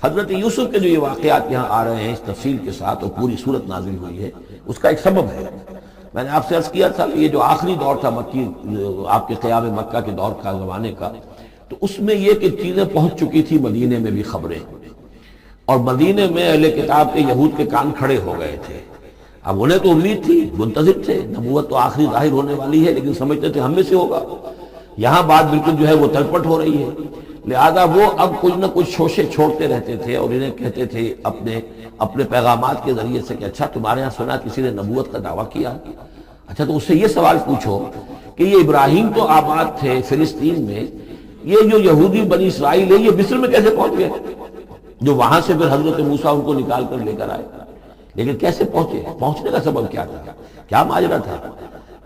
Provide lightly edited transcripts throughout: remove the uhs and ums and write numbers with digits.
حضرت یوسف کے جو یہ واقعات یہاں آ رہے ہیں اس تفصیل کے ساتھ اور پوری صورت نازل ہوئی ہے، اس کا ایک سبب ہے۔ میں نے آپ سے عرض کیا تھا کہ یہ جو آخری دور تھا مکی، آپ کے قیام مکہ کے دور کا، زمانے کا، تو اس میں یہ کہ چیزیں پہنچ چکی تھی مدینے میں بھی خبریں، اور مدینے میں اہل کتاب کے یہود کے کان کھڑے ہو گئے تھے۔ اب انہیں تو امید تھی، منتظر تھے، نبوت تو آخری ظاہر ہونے والی ہے، لیکن سمجھتے تھے ہم میں سے ہوگا۔ یہاں بات بالکل جو ہے وہ تلپٹ ہو رہی ہے، لہذا وہ اب کچھ نہ کچھ شوشے چھوڑتے رہتے تھے اور انہیں کہتے تھے اپنے پیغامات کے ذریعے سے کہ اچھا تمہارے ہاں سنا کسی نے نبوت کا دعویٰ کیا، اچھا تو اس سے یہ سوال پوچھو کہ یہ ابراہیم تو آباد تھے فلسطین میں، یہ جو یہودی بنی اسرائیل ہے یہ مصر میں کیسے پہنچ گئے، جو وہاں سے پھر حضرت موسیٰ ان کو نکال کر لے کر آئے، لیکن کیسے پہنچے، پہنچنے کا سبب کیا تھا، کیا ماجرا تھا؟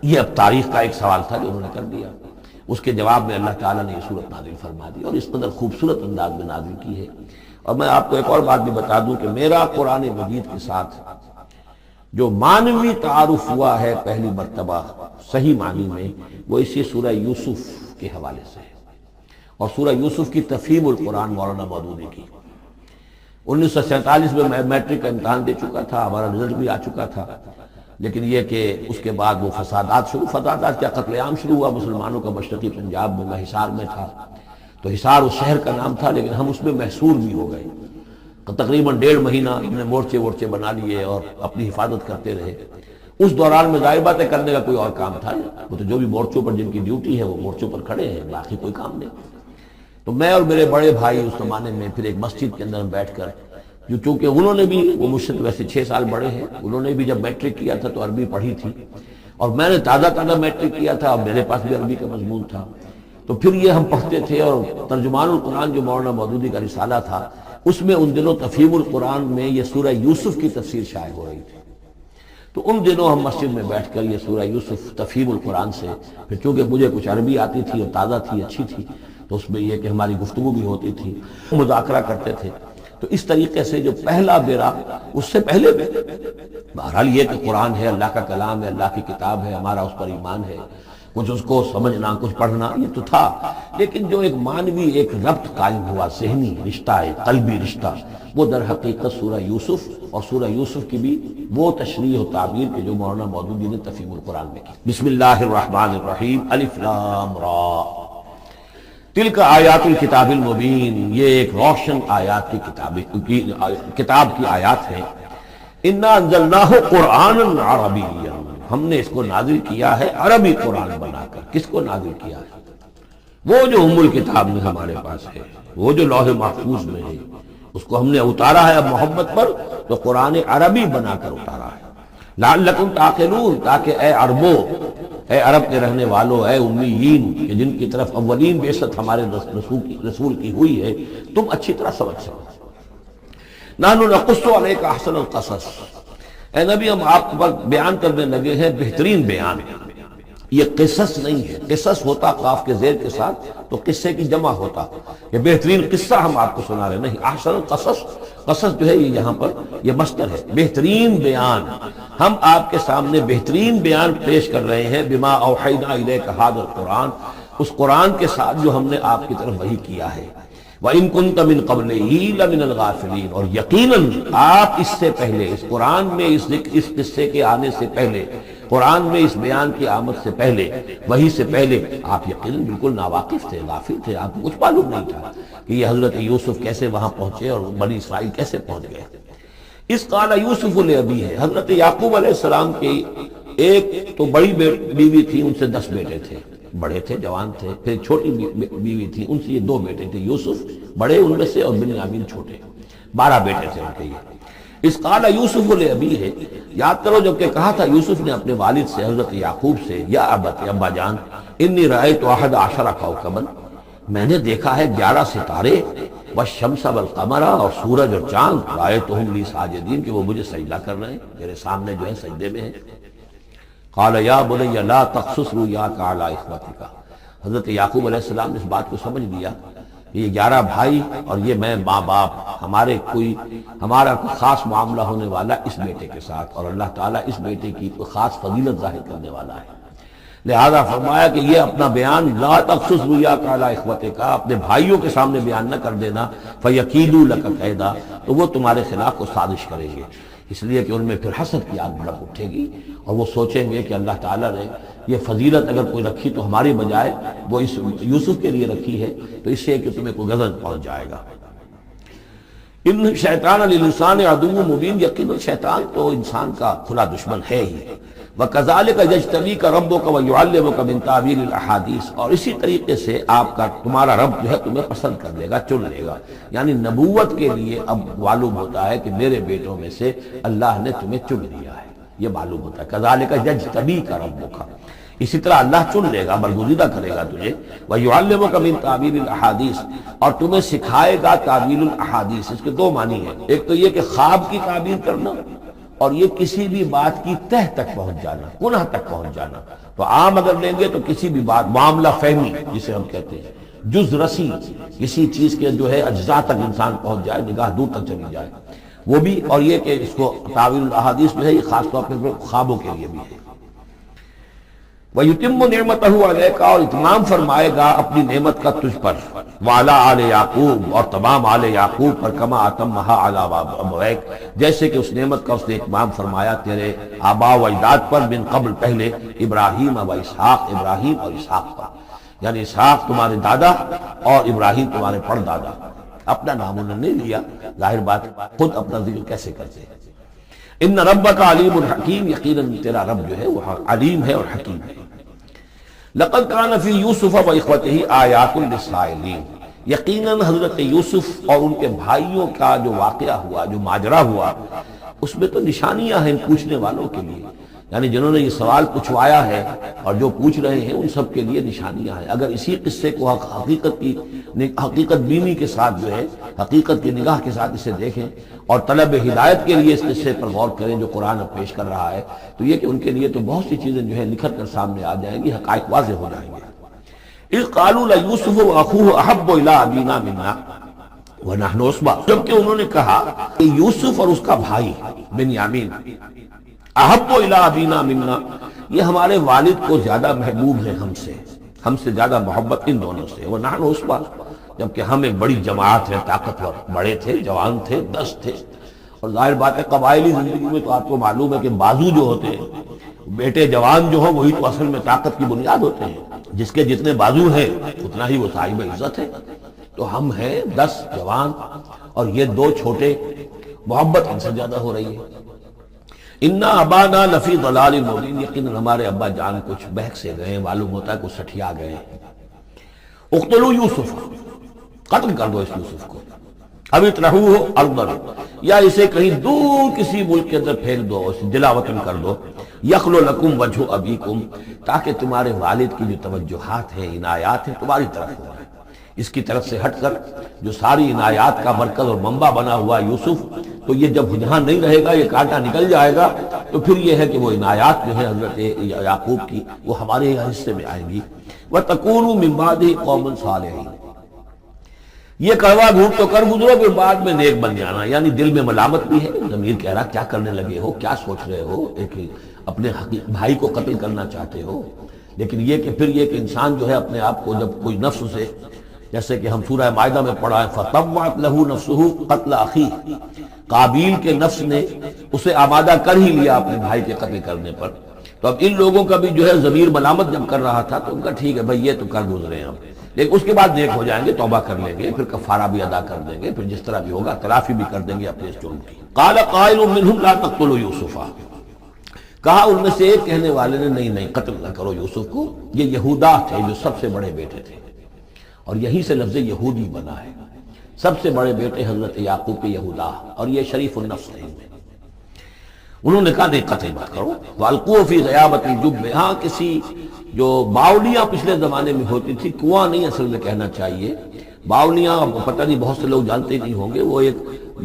یہ اب تاریخ کا ایک سوال تھا جو انہوں نے کر دیا۔ اس کے جواب میں اللہ تعالیٰ نے یہ صورت نازل فرما دی اور اس قدر خوبصورت انداز میں نازل کی ہے۔ اور میں آپ کو ایک اور بات بھی بتا دوں کہ میرا قرآن مجید کے ساتھ جو معنوی تعارف ہوا ہے پہلی مرتبہ صحیح معنی میں، وہ اسی سورہ یوسف کے حوالے سے ہے، اور سورہ یوسف کی تفہیم القرآن مولانا مودودی کی۔ 1947 میں میں میٹرک کا امتحان دے چکا تھا، ہمارا رزلٹ بھی آ چکا تھا، لیکن یہ کہ اس کے بعد وہ فسادات کیا قتل عام شروع ہوا مسلمانوں کا مشرقی پنجاب میں۔ میں حصار میں تھا، تو حصار اس شہر کا نام تھا، لیکن ہم اس میں محصور بھی ہو گئے۔ تقریباً 1.5 مہینہ ہم نے مورچے بنا لیے اور اپنی حفاظت کرتے رہے۔ اس دوران میں ظاہر بات ہے کرنے کا کوئی اور کام تھا نہیں، وہ تو جو بھی مورچوں پر جن کی ڈیوٹی ہے وہ مورچوں پر کھڑے ہیں، باقی کوئی کام نہیں۔ تو میں اور میرے بڑے بھائی اس زمانے میں پھر ایک مسجد کے اندر بیٹھ کر، چونکہ انہوں نے بھی، وہ مجھ سے ویسے 6 سال بڑے ہیں، انہوں نے بھی جب میٹرک کیا تھا تو عربی پڑھی تھی، اور میں نے تازہ میٹرک کیا تھا اور میرے پاس بھی عربی کا مضمون تھا، تو پھر یہ ہم پڑھتے تھے۔ اور ترجمان القرآن جو مولانا مودودی کا رسالہ تھا، اس میں ان دنوں تفہیم القرآن میں یہ سورہ یوسف کی تفسیر شائع ہو رہی تھی، تو ان دنوں ہم مسجد میں بیٹھ کر یہ سورہ یوسف تفہیم القرآن سے، پھر چونکہ مجھے کچھ عربی آتی تھی اور تازہ تھی، اچھی تھی، تو اس میں یہ کہ ہماری گفتگو بھی ہوتی تھی، مذاکرہ کرتے تھے۔ تو اس طریقے سے جو پہلا بیرا، اس سے پہلے بھی بہرحال یہ کہ قرآن ہے، اللہ کا کلام ہے، اللہ کی کتاب ہے، ہمارا اس پر ایمان ہے، کچھ اس کو سمجھنا، کچھ پڑھنا، یہ تو تھا، لیکن جو ایک معنوی ایک ربط قائم ہوا، ذہنی رشتہ، ایک قلبی رشتہ، وہ در حقیقت سورہ یوسف اور سورہ یوسف کی بھی وہ تشریح و تعبیر کے جو مولانا مودودی نے تفہیم القرآن میں کی۔ بسم اللہ الرحمن الرحیم، الف لام را، تلک آیات الکتاب المبین، یہ ایک روشن آیات کی کتاب کی آیات ہیں۔ انا انزلناہ قرآنا عربیا، ہم نے اس کو نازل کیا ہے عربی قرآن بنا کر۔ کس کو نازل کیا ہے؟ وہ جو ام الکتاب میں ہمارے پاس ہے، وہ جو لوح محفوظ میں ہے، اس کو ہم نے اتارا ہے اب محمد پر، تو قرآن عربی بنا کر اتارا ہے۔ لعلکم تعقلون، تاکہ اے عربو، اے عرب کے رہنے والوں، اے امیین کہ جن کی طرف اولین بعثت ہمارے رسول کی ہوئی ہے، تم اچھی طرح سمجھ سکو۔ نحن نقص علیک احسن القصص، اے نبی ہم آپ پر بیان کرنے لگے ہیں بہترین بیان۔ یہ قصص نہیں ہے، قصص ہوتا قاف کے زیر کے ساتھ تو قصے کی جمع ہوتا، یہ بہترین قصہ ہم آپ کو سنا رہے نہیں، احسن القصص، قصص جو ہے یہ یہاں پر یہ مصدر ہے، بہترین بیان، ہم آپ کے سامنے بہترین بیان پیش کر رہے ہیں، بما اوحینا الیک ھذا القرآن، اس قرآن کے ساتھ جو ہم نے آپ کی طرف وحی کیا ہے۔ وَإِن كُنتَ مِن قَبْلِهِ لَمِنَ الْغَافِلِينَ، اور یقیناً آپ اس سے پہلے، اس قرآن میں اس قصے کے آنے سے پہلے، قرآن میں اس بیان کی آمد سے پہلے، وحی سے پہلے آپ یقیناً بالکل ناواقف تھے، غافل تھے، آپ کو کچھ معلوم نہیں تھا کہ یہ حضرت یوسف کیسے وہاں پہنچے اور بنی اسرائیل کیسے پہنچ گئے۔ اس قال یوسف لأبیہ، حضرت یعقوب علیہ السلام کی ایک تو بڑی بیوی تھی، ان سے 10 بیٹے تھے، بڑے تھے، جوان تھے، پھر چھوٹی بیوی تھی، ان سے یہ 2 بیٹے تھے، یوسف بڑے ان میں سے اور بنیامین چھوٹے، 12 بیٹے تھے ان کے یہ۔ اس قال یوسف لأبیہ، یاد کرو جب کہ کہا تھا یوسف نے اپنے والد سے حضرت یعقوب سے، یا ابت، ابا جان، انی رأیت 11 کوکبا، میں نے دیکھا ہے 11 ستارے، والشمس والقمر، اور سورج اور چاند، رأیتہم لی ساجدین، کہ وہ مجھے سجدہ کر رہے ہیں، میرے سامنے جو ہے سجدے میں ہیں۔ قال یا بنی لا تقصص رؤیاک علی اخوتک، حضرت یعقوب علیہ السلام نے اس بات کو سمجھ لیا کہ یہ 11 بھائی اور یہ میں ماں باپ، ہمارا کوئی خاص معاملہ ہونے والا اس بیٹے کے ساتھ، اور اللہ تعالیٰ اس بیٹے کی کوئی خاص فضیلت ظاہر کرنے والا ہے۔ لہذا فرمایا کہ یہ اپنا بیان لا تخصص رؤیاک علی اخوتک، اپنے بھائیوں کے سامنے بیان نہ کر دینا، فیکیدوا لک کیدا، تو وہ تمہارے خلاف کو سازش کریں گے، اس لیے کہ ان میں پھر حسد کی آگ بھڑک اٹھے گی اور وہ سوچیں گے کہ اللہ تعالیٰ نے یہ فضیلت اگر کوئی رکھی تو ہماری بجائے وہ اس یوسف کے لیے رکھی ہے، تو اس سے کہ تمہیں کوئی غضب پہنچ جائے گا۔ ان شیطان للانسان عدو مبین، یقیناً شیطان تو انسان کا کھلا دشمن ہے ہی۔ وَكَذَلِكَ يَجْتَبِيكَ رَبُّكَ وَيُعَلِّمُكَ مِن تَأْوِيلِ الْأَحَادِيثِ، اور اسی طریقے سے آپ کا تمہارا رب جو ہے تمہیں پسند کر لے گا، چن لے گا، یعنی نبوت کے لیے اب معلوم ہوتا ہے کہ میرے بیٹوں میں سے اللہ نے تمہیں چن لیا ہے، یہ معلوم ہوتا ہے۔ كَذَلِكَ يَجْتَبِيكَ رَبُّكَ، اسی طرح اللہ چن لے گا، برگزیدہ کرے گا تجھے۔ وَيُعَلِّمُكَ مِن تَأْوِيلِ الْأَحَادِيثِ، اور تمہیں سکھائے گا تعویل الاحادیث۔ اس کے دو معنی ہیں، ایک تو یہ کہ خواب کی تعبیر کرنا، اور یہ کسی بھی بات کی تہ تک پہنچ جانا، کنہ تک پہنچ جانا۔ تو عام اگر لیں گے تو کسی بھی بات، معاملہ فہمی جسے ہم کہتے ہیں، جز رسی، کسی چیز کے جو ہے اجزاء تک انسان پہنچ جائے، نگاہ دور تک چلی جائے، وہ بھی۔ اور یہ کہ اس کو تعویل الاحادیث جو ہے یہ خاص طور پر خوابوں کے لیے بھی ہے۔ وَيُتِمُّ نِعْمَتَهُ عَلَيْكَ، اور اتمام فرمائے گا اپنی نعمت کا تجھ پر، وَعَلَىٰ آلِ یعقوب، اور تمام آل یعقوب پر، کما اتمھا علی ابویک، جیسے کہ اس نعمت کا اس نے اتمام فرمایا تیرے آباء و اجداد پر، من قبل پہلے، ابراہیم و اسحاق، ابراہیم اور اسحاق پر، یعنی اسحاق تمہارے دادا اور ابراہیم تمہارے پردادا۔ اپنا نام انہوں نے نہیں لیا، ظاہر بات خود اپنا ذکر کیسے کرتے ہیں۔ ان ربک علیم الحکیم، یقیناً تیرا رب جو ہے وہ علیم ہے اور حکیم ہے۔ لقد کان فی یوسف و اخوتہ آیات للسائلین، یقیناً حضرت یوسف اور ان کے بھائیوں کا جو واقعہ ہوا، جو ماجرا ہوا، اس میں تو نشانیاں ہیں پوچھنے والوں کے لیے، یعنی جنہوں نے یہ سوال پوچھوایا ہے اور جو پوچھ رہے ہیں ان سب کے لیے نشانیاں ہیں۔ اگر اسی قصے کو حقیقت بینی کے ساتھ جو ہے، حقیقت کی نگاہ کے ساتھ اسے دیکھیں اور طلب ہدایت کے لیے اس قصے پر غور کریں جو قرآن اب پیش کر رہا ہے، تو یہ کہ ان کے لیے تو بہت سی چیزیں جو ہے نکھر کر سامنے آ جائیں گی، حقائق واضح ہو جائیں گے۔ اذ قالوا لیوسف واخوہ احب الی ابینا منا ونحن عصبہ، جبکہ انہوں نے کہا کہ یوسف اور اس کا بھائی بنیامین احب الی ابینا منا، یہ ہمارے والد کو زیادہ محبوب ہیں ہم سے زیادہ محبت ان دونوں سے، ونحن عصبہ، جبکہ ہم ایک بڑی جماعت ہے، طاقتور، بڑے تھے، جوان تھے، 10 تھے۔ اور ظاہر بات ہے قبائلی زندگی میں تو آپ کو معلوم ہے کہ بازو جو ہوتے ہیں، بیٹے جوان جو ہوں وہی تو اصل میں طاقت کی بنیاد ہوتے ہیں، جس کے جتنے بازو ہیں اتنا ہی وہ صاحب عزت ہے۔ تو ہم ہیں 10 جوان اور یہ 2 چھوٹے، محبت ان سے زیادہ ہو رہی ہے۔ انا ابانا لفی ضلال مبین، یقیناً ہمارے ابا جان کچھ بہک سے گئے، معلوم ہوتا ہے کچھ سٹھیا گئے۔ اقتلوا یوسف، قتل کر دو اس یوسف کو، اب اطرحوہ ارضا، یا اسے کہیں دور کسی ملک کے اندر پھینک دو، اسے دلا وطن کر دو، یخلو لکم وجہ ابیکم، تاکہ تمہارے والد کی جو توجہات ہیں، عنایات ہیں، تمہاری طرف ہو رہے ہیں۔ اس کی طرف سے ہٹ کر جو ساری عنایات کا مرکز اور منبع بنا ہوا یوسف، تو یہ جب یہاں نہیں رہے گا، یہ کانٹا نکل جائے گا، تو پھر یہ ہے کہ وہ عنایات جو ہے حضرت یعقوب کی وہ ہمارے حصے میں آئیں گی۔ وَتَكُونُوا مِن بَعْدِهِ قَوْمًا صَالِحِينَ، یہ کڑوا گھونٹ تو کر گزرو پھر بعد میں نیک بن جانا، یعنی دل میں ملامت بھی ہے، ضمیر کہہ رہا کیا کرنے لگے ہو، کیا سوچ رہے ہو، ایک اپنے بھائی کو قتل کرنا چاہتے ہو۔ لیکن یہ کہ پھر یہ کہ انسان جو ہے اپنے آپ کو جب کوئی نفس سے، جیسے کہ ہم سورہ مائدہ میں پڑھا ہے فَطَوَّعَتْ لَهُ نَفْسُهُ قَتْلَ أَخِيهِ، قابیل کے نفس نے اسے آمادہ کر ہی لیا اپنے بھائی کے قتل کرنے پر۔ تو اب ان لوگوں کا بھی جو ہے ضمیر ملامت جب کر رہا تھا تو ان کا ٹھیک ہے بھائی یہ تو کر گزرے ہیں اب، لیکن اس کے بعد نیک ہو جائیں گے، توبہ کر لیں گے، پھر کفارہ بھی ادا کر دیں گے، پھر جس طرح بھی ہوگا تلافی بھی کر دیں گے اپنے اس جرم کی۔ قال قائل منهم لا تقتلوا یوسف، کہا ان میں سے ایک کہنے والے نے نہیں قتل نہ کرو یوسف کو، یہ یہودا تھے جو سب سے بڑے بیٹے تھے، اور یہی سے لفظ یہودی بنا ہے، سب سے بڑے بیٹے حضرت یعقوب کے یہودا، اور یہ شریف النفس ہیں۔ انہوں نے کہا نہیں قتل مت کرو، وَالْقُوهُ فِي غَيَابَةِ الْجُبِّ، ہاں کسی جو باولیاں پچھلے زمانے میں ہوتی تھی، کنواں نہیں اصل میں کہنا چاہیے، باولیاں پتہ نہیں بہت سے لوگ جانتے نہیں ہوں گے، وہ ایک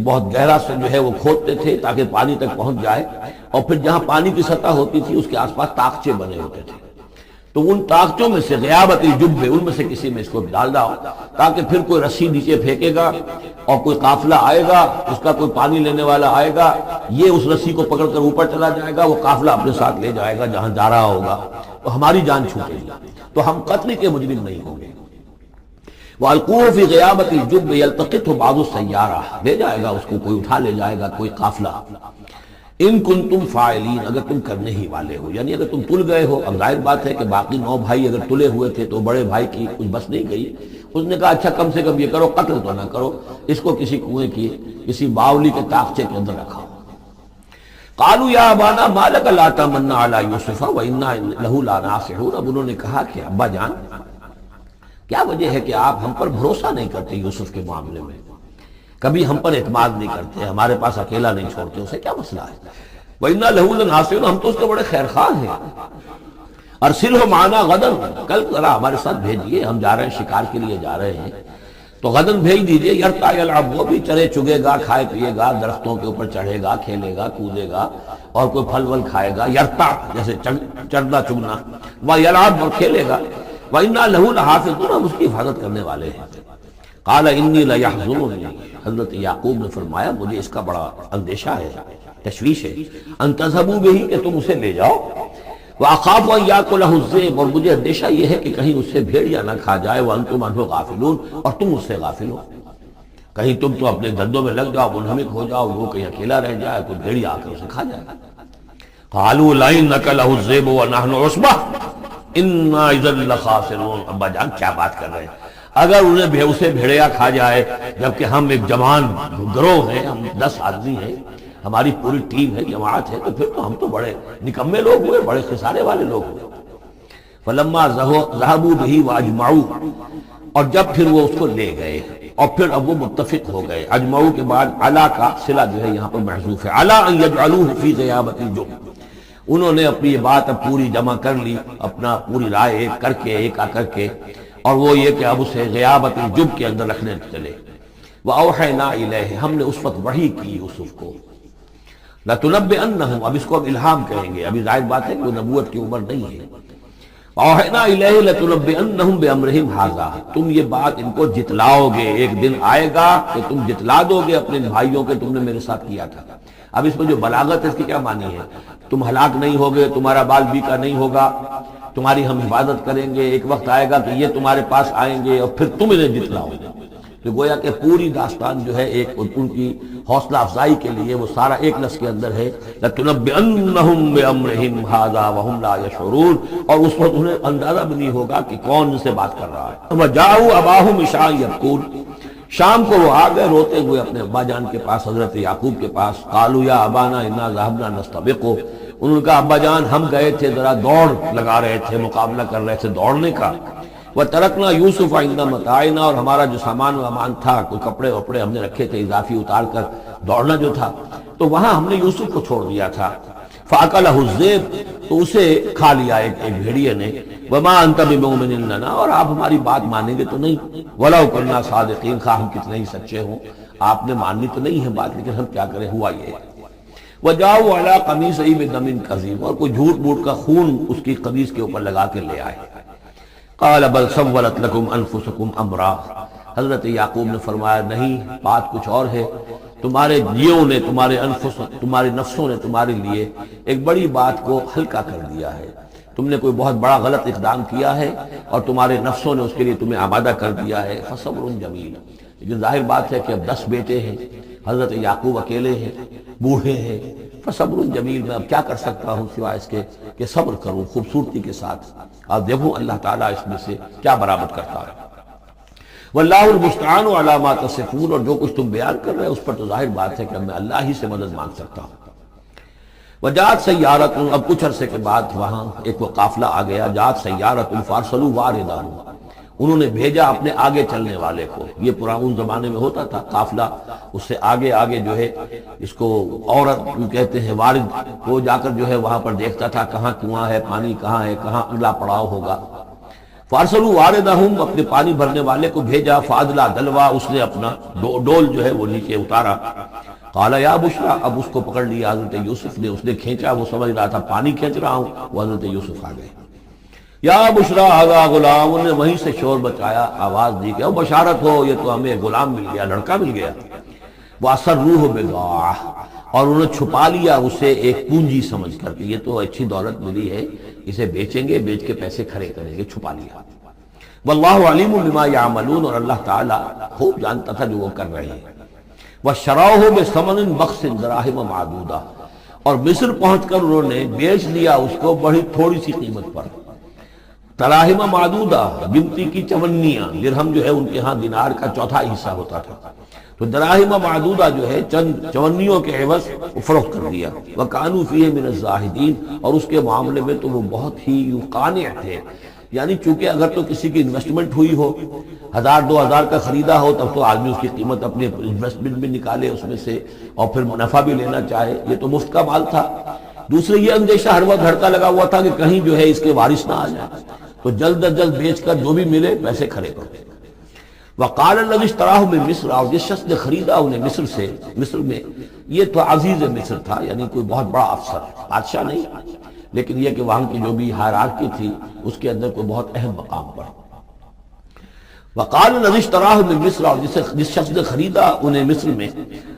بہت گہرا سے جو ہے وہ کھودتے تھے تاکہ پانی تک پہنچ جائے، اور پھر جہاں پانی کی سطح ہوتی تھی اس کے آس پاس طاقچے بنے ہوتے تھے، تو ان طاقتوں میں سے غیابت الجب، ان میں سے کسی میں اس کو ڈال دو، تاکہ پھر کوئی رسی نیچے پھینکے گا اور کوئی قافلہ آئے گا، اس کا کوئی پانی لینے والا آئے گا، یہ اس رسی کو پکڑ کر اوپر چلا جائے گا، وہ قافلہ اپنے ساتھ لے جائے گا جہاں جا رہا ہوگا، تو ہماری جان چھوٹے گی، تو ہم قتل کے مجرم نہیں ہوں گے۔ وَأَلْقُوهُ فِي غِيَابَةِ الْجُبِّ يَلْتَقِطْهُ بَعْضُ السَّيَّارَةِ، لے جائے گا اس کو، کوئی اٹھا لے جائے گا، کوئی قافلہ۔ ان کنتم فاعلین، اگر تم کرنے ہی والے ہو، یعنی اگر تم تل گئے ہو۔ اب ظاہر بات ہے کہ باقی 9 بھائی اگر تلے ہوئے تھے تو بڑے بھائی کی کچھ بس نہیں گئی، اس نے کہا اچھا کم سے کم یہ کرو، قتل تو نہ کرو، اس کو کسی کنویں کی کسی باولی کے تاخچے کے اندر رکھا۔ قالوا یا ابانا ما لک لا تمنا علی یوسف وانا له لناصحون، اب انہوں نے کہا کہ ابا جان کیا وجہ ہے کہ آپ ہم پر بھروسہ نہیں کرتے یوسف کے معاملے میں، کبھی ہم پر اعتماد نہیں کرتے، ہمارے پاس اکیلا نہیں چھوڑتے، اسے کیا مسئلہ ہے؟ وَإِنَّا لَهُ لَنَاصِحُونَ، ہم تو اس کے بڑے خیر خواہ ہیں۔ أَرْسِلْهُ مَعَنَا غَدًا، کل ذرا ہمارے ساتھ بھیجیے، ہم جا رہے ہیں، شکار کے لیے جا رہے ہیں، تو غدن بھیج دیجئے۔ یرتع یلعب، وہ بھی چرے چگے گا، کھائے پیے گا، درختوں کے اوپر چڑھے گا، کھیلے گا، کودے گا، اور کوئی پھل ول کھائے گا، یرتع جیسے چرنا چگنا، ویلعب، اور کھیلے گا، وَإِنَّا لَهُ لَحَافِظُونَ، ہم اس کی حفاظت کرنے والے ہیں۔ قال انی لیحزننی، حضرت یعقوب نے فرمایا مجھے اس کا بڑا اندیشہ ہے، تشویش ہے، ان تذهبوا به، کہ تم اسے لے جاؤ، واخاف ان یاکلہ الذئب، اور مجھے اندیشہ یہ ہے کہ کہیں اس سے بھیڑیا نہ کھا جائے، وانتم عنہ غافلون، اور تم اس سے غافل ہو، کہیں تم تو اپنے دھندوں میں لگ جاؤ، منہمک ہو جاؤ، وہ کہیں اکیلا رہ جائے، کوئی بھیڑیا آ کر اسے کھا جائے۔ قالوا لئن نکلہ الذئب ونحن عصبہ انا اذا لخاسرون، ابا جان کیا بات کر رہے ہیں، اگر انہیں اسے بھیڑیا کھا جائے جبکہ ہم ایک جوان گروہ ہیں، ہم 10 آدمی ہیں، ہماری پوری ٹیم ہے، جماعت ہے، تو پھر تو ہم تو بڑے نکمے لوگ ہوئے، بڑے خسارے والے لوگ ہوئے۔ فلما ذهبوا به واجمعوا، اور جب پھر وہ اس کو لے گئے اور پھر اب وہ متفق ہو گئے، اجمعوا کے بعد علا کا صلہ جو ہے یہاں پر محذوف ہے، علا ان یجعلوه فی غیابۃ الجب، انہوں نے اپنی یہ بات اب پوری جمع کر لی، اپنا پوری رائے ایک کر کے، ایک آ کر کے، اور وہ یہ کہ اب اسے غیابت الجب کے اندر رکھنے چلے۔ وَأَوْحَيْنَا إِلَيْهِ، ہم نے اس وقت وحی کی یوسف کو، لَتُنَبِّئَنَّهُمْ، اب اس کو اب الہام کہیں گے، ابھی ظاہر بات ہے کہ وہ نبوت کی عمر نہیں ہے۔ وَأَوْحَيْنَا إِلَيْهِ لَتُنَبِّئَنَّهُمْ بِأَمْرِهِمْ هَذَا، تم یہ بات ان کو جتلاؤ گے، ایک دن آئے گا کہ تم جتلا دو گے اپنے بھائیوں کے تم نے میرے ساتھ کیا تھا۔ اب اس میں جو بلاغت ہے اس کی کیا معنی ہے؟ تم ہلاک نہیں ہوگے، تمہارا بال بیکا نہیں ہوگا، تمہاری ہم حفاظت کریں گے، ایک وقت آئے گا کہ یہ تمہارے پاس آئیں گے اور پھر تم انہیں جتلاؤ گے۔ تو گویا کہ پوری داستان جو ہے ایک ان کی حوصلہ افزائی کے لیے وہ سارا ایک لفظ کے اندر ہے، لَتُنَبِّئَنَّهُمْ بِأَمْرِهِمْ هَذَا وَهُمْ لَا يَشْعُرُونَ، اور اس وقت انہیں اندازہ بھی نہیں ہوگا کہ کون ان سے بات کر رہا ہے۔ وَجَاءُوا أَبَاهُمْ عِشَاءً يَبْكُونَ، شام کو وہ آ گئے روتے ہوئے اپنے ابا جان کے پاس، حضرت یعقوب کے پاس۔ قالوا یا ابانا انا ذهبنا نستبق، انہوں نے کہا ابا جان ہم گئے تھے ذرا دوڑ لگا رہے تھے، مقابلہ کر رہے تھے دوڑنے کا۔ وَتَرَكْنَا يُوسُفَ عِندَ مَتَاعِنَا، اور ہمارا جو سامان وامان تھا، کوئی کپڑے وپڑے ہم نے رکھے تھے اضافی اتار کر دوڑنا جو تھا، تو وہاں ہم نے یوسف کو چھوڑ دیا تھا۔ فَأَكَلَهُ الذِّئْبُ، تو اسے کھا لیا ایک بھیڑیے نے۔ وَمَا أَنْتَ بِمُؤْمِنٍ لَنَا، اور آپ ہماری بات مانیں گے تو نہیں، وَلَوْ كُنَّا صَادِقِينَ، خواہ ہم کتنے ہی سچے ہوں، آپ نے ماننی تو نہیں ہے بات، لیکن ہم کیا کریں، ہوا یہ ہے۔ وَجَاءُوا عَلَىٰ قَمِيصِهِ بِدَمٍ كَذِيبٍ، اور کوئی جھوٹ موٹ کا خون اس کی قمیص کے اوپر لگا کے لے آئے۔ قَالَ بَلْ سَوَّلَتْ لَكُمْ أَنفُسُكُمْ أَمْرًا، حضرت یعقوب نے فرمایا نہیں، بات کچھ اور ہے، تمہارے جیوں نے، تمہارے نفسوں نے تمہارے لیے ایک بڑی بات کو ہلکا کر دیا ہے، تم نے کوئی بہت بڑا غلط اقدام کیا ہے اور تمہارے نفسوں نے اس کے لیے تمہیں آمادہ کر دیا ہے۔ فَصَبْرٌ جَمِيلٌ، لیکن ظاہر بات ہے کہ اب 10 بیٹے ہیں، حضرت یعقوب اکیلے ہیں، بوڑھے ہیں، فصبر جمیل، میں اب کیا کر سکتا ہوں سوائے اس کے کہ صبر کروں خوبصورتی کے ساتھ، اور دیکھوں اللہ تعالیٰ اس میں سے کیا برآمد کرتا ہے۔ واللہ المستعان علی ما تصفون، اور جو کچھ تم بیان کر رہے ہیں اس پر تو ظاہر بات ہے کہ میں اللہ ہی سے مدد مانگ سکتا ہوں۔ وجاءت سیارۃ، اب کچھ عرصے کے بعد وہاں ایک وہ قافلہ آ گیا، جاءت سیارۃ فارسلوا واردہم، انہوں نے بھیجا اپنے آگے چلنے والے کو۔ یہ پرانے زمانے میں ہوتا تھا قافلہ، اس سے آگے آگے جو ہے اس کو عورت کہتے ہیں، وارد، وہ جا کر جو ہے وہاں پر دیکھتا تھا کہاں کنواں ہے، پانی کہاں ہے، کہاں اگلا پڑاؤ ہوگا۔ فارسلوا واردہم، اپنے پانی بھرنے والے کو بھیجا، فادلا دلوا، اس نے اپنا ڈول جو ہے وہ نیچے اتارا۔ قال یا بشرا، اب اس کو پکڑ لیا حضرت یوسف نے، اس نے کھینچا، وہ سمجھ رہا تھا پانی کھینچ رہا ہوں، وہ حضرت یوسف آ گئے۔ یا بشرا ھذا غلام، انہوں نے وہیں سے شور بچایا، آواز دی کہ بشارت ہو، یہ تو ہمیں غلام مل گیا، لڑکا مل گیا۔ وَأَسَرُّوهُ بِضَاعَةً، اور انہوں نے چھپا لیا اسے ایک پونجی سمجھ کر کہ یہ تو اچھی دولت ملی ہے، اسے بیچیں گے، بیچ کے پیسے کھڑے کریں گے، چھپا لیا۔ واللہ علیم بما یعملون، اور اللہ تعالیٰ خوب جانتا تھا جو وہ کر رہے ہیں۔ وَشَرَوْهُ بِثَمَنٍ بَخْسٍ دَرَاهِمَ مَعْدُودَةٍ، اور مصر پہنچ کر انہوں نے بیچ لیا اس کو بڑی تھوڑی سی قیمت پر، دراہم معدودہ، گنتی کی چونیاں، درہم جو ہے ان کے ہاں دینار کا چوتھا حصہ ہوتا تھا، تو دراہم معدودہ جو ہے چند چونیوں کے عوض فروخت کر دیا۔ وَكَانُوا فِيهِ مِنَ الزَّاهِدِينَ، اور اس کے معاملے میں تو وہ بہت ہی قانع تھے، یعنی چونکہ اگر تو کسی کی انویسٹمنٹ ہوئی ہو، 1000-2000 کا خریدا ہو، تب تو آدمی اس کی قیمت اپنے انویسٹمنٹ بھی نکالے اس میں سے اور پھر منافع بھی لینا چاہے، یہ تو مفت کا مال تھا۔ دوسرے یہ اندیشہ ہر وقت گھڑتا لگا ہوا تھا کہ کہیں جو ہے اس کے وارث نہ آ جائے، تو جلد از جلد بیچ کر جو بھی ملے پیسے کھڑے کرتے۔ وقال الذی اشتراہ من مصر، اور جس شخص نے خریدا انہیں مصر سے، مصر میں یہ تو عزیز مصر تھا، یعنی کوئی بہت بڑا افسر، بادشاہ نہیں، لیکن یہ کہ وہاں کی جو بھی ہائرارکی تھی اس کے اندر کوئی بہت اہم مقام پر۔ وقال الذی اشتراہ من مصر، اور جس شخص نے خریدا انہیں مصر میں،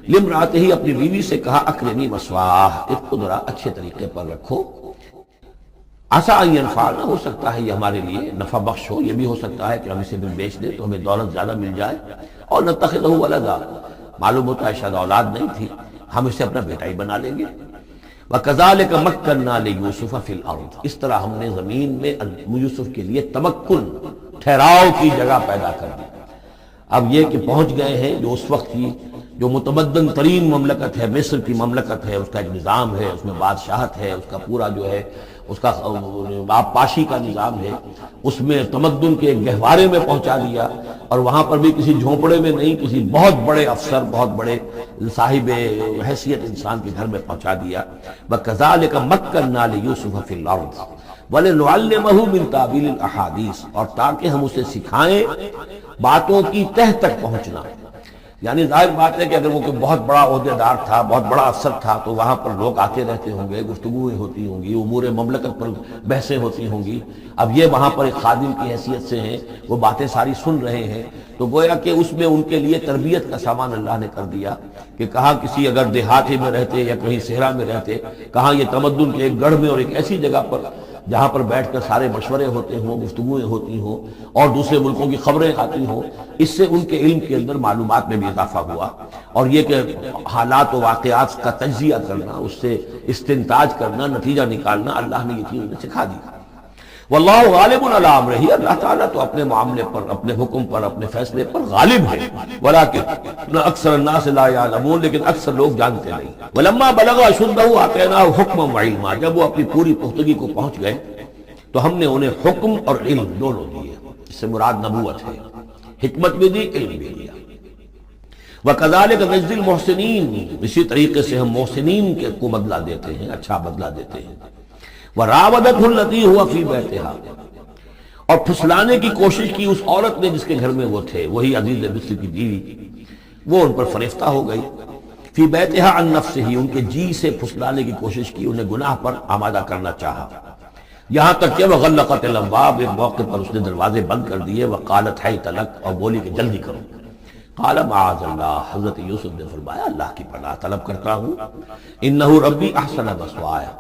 لامرأتہ، اپنی بیوی سے کہا اکرمی مثواہ، اس کو ذرا اچھے طریقے پر رکھو، عسیٰ ان ینفعنا، ہو سکتا ہے یہ ہمارے لیے نفع بخش ہو، یہ بھی ہو سکتا ہے کہ ہم اسے بھی بیچ دیں تو ہمیں دولت زیادہ مل جائے، اور نتخذہ ولدا، معلوم ہوتا ہے شاید اولاد نہیں تھی، ہم اسے اپنا بیٹا ہی بنا لیں گے۔ وَكَذَلِكَ مَكَّنَّا لِيُوسُفَ فِي الْأَرْضِ، اس طرح ہم نے زمین میں یوسف کے لیے تمکن، ٹھہراؤ کی جگہ پیدا کر دی۔ اب یہ کہ پہنچ گئے ہیں جو اس وقت کی جو متمدن ترین مملکت ہے، مصر کی مملکت ہے، اس کا ایک نظام ہے، اس میں بادشاہت ہے، اس کا پورا جو ہے اس کا آبپاشی کا نظام ہے، اس میں تمدن کے ایک گہوارے میں پہنچا دیا، اور وہاں پر بھی کسی جھونپڑے میں نہیں، کسی بہت بڑے افسر، بہت بڑے صاحب حیثیت انسان کے گھر میں پہنچا دیا۔ وَكَذَلِكَ مَكَّنَّا لِيُوسُفَ فِي الْأَرْضِ وَلِنُعَلِّمَهُ مِن تَأْوِيلِ الْأَحَادِيثِ، اور تاکہ ہم اسے سکھائیں باتوں کی تہ تک پہنچنا۔ یعنی ظاہر بات ہے کہ اگر وہ کوئی بہت بڑا عہدیدار تھا، بہت بڑا افسر تھا، تو وہاں پر لوگ آتے رہتے ہوں گے، گفتگویں ہوتی ہوں گی، امور مملکت پر بحثیں ہوتی ہوں گی۔ اب یہ وہاں پر ایک خادم کی حیثیت سے ہیں، وہ باتیں ساری سن رہے ہیں، تو گویا کہ اس میں ان کے لیے تربیت کا سامان اللہ نے کر دیا کہ کہاں کسی اگر دیہاتی میں رہتے یا کہیں صحرا میں رہتے، کہاں یہ تمدن کے ایک گڑھ میں اور ایک ایسی جگہ پر جہاں پر بیٹھ کر سارے مشورے ہوتے ہوں، گفتگویں ہوتی ہوں، اور دوسرے ملکوں کی خبریں آتی ہوں، اس سے ان کے علم کے اندر معلومات میں بھی اضافہ ہوا، اور یہ کہ حالات و واقعات کا تجزیہ کرنا، اس سے استنتاج کرنا، نتیجہ نکالنا، اللہ نے یہ چیز انہیں سکھا دی۔ واللہ غالب علی امرہ، اللہ تعالیٰ تو اپنے معاملے پر، اپنے حکم پر، اپنے فیصلے پر غالب ہے، ولیکن اکثر الناس لا یعلمون، لیکن اکثر لوگ جانتے نہیں۔ ولما بلغ اشدہ آتیناہ حکما وعلما، جب وہ اپنی پوری پختگی کو پہنچ گئے تو ہم نے انہیں حکم اور علم دونوں دیے، اس سے مراد نبوت ہے، حکمت بھی دی، علم بھی دیا۔ وَكَذَلِكَ نَجْزِي الْمُحْسِنِينَ، اسی طریقے سے ہم محسنین کو بدلہ دیتے ہیں، اچھا بدلہ دیتے ہیں۔ وَرَاوَدَتْهُ الَّتِي هُوَ فِي بَيْتِهَا، اور پھسلانے کی کوشش کی اس عورت نے جس کے گھر میں وہ تھے، وہی عزیز مصر کی بیوی، وہ ان پر فریفتہ ہو گئی۔ فی بیتہا عن نفسہ، ان کے جی سے پھسلانے کی کوشش کی، انہیں گناہ پر آمادہ کرنا چاہا، یہاں تک کہ وغلقت الابواب، ایک موقع پر اس نے دروازے بند کر دیے، وقالت حیت لک، اور بولی کہ جلدی کرو۔ قال معاذ اللہ، حضرت یوسف نے فرمایا اللہ کی پناہ طلب کرتا ہوں، انہ ربی احسن مثوایا،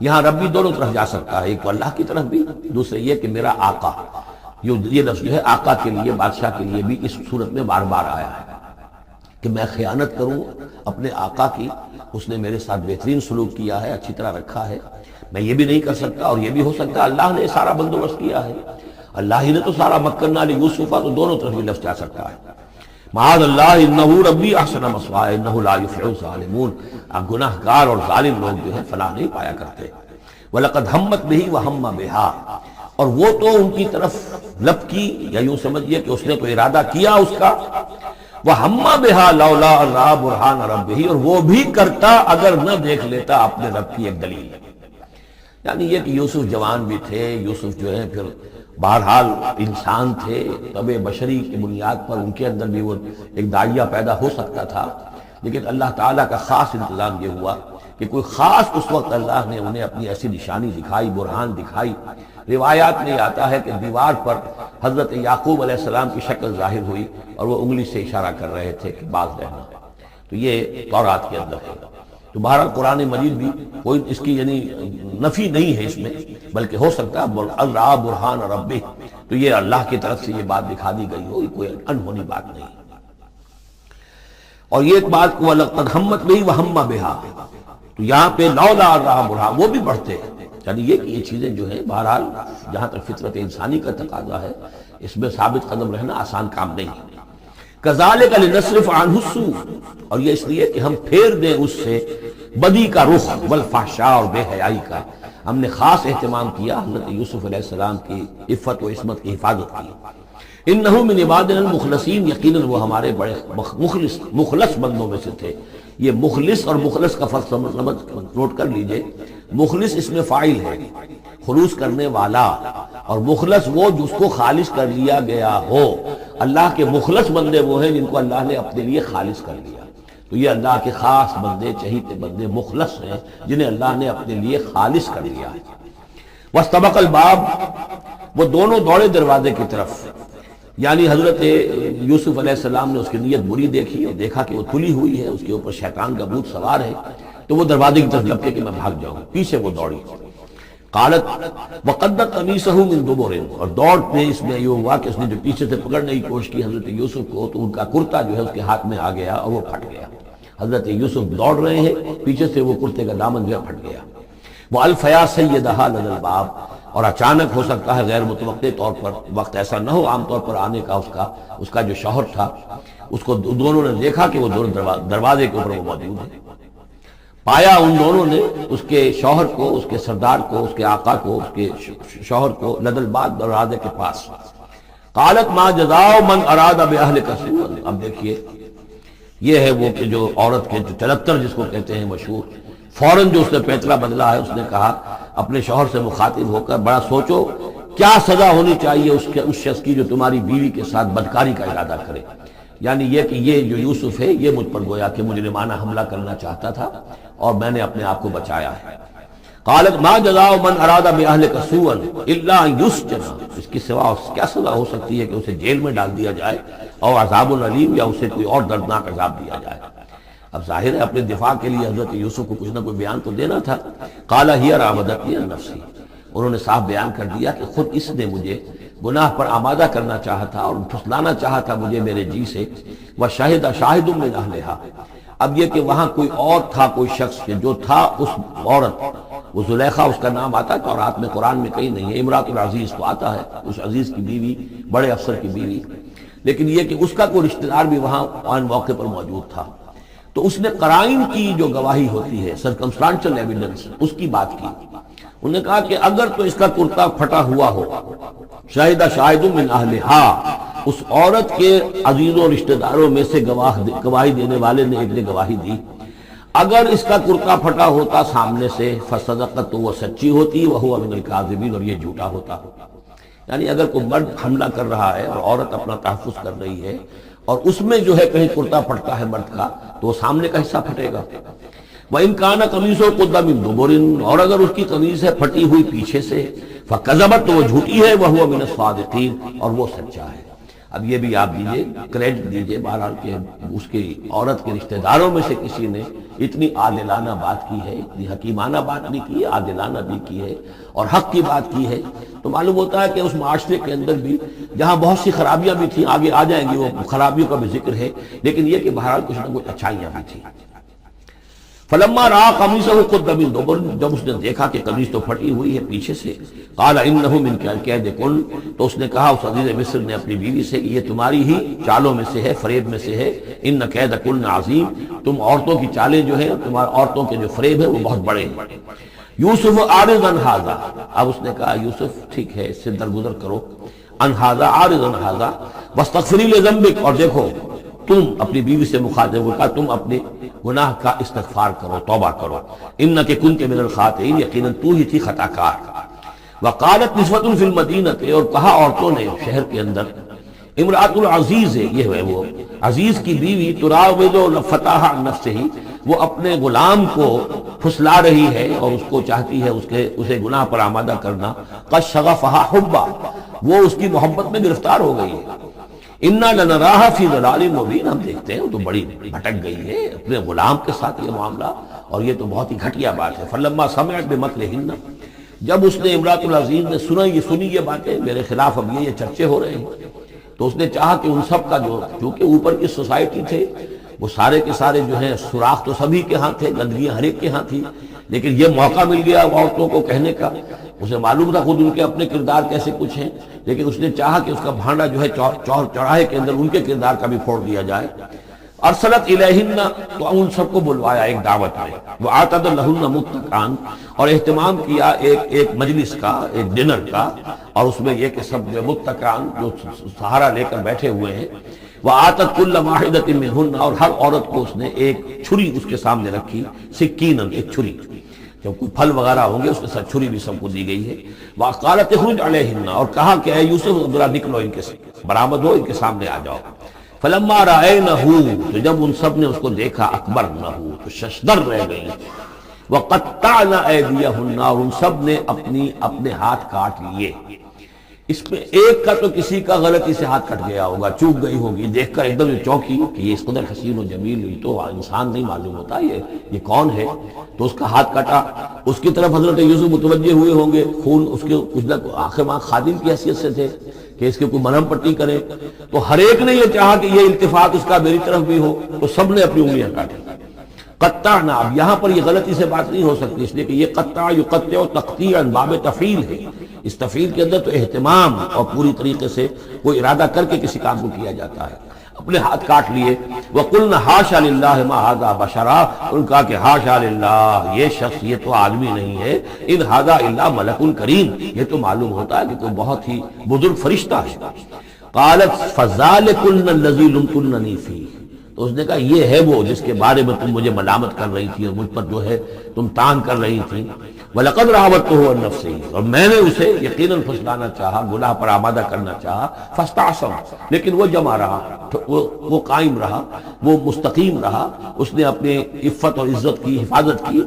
یہاں ربی دونوں طرف جا سکتا ہے، ایک تو اللہ کی طرف بھی، دوسرے یہ کہ میرا آقا، یہ لفظ جو ہے آقا کے لیے، بادشاہ کے لیے بھی اس صورت میں بار بار آیا ہے کہ میں خیانت کروں اپنے آقا کی، اس نے میرے ساتھ بہترین سلوک کیا ہے، اچھی طرح رکھا ہے، میں یہ بھی نہیں کر سکتا، اور یہ بھی ہو سکتا ہے اللہ نے سارا بندوبست کیا ہے، اللہ ہی نے تو سارا مکنا لیوسف، تو دونوں طرف بھی لفظ جا سکتا ہے۔ معاذ اللہ انہ ربی احسن مثوایا انہ لا یفلح الظالمون، گناہ گار اور ظالم لوگ جو ہے فلاح نہیں پایا کرتے۔ وَلَقَدْ هَمَّتْ بِهِ وَهَمَّ بِهَا، اور وہ تو ان کی طرف لب کی، یا یوں سمجھیے کہ اس نے تو ارادہ کیا اس کا، وَهَمَّ بِهَا لَوْلَا أَن رَأَىٰ بُرْهَانَ رَبِّهِ، اور وہ بھی کرتا اگر نہ دیکھ لیتا اپنے رب کی ایک دلیل۔ یعنی یہ کہ یوسف جوان بھی تھے، یوسف جو ہے پھر بہرحال انسان تھے، طبع بشری کی بنیاد پر ان کے اندر بھی وہ ایک داعیہ پیدا ہو سکتا تھا، لیکن اللہ تعالیٰ کا خاص انتظام یہ ہوا کہ کوئی خاص اس وقت اللہ نے انہیں اپنی ایسی نشانی دکھائی، برہان دکھائی۔ روایات میں آتا ہے کہ دیوار پر حضرت یعقوب علیہ السلام کی شکل ظاہر ہوئی اور وہ انگلی سے اشارہ کر رہے تھے کہ باز رہنا، تو یہ تورات کے اندر ہے۔ تو بہرحال قرآن مجید بھی کوئی اس کی یعنی نفی نہیں ہے اس میں، بلکہ ہو سکتا ہے اللہ برہان ربہ، تو یہ اللہ کی طرف سے یہ بات دکھا دی گئی ہو، کوئی انہونی بات نہیں۔ اور یہ ایک بات کو وَلَقَدْ هَمَّتْ بِهِ وَهَمَّ بِهَا، تو یہاں پہ لولا اللہ برہان وہ بھی پڑھتے ہیں، یعنی یہ چیزیں جو ہیں بہرحال جہاں تک فطرت انسانی کا تقاضا ہے اس میں ثابت قدم رہنا آسان کام نہیں ہے۔ کذالک لنصرف عنہ السوء، اور یہ اس لیے کہ ہم پھیر دیں اس سے بدی کا رخ، والفحشاء اور بے حیائی کا۔ ہم نے خاص اہتمام کیا حضرت یوسف علیہ السلام کی عفت و عصمت کی حفاظت کی۔ انہ من عبادنا المخلصین، یقیناً وہ ہمارے بڑے مخلص بندوں میں سے تھے۔ یہ مخلص اور مخلص کا فرق نوٹ کر لیجئے، مخلص اس میں فاعل ہے، خلوص کرنے والا، اور مخلص وہ جس کو خالص کر لیا گیا ہو۔ اللہ کے مخلص بندے وہ ہیں جن کو اللہ نے اپنے لیے خالص کر لیا، تو یہ اللہ کے خاص بندے، چہیتے بندے مخلص ہیں جنہیں اللہ نے اپنے لیے خالص کر لیا ہے۔ واستبق الباب، وہ دونوں دوڑے دروازے کی طرف، یعنی حضرت یوسف علیہ السلام نے اس کی نیت بری دیکھی اور دیکھا کہ وہ تلی ہوئی ہے، اس کے اوپر شیطان کا بھوت سوار ہے، تو وہ دروازے کی طرف لپکے کہ میں بھاگ جاؤں، پیچھے وہ دوڑی۔ قالت وقدت قمیصہ من دبر، اور دوڑ میں اس میں یہ ہوا کہ اس نے جو پیچھے سے پکڑنے کی کوشش کی حضرت یوسف کو، تو ان کا کرتا جو ہے اس کے ہاتھ میں آ گیا اور وہ پھٹ گیا۔ حضرت یوسف دوڑ رہے ہیں، پیچھے سے وہ کرتے کا دامن جو ہے پھٹ گیا۔ وَأَلْفَيَا سَيِّدَهَا لَدَى الْبَابِ، اور اچانک ہو سکتا ہے غیر متوقع طور پر، وقت ایسا نہ ہو عام طور پر آنے کا، اس کا جو شوہر تھا اس کو دونوں نے دیکھا کہ وہ دونوں دروازے کے اوپر وہ موجود ہے۔ پایا ان دونوں نے اس کے شوہر کو، اس کے سردار کو، اس کے آقا کو، اس کے شوہر کو لدى الباب، دروازے کے پاس۔ قالت ما جزاء من اراد باهلك سوءا، اب دیکھیے یہ ہے وہ کہ جو عورت کے جو چلتر جس کو کہتے ہیں مشہور، فوراً جو اس نے پیتلا بدلا ہے، اس نے کہا اپنے شوہر سے مخاطب ہو کر بڑا سوچو کیا سزا ہونی چاہیے اس شخص کی جو تمہاری بیوی کے ساتھ بدکاری کا ارادہ کرے، یعنی یہ کہ یہ جو یوسف ہے یہ مجھ پر گویا کہ مجرمانہ حملہ کرنا چاہتا تھا اور میں نے اپنے آپ کو بچایا ہے۔ قالت ما جزاء من اراد باهلك سوءا الا ان يسجن، اس کی سوا کیا سزا ہو سکتی ہے کہ اسے جیل میں ڈال دیا جائے اور عذاب العلیم، یا اسے کوئی اور دردناک عذاب دیا جائے۔ اب ظاہر ہے اپنے دفاع کے لیے حضرت یوسف کو کچھ نہ کوئی بیان تو دینا تھا۔ قال هي راودتني عن نفسي، انہوں نے صاف بیان کر دیا کہ خود اس نے مجھے گناہ پر آمادہ کرنا چاہا تھا اور پھسلانا چاہا تھا مجھے میرے جی سے۔ وشهد شاهد من اهلها، اب یہ کہ وہاں کوئی اور تھا، کوئی شخص جو تھا اس عورت، وہ زلیخا اس کا نام آتا ہے تورات میں، قرآن میں کہیں نہیں ہے، امراۃ العزیز تو آتا ہے، اس عزیز کی بیوی، بڑے افسر کی بیوی، لیکن یہ کہ اس کا کوئی رشتہ دار بھی وہاں آن موقع پر موجود تھا، تو اس نے قرائن کی جو گواہی ہوتی ہے، سرکمسٹانشل ایویڈنس، اس کی بات کی۔ انہوں نے کہا کہ اگر تو اس کا کرتا پھٹا ہوا ہو، شاہد شاہد من اہلہا، اس عورت کے عزیزوں رشتہ داروں میں سے گواہی دینے والے نے ایک نے گواہی دی، اگر اس کا کرتا پھٹا ہوتا سامنے سے، فصدقت، تو وہ سچی ہوتی، وہو من الکاذبین، اور یہ جھوٹا ہوتا۔ یعنی اگر کوئی مرد حملہ کر رہا ہے اور عورت اپنا تحفظ کر رہی ہے اور اس میں جو ہے کہیں کرتا پھٹتا ہے مرد کا، تو وہ سامنے کا حصہ پھٹے گا۔ وَإِنْ كَانَ قَمِيصُهُ قُدَّ مِن دُبُرٍ، اور اگر اس کی قمیص ہے پھٹی ہوئی پیچھے سے، فَكَذَبَتْ، تو وہ جھوٹی ہے، وَهُوَ مِنَ الصَّادِقِينَ، اور وہ سچا ہے۔ اب یہ بھی آپ دیجئے، کریڈٹ دیجئے بہرحال کہ اس کی عورت کے رشتہ داروں میں سے کسی نے اتنی عادلانہ بات کی ہے، اتنی حکیمانہ بات بھی کی ہے، عادلانہ بھی کی ہے اور حق کی بات کی ہے، تو معلوم ہوتا ہے کہ اس معاشرے کے اندر بھی جہاں بہت سی خرابیاں بھی تھیں، آگے آ جائیں گی وہ خرابیوں کا بھی ذکر ہے، لیکن یہ کہ بہرحال کچھ نہ کچھ اچھائیاں بھی تھیں۔ فلما را قمیصہ قد من دبر، جب اس نے دیکھا کہ قمیص تو پھٹی ہوئی ہے پیچھے سے، قال انہ من کید کن، تو اس نے کہا اس عزیز مصر نے اپنی بیوی سے کہ یہ تمہاری ہی چالوں میں سے ہے، فریب میں سے ہے، ان کید کن عظیم، تم عورتوں کی چالیں جو ہیں، تمہاری عورتوں کے جو فریب ہے وہ بہت بڑے ہیں۔ یوسف اعرض عن ھذا، اب اس نے کہا یوسف ٹھیک ہے اس سے درگزر کرو، عن ھذا، اعرض عن ھذا، واستغفری لذنبک، اور دیکھو تم اپنی بیوی سے مخاطب ہو کہا تم اپنے گناہ کا استغفار کرو، توبہ کرو، انک کنت من الخاطئین، یقیناً تو ہی تھی خطا کار۔ وقالت نسوۃ فی المدینہ، اور کہا عورتوں نے شہر کے اندر، امرأۃ العزیز ہے، یہ ہے وہ عزیز کی بیوی، تراود فتح عن نفسہ، وہ اپنے غلام کو پھسلا رہی ہے اور اس کو چاہتی ہے اسے گناہ پر آمادہ کرنا، قد شغفہا حبا، وہ اس کی محبت میں گرفتار ہو گئی ہے، انا لنراہا فی ضلال مبین، ہم دیکھتے ہیں وہ تو بڑی بھٹک گئی ہے اپنے غلام کے ساتھ یہ معاملہ، اور یہ تو بہت ہی گھٹیا بات ہے۔ فلما سمعت بمکرہن، جب اس نے امرأۃ العزیز نے سنی یہ باتیں میرے خلاف، اب یہ چرچے ہو رہے ہیں، تو اس نے چاہا کہ ان سب کا جو چونکہ اوپر کی سوسائٹی تھے وہ سارے کے سارے جو ہیں سوراخ تو سبھی کے ہاں تھے، گندگیاں ہر ایک کے ہاں تھی، لیکن یہ موقع مل گیا عورتوں کو کہنے کا، اسے معلوم تھا خود ان کے اپنے کردار کیسے کچھ ہیں، لیکن اس نے چاہا کہ اس کا بھانڈا جو ہے چوراہے کے اندر ان کے کردار کا بھی پھوڑ دیا جائے۔ ارسلت الیہن، تو ان سب کو بلوایا ایک دعوت میں، وآتت لہن متکئان، اور اہتمام کیا ایک مجلس کا، ایک ڈنر کا، اور اس میں یہ کہ سب جو متکئان جو سہارا لے کر بیٹھے ہوئے ہیں، وآتت کل واحدۃ منہن، اور ہر عورت کو اس نے ایک چھری اس کے سامنے رکھی، سکینن، ایک چھری، جب کوئی پھل وغیرہ ہوں گے اس کے ساتھ چھری بھی سب کو دی گئی ہے، وقالت اخرج علیہن، اور کہا کہ اے یوسف ذرا نکلو ان کے برآمد ہو، ان کے سامنے آ جاؤ۔ فلما رأینہ، تو جب ان سب نے اس کو دیکھا، اکبرنہ، تو ششدر رہ گئی، وقطعن ایدیہن، اور ان سب نے اپنے ہاتھ کاٹ لیے۔ اس میں ایک کا تو کسی کا غلطی سے ہاتھ کٹ گیا ہوگا، چوک گئی ہوگی، دیکھ کر ایک دم چونکی کہ یہ اس قدر حسین و جمیل، یہ تو انسان نہیں معلوم ہوتا، یہ کون ہے، تو اس کا ہاتھ کٹا۔ اس کی طرف حضرت یوسف متوجہ ہوئے ہوں گے، خون اس کے کچھ نہ آخر ماں خادم کی حیثیت سے تھے کہ اس کے کوئی مرہم پٹی کرے، تو ہر ایک نے یہ چاہا کہ یہ التفات اس کا میری طرف بھی ہو، تو سب نے اپنی انگلیاں کاٹی۔ قطعنا، اب یہاں پر یہ غلطی سے بات نہیں ہو سکتی، اس لیے کہ یہ قطع یقطع تقطیعا باب تفعیل ہے، اس تفعیل کے اندر تو اہتمام اور پوری طریقے سے کوئی ارادہ کر کے کسی کام کو کیا جاتا ہے۔ اپنے ہاتھ کاٹ لیے، وَقُلْنَا حَاشَا لِلَّهِ مَا هَذَا بَشَرًا، ان کہا کہ حاشا للہ، یہ شخص یہ تو آدمی نہیں ہے، ان هَذَا إِلَّا مَلَكٌ کریم، یہ تو معلوم ہوتا ہے کہ کوئی بہت ہی بزرگ فرشتہ ہے۔ قالت فَذَلِكُنَّ الَّذِي لُمْتُنَّنِي فِيهِ، تو اس نے کہا یہ ہے وہ جس کے بارے میں تم مجھے ملامت کر رہی تھی اور مجھ پر جو ہے تم تان کر رہی تھی، وَلَقَدْ رَاوَدتُّهُ عَن نَفْسِهِ، اور میں نے اسے یقیناً پھسلانا چاہا، گناہ پر آمادہ کرنا چاہا، فَاسْتَعْصَمَ، لیکن وہ جمع رہا، وہ قائم رہا، وہ مستقیم رہا، اس نے اپنے عفت اور عزت کی حفاظت کی۔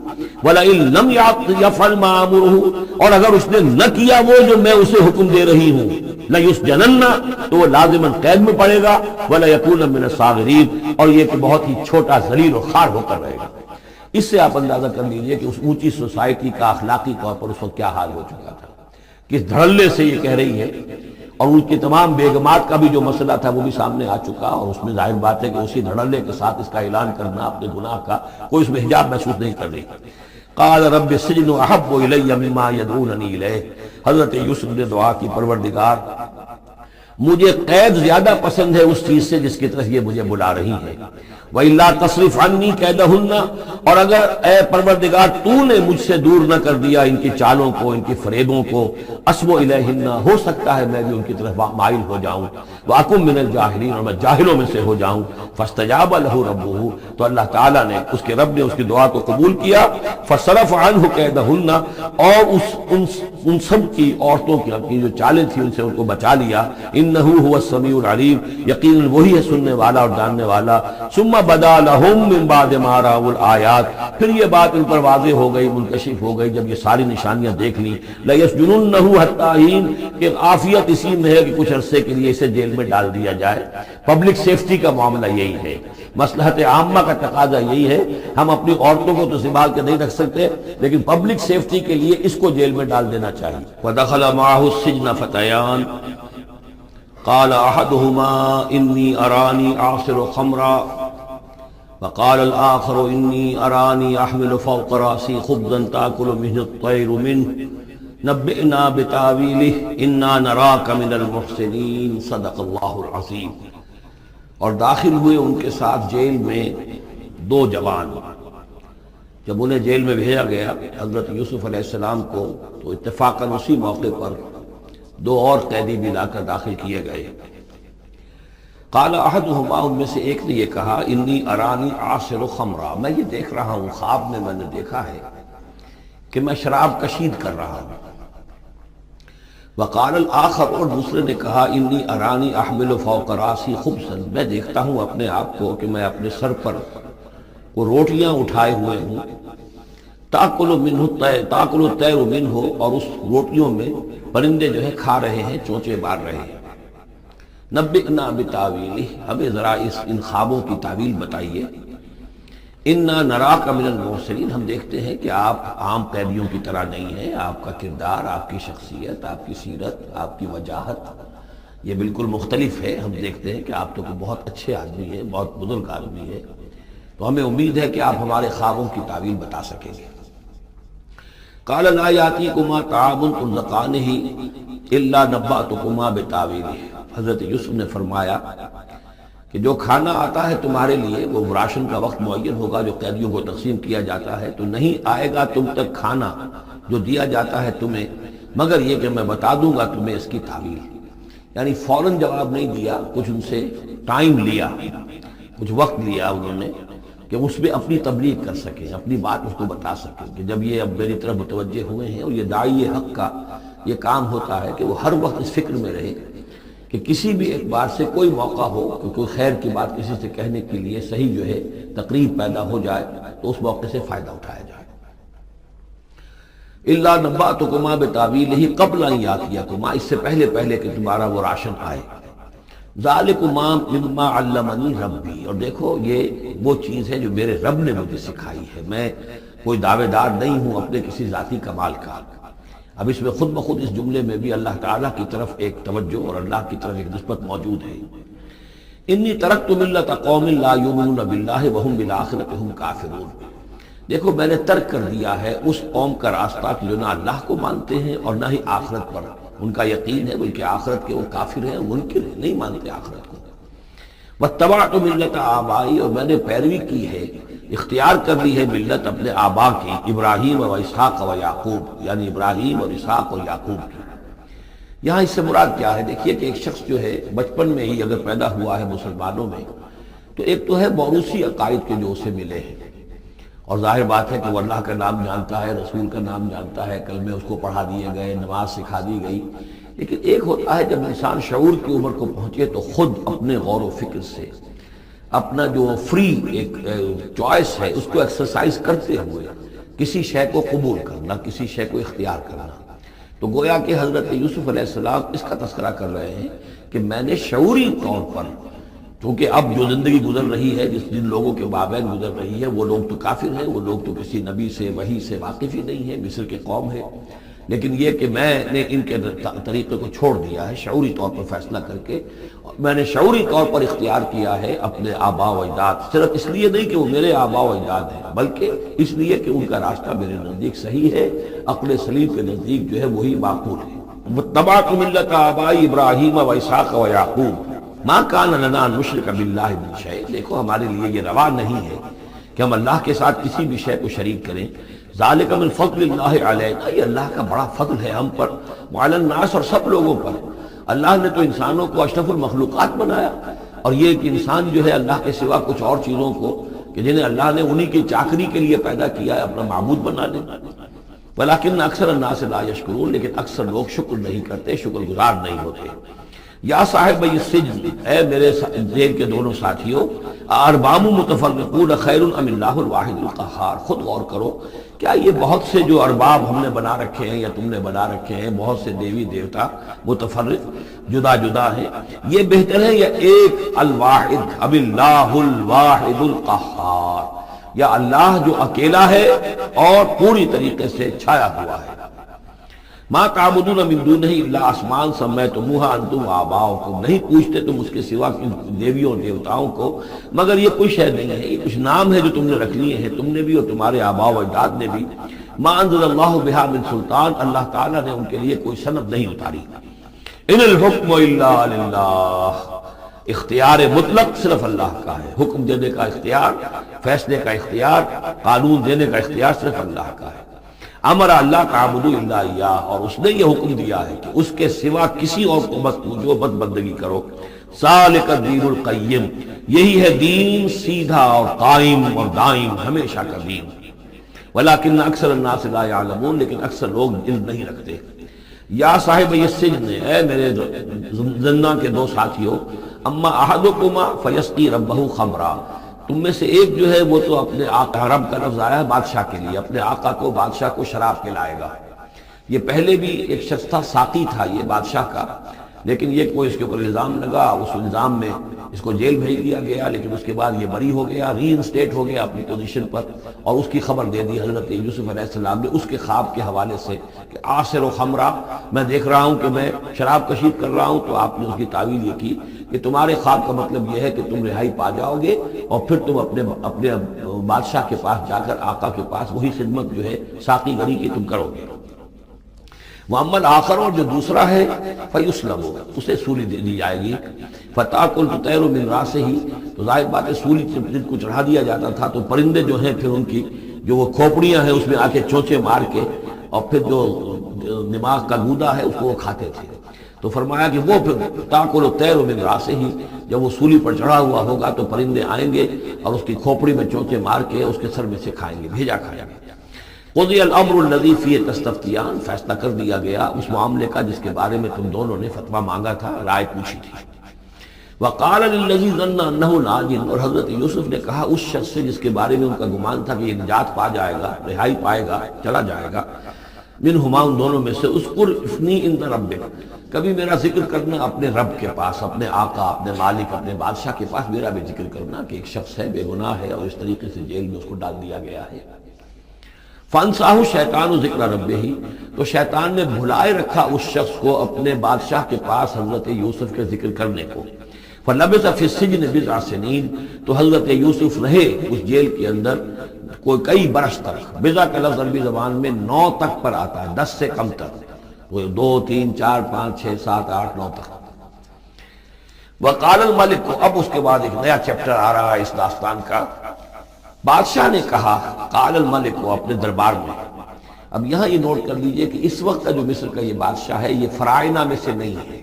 وَلَئِن لَمْ يَفْعَلْ مَا آمُرُهُ، اور اگر اس نے نہ کیا وہ جو میں اسے حکم دے رہی ہوں، لَيُسْجَنَنَّ، تو وہ لازماً قید میں پڑے گا، وَلَيَكُونَ مِنَ الصَّاغِرِينَ، اور یہ کہ بہت ہی چھوٹا ذلیل اور خوار ہو کر رہے گا۔ اس سے آپ اندازہ کر لیجئے کہ اس اونچی سوسائٹی کا اخلاقی طور پر اس وقت کیا حال ہو چکا تھا، کس دھڑلے سے یہ کہہ رہی ہے، اور ان کی تمام بیگمات کا بھی جو مسئلہ تھا وہ بھی سامنے آ چکا، اور اس میں ظاہر بات ہے کہ اسی دھڑلے کے ساتھ اس کا اعلان کرنا اپنے گناہ کا، کوئی اس میں حجاب محسوس نہیں کر رہی۔ قال رب السجن احب الی مما یدعوننی الیہ، حضرت یوسف نے دعا کی، پروردگار مجھے قید زیادہ پسند ہے اس چیز سے جس کی طرف یہ مجھے بلا رہی ہے، وَإِلَّا تَصْرِفْ عَنِّي كَيْدَهُنَّ، اور اگر اے پروردگار تو نے مجھ سے دور نہ کر دیا ان کی چالوں کو، ان کی فریبوں کو، أَصْبُ إِلَيْهِنَّ، ہو سکتا ہے میں بھی ان کی طرف مائل ہو جاؤں، وَأَكُن مِّنَ الْجَاهِلِينَ، اور میں جاہلوں میں سے ہو جاؤں۔ فَاسْتَجَابَ لَهُ رَبُّهُ، تو اللہ تعالیٰ نے، اس کے رب نے اس کی دعا کو قبول کیا، فَصَرَفَ عَنْهُ كَيْدَهُنَّ، اور ان سب کی عورتوں کی جو چالیں تھیں ان سے ان کو بچا لیا، إِنَّهُ هُوَ السَّمِيعُ الْعَلِيمُ، یقیناً وہی ہے سننے والا اور جاننے والا۔ ثم بدا لهم من بعد ما رأوا الآیات، پھر یہ بات ان پر واضح ہو گئی، منکشف ہو گئی جب یہ ساری نشانیاں دیکھ لیں، لَيَسْجُنُنَّهُ حَتَّىٰ حِينٍ، کہ عافیت اسی میں ہے کہ کچھ عرصے کے لیے اسے جیل میں ڈال دیا جائے۔ پبلک سیفٹی کا معاملہ یہی ہے، مصلحت عامہ کا تقاضا یہی ہے، ہم اپنی عورتوں کو تو سنبھال کے نہیں رکھ سکتے، لیکن پبلک سیفٹی کے لیے اس کو جیل میں ڈال دینا چاہیے۔ وَدَخَلَ مَعَهُ السِّجْنَ فَتَيَانِ قال احدهما اني اراني اعصر خمرا وقال الاخر اني اراني احمل فوق راسي خبزا تاكل منه الطير منه نبئنا بتاويله انا نراك من المحسنين صدق الله العظيم۔ اور داخل ہوئے ان کے ساتھ جیل میں دو جوان۔ جب انہیں جیل میں بھیجا گیا حضرت یوسف علیہ السلام کو، تو اتفاقاً اسی موقع پر دو اور قیدی بھی لا کر داخل کیے گئے۔ قال احدهما، ان میں سے ایک نے یہ کہا، انی ارانی عاصر خمرا، میں یہ دیکھ رہا ہوں، خواب میں نے دیکھا ہے کہ میں شراب کشید کر رہا ہوں۔ وقال الاخر، اور دوسرے نے کہا، انی ارانی احمل فوق راسی خبزا، میں دیکھتا ہوں اپنے آپ کو کہ میں اپنے سر پر وہ روٹیاں اٹھائے ہوئے ہوں، تاکل الطیر منہ، اور اس روٹیوں میں پرندے جو ہے کھا رہے ہیں، چونچے مار رہے ہیں۔ نبئنا بتاویلہ، ہمیں ذرا ان خوابوں کی تعویل بتائیے۔ انا نراک من المحسنین، ہم دیکھتے ہیں کہ آپ عام قیدیوں کی طرح نہیں ہیں، آپ کا کردار، آپ کی شخصیت، آپ کی سیرت، آپ کی وجاہت یہ بالکل مختلف ہے۔ ہم دیکھتے ہیں کہ آپ تو بہت اچھے آدمی ہیں، بہت بزرگ آدمی ہیں، تو ہمیں امید ہے کہ آپ ہمارے خوابوں کی تعویل بتا سکیں گے۔ قال لا یاتیکما طعام ترزقانہ الا نبأتکما بتاویلہ، حضرت یوسف نے فرمایا کہ جو کھانا آتا ہے تمہارے لیے، وہ راشن کا وقت معین ہوگا جو قیدیوں کو تقسیم کیا جاتا ہے، تو نہیں آئے گا تم تک کھانا جو دیا جاتا ہے تمہیں، مگر یہ کہ میں بتا دوں گا تمہیں اس کی تعویل۔ یعنی فوراً جواب نہیں دیا، کچھ ان سے ٹائم لیا، کچھ وقت لیا انہوں نے کہ اس میں اپنی تبلیغ کر سکیں، اپنی بات اس کو بتا سکیں کہ جب یہ اب میری طرف متوجہ ہوئے ہیں۔ اور یہ داعی حق کا یہ کام ہوتا ہے کہ وہ ہر وقت اس فکر میں رہے کہ کسی بھی اعتبار سے کوئی موقع ہو کہ کوئی خیر کی بات کسی سے کہنے کے لیے صحیح جو ہے تقریب پیدا ہو جائے تو اس موقع سے فائدہ اٹھایا جائے۔ الا نبأتکما بتاویلہ قبل ان یاتیکما، اس سے پہلے کہ تمہارا وہ راشن آئے۔ ذالکما مما علمنی ربی، اور دیکھو یہ وہ چیز ہے جو میرے رب نے مجھے سکھائی ہے، میں کوئی دعوے دار نہیں ہوں اپنے کسی ذاتی کمال کا۔ اب اس میں خود بخود اس جملے میں بھی اللہ تعالیٰ کی طرف ایک توجہ اور اللہ کی طرف ایک نسبت موجود ہے۔ انی ترکت ملت قوم لا یؤمنون باللہ وہم بالآخرۃ ہم کافرون، دیکھو میں نے ترک کر دیا ہے اس قوم کا راستہ کہ جو نہ اللہ کو مانتے ہیں اور نہ ہی آخرت پر ان کا یقین ہے، بلکہ آخرت کے وہ کافر ہیں، منکر ہیں، نہیں مانتے آخرت کو۔ واتبعت ملت آبائی، اور میں نے پیروی کی ہے، اختیار کر لی ہے ملت اپنے آبا کی، ابراہیم و اسحاق و یعقوب، یعنی ابراہیم اور اسحاق اور یعقوب کی۔ یہاں اس سے مراد کیا ہے؟ دیکھیے کہ ایک شخص جو ہے بچپن میں ہی اگر پیدا ہوا ہے مسلمانوں میں، تو ایک تو ہے موروثی عقائد کے جو اسے ملے ہیں، اور ظاہر بات ہے کہ وہ اللہ کا نام جانتا ہے، رسول کا نام جانتا ہے، کلمے اس کو پڑھا دیے گئے، نماز سکھا دی گئی۔ لیکن ایک ہوتا ہے جب انسان شعور کی عمر کو پہنچے تو خود اپنے غور و فکر سے اپنا جو فری ایک چوائس ہے اس کو ایکسرسائز کرتے ہوئے کسی شے کو قبول کرنا، کسی شے کو اختیار کرنا۔ تو گویا کہ حضرت یوسف علیہ السلام اس کا تذکرہ کر رہے ہیں کہ میں نے شعوری طور پر، کیونکہ اب جو زندگی گزر رہی ہے، جن لوگوں کے مابین گزر رہی ہے، وہ لوگ تو کافر ہیں، وہ لوگ تو کسی نبی سے وحی سے واقف ہی نہیں ہے، مصر کے قوم ہے، لیکن یہ کہ میں نے ان کے طریقے کو چھوڑ دیا ہے شعوری طور پر فیصلہ کر کے، میں نے شعوری طور پر اختیار کیا ہے اپنے آبا و اجداد، صرف اس لیے نہیں کہ وہ میرے آبا و اجداد ہیں، بلکہ اس لیے کہ ان کا راستہ میرے نزدیک صحیح ہے، عقل سلیم کے نزدیک جو ہے وہی معقول ہے۔ واتبعت ملت آبائی ابراہیم و اسحاق و یعقوب ما کان لنا ان نشرک باللہ من شیء، دیکھو ہمارے لیے یہ روا نہیں ہے کہ ہم اللہ کے ساتھ کسی بھی شے کو شریک کریں۔ ذالک من فضل اللہ علینا، یہ اللہ کا بڑا فضل ہے ہم پر، وعلی الناس، اور سب لوگوں پر۔ اللہ نے تو انسانوں کو اشرف المخلوقات بنایا، اور یہ کہ انسان جو ہے اللہ کے سوا کچھ اور چیزوں کو کہ جنہیں اللہ نے انہی کی چاکری کے لیے پیدا کیا ہے اپنا معبود بنا لے۔ ولکن اکثر الناس لا یشکرون، لیکن اکثر لوگ شکر نہیں کرتے، شکر گزار نہیں ہوتے۔ یا صاحب السجن، اے میرے جیل کے دونوں ساتھیوں، ارباب متفرقون خیر ام اللہ الواحد القہار، خود غور کرو، کیا یہ بہت سے جو ارباب ہم نے بنا رکھے ہیں یا تم نے بنا رکھے ہیں، بہت سے دیوی دیوتا متفرق جدا جدا ہیں، یہ بہتر ہے یا ایک الواحد اب اللہ الواحد القہار، یا اللہ جو اکیلا ہے اور پوری طریقے سے چھایا ہوا ہے۔ ما تعبدون من دونہ الا اسماء سمیتموها انتم وآباؤکم، نہیں پوچھتے تم اس کے سوا دیویوں اور دیوتاؤں کو مگر یہ کوئی شے نہیں ہے، یہ کچھ نام ہے جو تم نے رکھ لیے ہیں، تم نے بھی اور تمہارے آباء و اجداد نے بھی۔ ما انزل اللہ بہا من سلطان، اللہ تعالیٰ نے ان کے لیے کوئی سند نہیں اتاری۔ ان الحکم الا للہ، اختیار مطلق صرف اللہ کا ہے، حکم دینے کا اختیار، فیصلے کا اختیار، قانون دینے کا اختیار صرف اللہ کا ہے۔ امر اللہ تعبدوا الا ایاہ، اور اس نے یہ حکم دیا ہے کہ اس کے سوا کسی اور کو مت پوجو، مت بندگی کرو۔ ذالک الدین القیم، یہی ہے دین سیدھا اور قائم اور دائم، ہمیشہ کا دین۔ ولکن اکثر الناس لا یعلمون، لیکن اکثر لوگ علم نہیں رکھتے۔ یا صاحب السجن، اے میرے زندان کے دو ساتھیوں، اما احدکما فیسقی ربہ خمرا، تم میں سے ایک جو ہے وہ تو اپنے آقا، رب کا لفظ آیا ہے بادشاہ کے لیے، اپنے آقا کو، بادشاہ کو شراب پلائے گا۔ یہ پہلے بھی ایک شخص تھا، ساقی تھا یہ بادشاہ کا، لیکن یہ کوئی اس کے اوپر الزام لگا، اس الزام میں اس کو جیل بھیج دیا گیا، لیکن اس کے بعد یہ بری ہو گیا، ری انسٹیٹ ہو گیا اپنی پوزیشن پر، اور اس کی خبر دے دی حضرت یوسف علیہ السلام نے اس کے خواب کے حوالے سے کہ عاصر و خمرہ، میں دیکھ رہا ہوں کہ میں شراب کشید کر رہا ہوں۔ تو آپ نے اس کی تعویل یہ کی کہ تمہارے خواب کا مطلب یہ ہے کہ تم رہائی پا جاؤ گے، اور پھر تم اپنے بادشاہ کے پاس جا کر، آقا کے پاس وہی خدمت جو ہے ساقی گری کی تم کرو گے۔ وَأَمَّا الْآخَرُ، اور جو دوسرا ہے، فَيُسْلَبُ، اسے سولی دے دی جائے گی۔ فَتَأْكُلُ الطَّيْرُ مِنْ رَأْسِهِ، تو ظاہر بات ہے سولی جن کو چڑھا دیا جاتا تھا تو پرندے جو ہیں پھر ان کی جو وہ کھوپڑیاں ہیں اس میں آ کے چونچے مار کے، اور پھر جو دماغ کا گودا ہے اس کو وہ کھاتے تھے۔ تو فرمایا کہ وہ پھر تَأْكُلُ الطَّيْرُ مِنْ رَأْسِهِ، جب وہ سولی پر چڑھا ہوا ہوگا تو پرندے آئیں گے اور اس کی کھوپڑی میں چونچے مار کے اس کے سر میں سے کھائیں گے، بھیجا کھائیں گے۔ قضی الامر الذی فیہ تستفتیان، فیصلہ کر دیا گیا اس معاملے کا جس کے بارے میں تم دونوں نے فتویٰ مانگا تھا، رائے پوچھی تھی۔ وقال للذی ظن انہ ناج، اور حضرت یوسف نے کہا اس شخص سے جس کے بارے میں ان کا گمان تھا کہ یہ نجات پا جائے گا، رہائی پائے گا، چلا جائے گا، منہما، ان دونوں میں سے، اذکر افنی عند ربک، کبھی میرا ذکر کرنا اپنے رب کے پاس، اپنے آقا، اپنے مالک، اپنے بادشاہ کے پاس میرا بھی ذکر کرنا کہ ایک شخص ہے، بے گناہ ہے، اور اس طریقے سے جیل میں اس کو ڈال دیا گیا ہے۔ فَأَنْسَاهُ الشَّيْطَانُ ذِكْرَ رَبِّهِ، تو شیطان نے بھلائے رکھا اس شخص کو اپنے بادشاہ کے پاس حضرت یوسف کے ذکر کرنے کو۔ فَلَبِثَ فِي السِّجْنِ بِضْعَ سِنِينَ، تو حضرت یوسف رہے اس جیل کے اندر کوئی کئی برس تک۔ بضع کا لفظ عربی زبان میں 9 تک پر آتا ہے، 10 سے کم تک، وہ 2 3 4 5 6 7 8 9 تک۔ وقال الملک، اب اس کے بعد ایک نیا چیپٹر آ رہا ہے اس داستان کا۔ بادشاہ نے کہا، قال الملک، وہ اپنے دربار میں۔ اب یہاں یہ نوٹ کر لیجئے کہ اس وقت کا جو مصر کا یہ بادشاہ ہے یہ فرائنہ میں سے نہیں ہے۔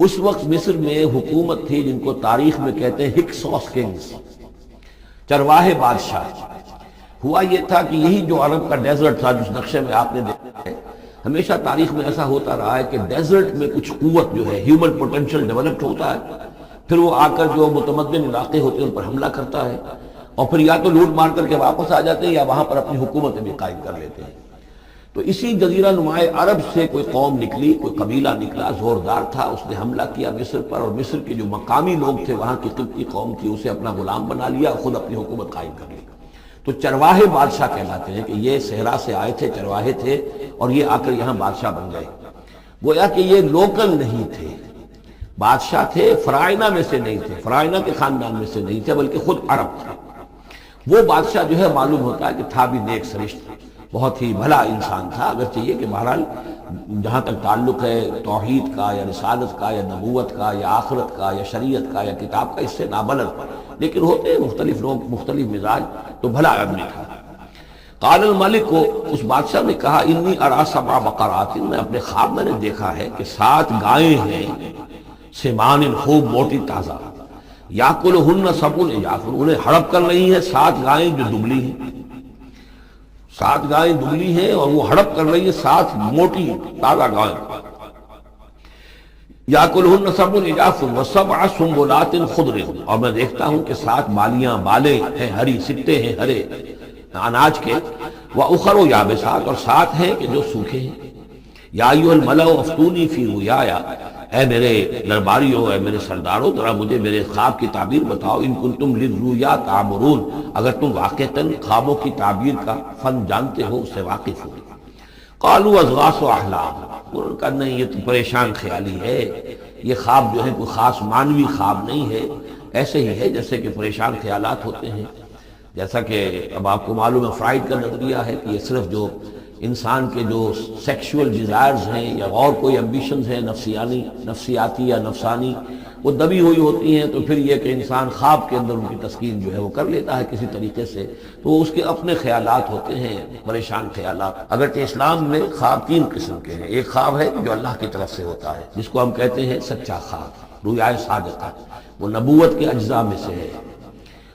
اس وقت مصر میں حکومت تھی جن کو تاریخ میں کہتے ہیں ہکسوس کنگز، چرواہے بادشاہ۔ ہوا یہ تھا کہ یہی جو عرب کا ڈیزرٹ تھا جس نقشے میں آپ نے دیکھا ہے، ہمیشہ تاریخ میں ایسا ہوتا رہا ہے کہ ڈیزرٹ میں کچھ قوت جو ہے، ہیومن پوٹینشل ڈیولپڈ ہوتا ہے، پھر وہ آ کر جو متمدن علاقے ہوتے ہیں ان پر حملہ کرتا ہے، اور پھر یا تو لوٹ مار کر کے واپس آ جاتے ہیں یا وہاں پر اپنی حکومتیں بھی قائم کر لیتے ہیں۔ تو اسی جزیرہ نمائے عرب سے کوئی قوم نکلی، کوئی قبیلہ نکلا، زوردار تھا، اس نے حملہ کیا مصر پر، اور مصر کے جو مقامی لوگ تھے، وہاں کی قبطی قوم تھی، اسے اپنا غلام بنا لیا اور خود اپنی حکومت قائم کر لی۔ تو چرواہے بادشاہ کہلاتے ہیں کہ یہ صحرا سے آئے تھے، چرواہے تھے، اور یہ آ کر یہاں بادشاہ بن گئے۔ گویا کہ یہ لوکل نہیں تھے، بادشاہ تھے، فرائنہ میں سے نہیں تھے، فرائنہ کے خاندان میں سے نہیں تھے، بلکہ خود عرب تھے۔ وہ بادشاہ جو ہے معلوم ہوتا ہے کہ تھا بھی نیک سرشت، بہت ہی بھلا انسان تھا، اگرچہ یہ کہ بہرحال جہاں تک تعلق ہے توحید کا یا رسالت کا یا نبوت کا یا آخرت کا یا شریعت کا یا کتاب کا، اس سے نابلد، لیکن ہوتے ہیں مختلف لوگ، مختلف مزاج، تو بھلا آدمی تھا۔ قال الملک کو، اس بادشاہ نے کہا، انی ارا سبع بقرات، میں اپنے خواب میں نے دیکھا ہے کہ 7 گائیں ہیں، سمان، خوب موٹی تازہ، یاکلہن سبع عجاف، انہیں ہڑپ کر رہی ہیں 7 گائیں جو دبلی ہیں، 7 گائیں دبلی ہیں اور وہ ہڑپ کر رہی ہیں 7 موٹی تازہ گائیں۔ یاکلہن سبع عجاف وسبع سنبلات خضر، اور میں دیکھتا ہوں کہ 7 بالیاں، بالیں ہیں ہری، سٹے ہیں ہرے اناج کے، وَأُخَرُ یابسات، اور 7 ہیں کہ جو سوکھے ہیں۔ یا ایھا الملأ افتونی فی رؤیایا، اے میرے درباریوں، اے میرے سرداروں، ذرا مجھے میرے خواب کی تعبیر بتاؤ، ان کنتم للرؤیا تعبرون، اگر تم واقعتاً خوابوں کی تعبیر کا فن جانتے ہو، اس سے واقف ہو۔ قالوا اضغاث احلام، انہوں نے کہا نہیں، یہ تو پریشان خیالی ہے، یہ خواب جو ہے کوئی خاص معنوی خواب نہیں ہے، ایسے ہی ہے جیسے کہ پریشان خیالات ہوتے ہیں۔ جیسا کہ اب آپ کو معلوم ہے فرائڈ کا نظریہ ہے کہ یہ صرف جو انسان کے جو سیکشول ڈیزائرز ہیں یا اور کوئی ایمبیشنز ہیں نفسیاتی یا نفسانی، وہ دبی ہوئی ہوتی ہیں، تو پھر یہ کہ انسان خواب کے اندر ان کی تسکین جو ہے وہ کر لیتا ہے کسی طریقے سے، تو اس کے اپنے خیالات ہوتے ہیں، پریشان خیالات۔ اگرچہ اسلام میں خواب 3 قسم کے ہیں، ایک خواب ہے جو اللہ کی طرف سے ہوتا ہے جس کو ہم کہتے ہیں سچا خواب، رؤیا صادقہ، وہ نبوت کے اجزاء میں سے ہے،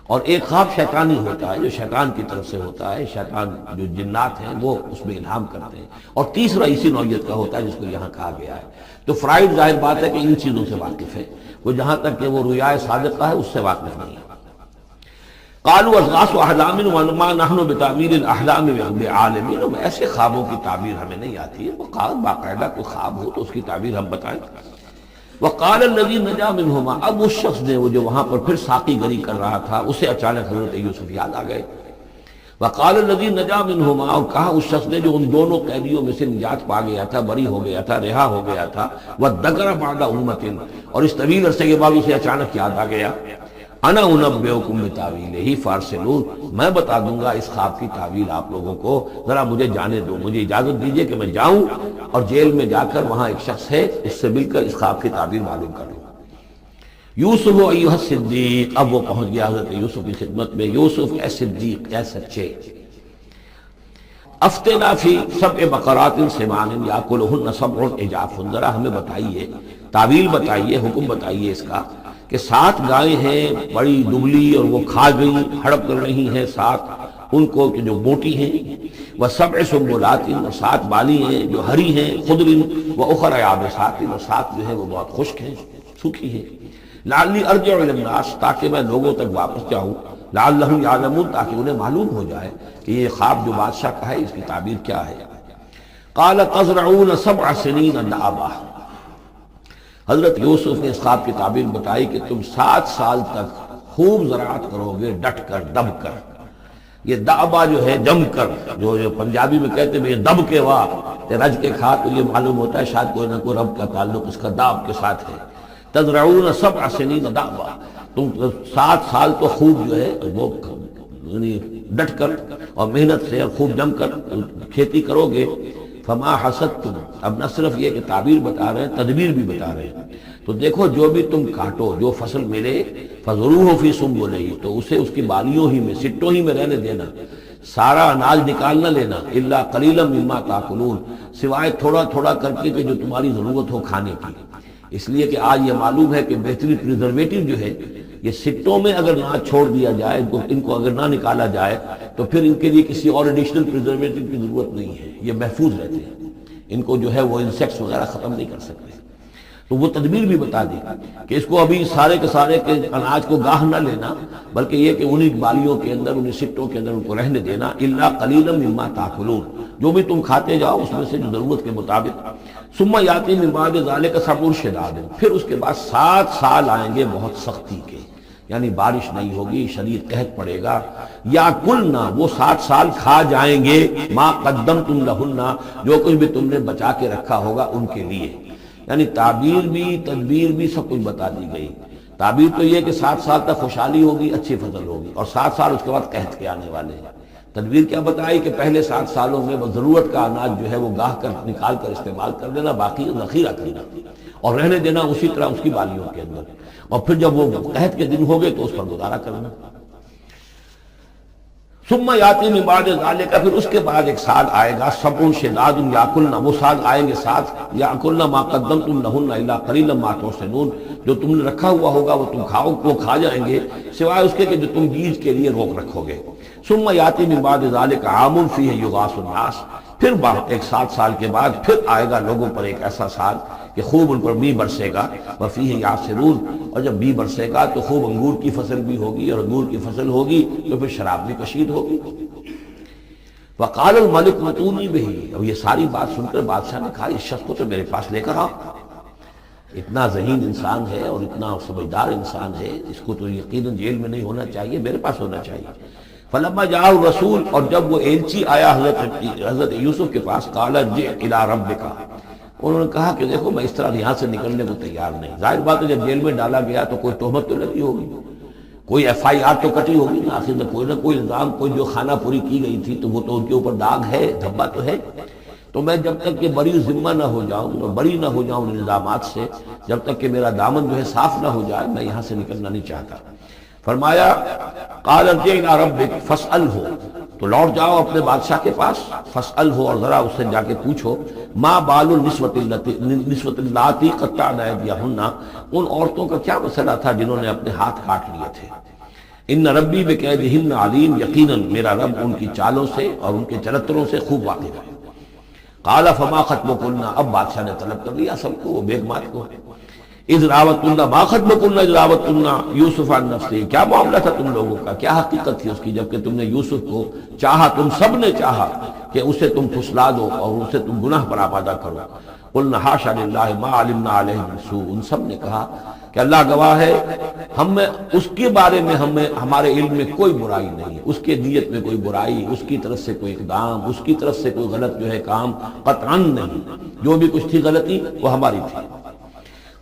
اور ایک خواب شیطانی ہوتا ہے جو شیطان کی طرف سے ہوتا ہے، شیطان جو جنات ہیں وہ اس میں الہام کرتے ہیں، اور تیسرا اسی نوعیت کا ہوتا ہے جس کو یہاں کہا گیا ہے۔ تو فرائڈ ظاہر بات ہے کہ ان چیزوں سے واقف ہے، وہ جہاں تک کہ وہ رؤیا صادقہ ہے اس سے واقف نہیں ہے۔ قالوا اضغاث احلام وما نحن بتعبیر الاحلام بعالمین، ایسے خوابوں کی تعبیر ہمیں نہیں آتی ہے، وہ باقاعدہ کوئی خواب ہو تو اس کی تعبیر ہم بتائیں۔ وقال الذی نجا منہما، اب اس شخص نے وہ جو وہاں پر پھر ساقی گری کر رہا تھا اسے اچانک حضرت یوسف یاد آ گئے۔ وقال الذی نجا منہما، اور کہا اس شخص نے جو ان دونوں قیدیوں میں سے نجات پا گیا تھا، بری ہو گیا تھا، رہا ہو گیا تھا، وذکر بعد امۃ، اور اس طویل عرصے کے بعد اسے اچانک یاد آ گیا، انا انبئکم بتاویلہ فارسلون، میں بتا دوں گا اس خواب کی تعویل آپ لوگوں کو، ذرا مجھے جانے دو، مجھے اجازت دیجئے کہ میں جاؤں اور جیل میں جا کر وہاں ایک شخص ہے اس سے مل کر اس خواب کی تعبیر معلوم کروں۔ یوسف ایھا الصدیق، اب وہ پہنچ گیا حضرت یوسف کی خدمت میں، یوسف اے صدیق، اے سچے، افتنا فی سبع بقرات سمان یاکلہن سبع عجاف، ذرا ہمیں بتائیے، تعویل بتائیے، حکم بتائیے اس کا کہ 7 گائیں ہیں بڑی دبلی اور وہ کھا گئی، ہڑپ کر رہی ہیں 7 ان کو کہ جو موٹی ہیں، وسبع سنبلات، اور 7 بالی ہیں جو ہری ہیں، خضر واخر یابسات، اور 7 جو ہیں وہ بہت خشک ہیں، سوکھی ہیں، لعلی ارجع الی الناس، تاکہ میں لوگوں تک واپس جاؤں، لعلہم یعلمون، تاکہ انہیں معلوم ہو جائے کہ یہ خواب جو بادشاہ کا ہے اس کی تعبیر کیا ہے۔ قال تزرعون 7 سنین دابا، حضرت یوسف نے اس خواب کی تعبیر بتائی کہ تم 7 سال تک خوب زراعت کرو گے، ڈٹ کر، دب کر۔ یہ دعبا جو ہے جم کر، جو پنجابی میں کہتے ہیں دب کے واہ رج کے کھا، تو یہ معلوم ہوتا ہے شاید کوئی نہ کوئی رب کا تعلق اس کا داب کے ساتھ ہے۔ تزرعون 7 سنین دابا، تم 7 سال تو خوب جو ہے وہ یعنی ڈٹ کر اور محنت سے اور خوب جم کر کھیتی کرو گے۔ فما حصدتم، اب نہ صرف یہ کہ تعبیر بتا رہے ہیں، تدبیر بھی بتا رہے ہیں، تو دیکھو جو بھی تم کاٹو، جو فصل ملے، فضروہ فی سنبلہ، تو اسے اس کی بالیوں ہی میں، سٹوں ہی میں رہنے دینا، سارا اناج نکال نہ لینا، الا قلیلا مما تاکلون، سوائے تھوڑا تھوڑا کر کے کہ جو تمہاری ضرورت ہو کھانے کی۔ اس لیے کہ آج یہ معلوم ہے کہ بہترین پریزرویٹو جو ہے یہ سٹوں میں اگر نہ چھوڑ دیا جائے، ان کو اگر نہ نکالا جائے تو پھر ان کے لیے کسی اور ایڈیشنل پریزرویٹو کی ضرورت نہیں ہے، یہ محفوظ رہتے ہیں، ان کو جو ہے وہ انسیکٹس وغیرہ ختم نہیں کر سکتے۔ تو وہ تدبیر بھی بتا دی کہ اس کو ابھی سارے کے سارے کے اناج کو گاہ نہ لینا، بلکہ یہ کہ انہی بالیوں کے اندر، انہی سٹوں کے اندر ان کو رہنے دینا، الا قلیلا مما تاکلون، جو بھی تم کھاتے جاؤ اس میں سے جو ضرورت کے مطابق۔ ثم یاتی من بعد ذلک سبع شداد، پھر اس کے بعد 7 سال آئیں گے بہت سختی کے، یعنی بارش نہیں ہوگی، شدید قحط پڑے گا، یا کلنا، وہ 7 سال کھا جائیں گے، ما قدمتم لہن، جو کچھ بھی تم نے بچا کے رکھا ہوگا ان کے لیے۔ یعنی تعبیر بھی تدبیر بھی سب کچھ بتا دی گئی۔ تعبیر تو یہ کہ 7 سال تک خوشحالی ہوگی، اچھی فصل ہوگی، اور 7 سال اس کے بعد قحط کے آنے والے ہیں۔ تدبیر کیا بتائی کہ پہلے 7 سالوں میں وہ ضرورت کا اناج جو ہے وہ گاہ کر نکال کر استعمال کر دینا، باقی ذخیرہ کرنا اور رہنے دینا اسی طرح اس کی بالیوں کے اندر، اور پھر جب وہ قحط کے دن ہو گئے تو اس پر گزارا کرنا۔ ثم یاتی من بعد ذلک، پھر اس کے بعد ایک سال آئے گا، سبع شداد یاکلن، وہ سال آئیں گے 7، یاکلن ما قدمتم لہن الا قلیلا ما تحصنون، جو تم نے رکھا ہوا ہوگا وہ تم کھاؤ، وہ کھا جائیں گے، سوائے اس کے کہ جو تم بیج کے لیے روک رکھو گے۔ ثم یاتی من بعد ذلک عام فیہ یغاث الناس، پھر ایک 7 سال کے بعد پھر آئے گا لوگوں پر ایک ایسا سال کہ خوب ان پر بی برسے گا، وفیہ یعصرون، اور جب بی برسے گا تو خوب انگور کی فصل بھی ہوگی، اور انگور کی فصل ہوگی تو پھر شراب بھی کشید ہوگی۔ وقال الملک ائتونی بہ، اب یہ ساری بات سن کر بادشاہ نے کہا اس شخص کو تو میرے پاس لے کر آؤ، اتنا ذہین انسان ہے اور اتنا سمجھدار انسان ہے، اس کو تو یقیناً جیل میں نہیں ہونا چاہیے، میرے پاس ہونا چاہیے۔ فلما جاء الرسول، اور جب وہ ایلچی آیا حضرت یوسف کے پاس، قال ارجع الی ربک، انہوں نے کہا کہ دیکھو میں اس طرح یہاں سے نکلنے کو تیار نہیں۔ ظاہر بات ہے جب جیل میں ڈالا گیا تو کوئی تہمت تو لگی ہوگی، کوئی FIR تو کٹی ہوگی نا، آخر میں کوئی نہ کوئی الزام، کوئی جو خانہ پوری کی گئی تھی تو وہ تو ان کے اوپر داغ ہے، دھبا تو ہے، تو میں جب تک کہ بری ذمہ نہ ہو جاؤں اور بری نہ ہو جاؤں ان الزامات سے، جب تک کہ میرا دامن جو ہے صاف نہ ہو جائے، میں یہاں سے نکلنا نہیں چاہتا۔ فرمایا قال ارجع الی ربک فاسألہ، تو لوٹ جاؤ اپنے بادشاہ کے پاس، فاسألہ، اور ذرا اس سے جا کے پوچھو، ما بال النسوۃ اللاتی قطعن ایدیہن، ان عورتوں کا کیا مسئلہ تھا جنہوں نے اپنے ہاتھ کاٹ لیے تھے۔ ان ربی بکیدہن علیم، یقیناً میرا رب ان کی چالوں سے اور ان کے چرتروں سے خوب واقف ہے۔ قال فما خطبکن، اب بادشاہ نے طلب کر لیا سب کو، وہ بیگمات کو، اذ راوتن ما خطبکن اذ راوتن یوسف عن نفسہ، کیا معاملہ تھا تم لوگوں کا، کیا حقیقت تھی اس کی جبکہ تم نے یوسف کو چاہا، تم سب نے چاہا کہ اسے تم پھسلا دو اور اسے تم گناہ پر آمادہ کرو۔ قلنا حاشا للہ ما علمنا علیہ من سوء، ان سب نے کہا کہ اللہ گواہ ہے ہم میں اس کے بارے میں ہمارے علم میں کوئی برائی نہیں، اس کے نیت میں کوئی برائی، اس کی طرف سے کوئی اقدام، اس کی طرف سے کوئی غلط جو ہے کام قطعاً نہیں، جو بھی کچھ تھی غلطی وہ ہماری تھی۔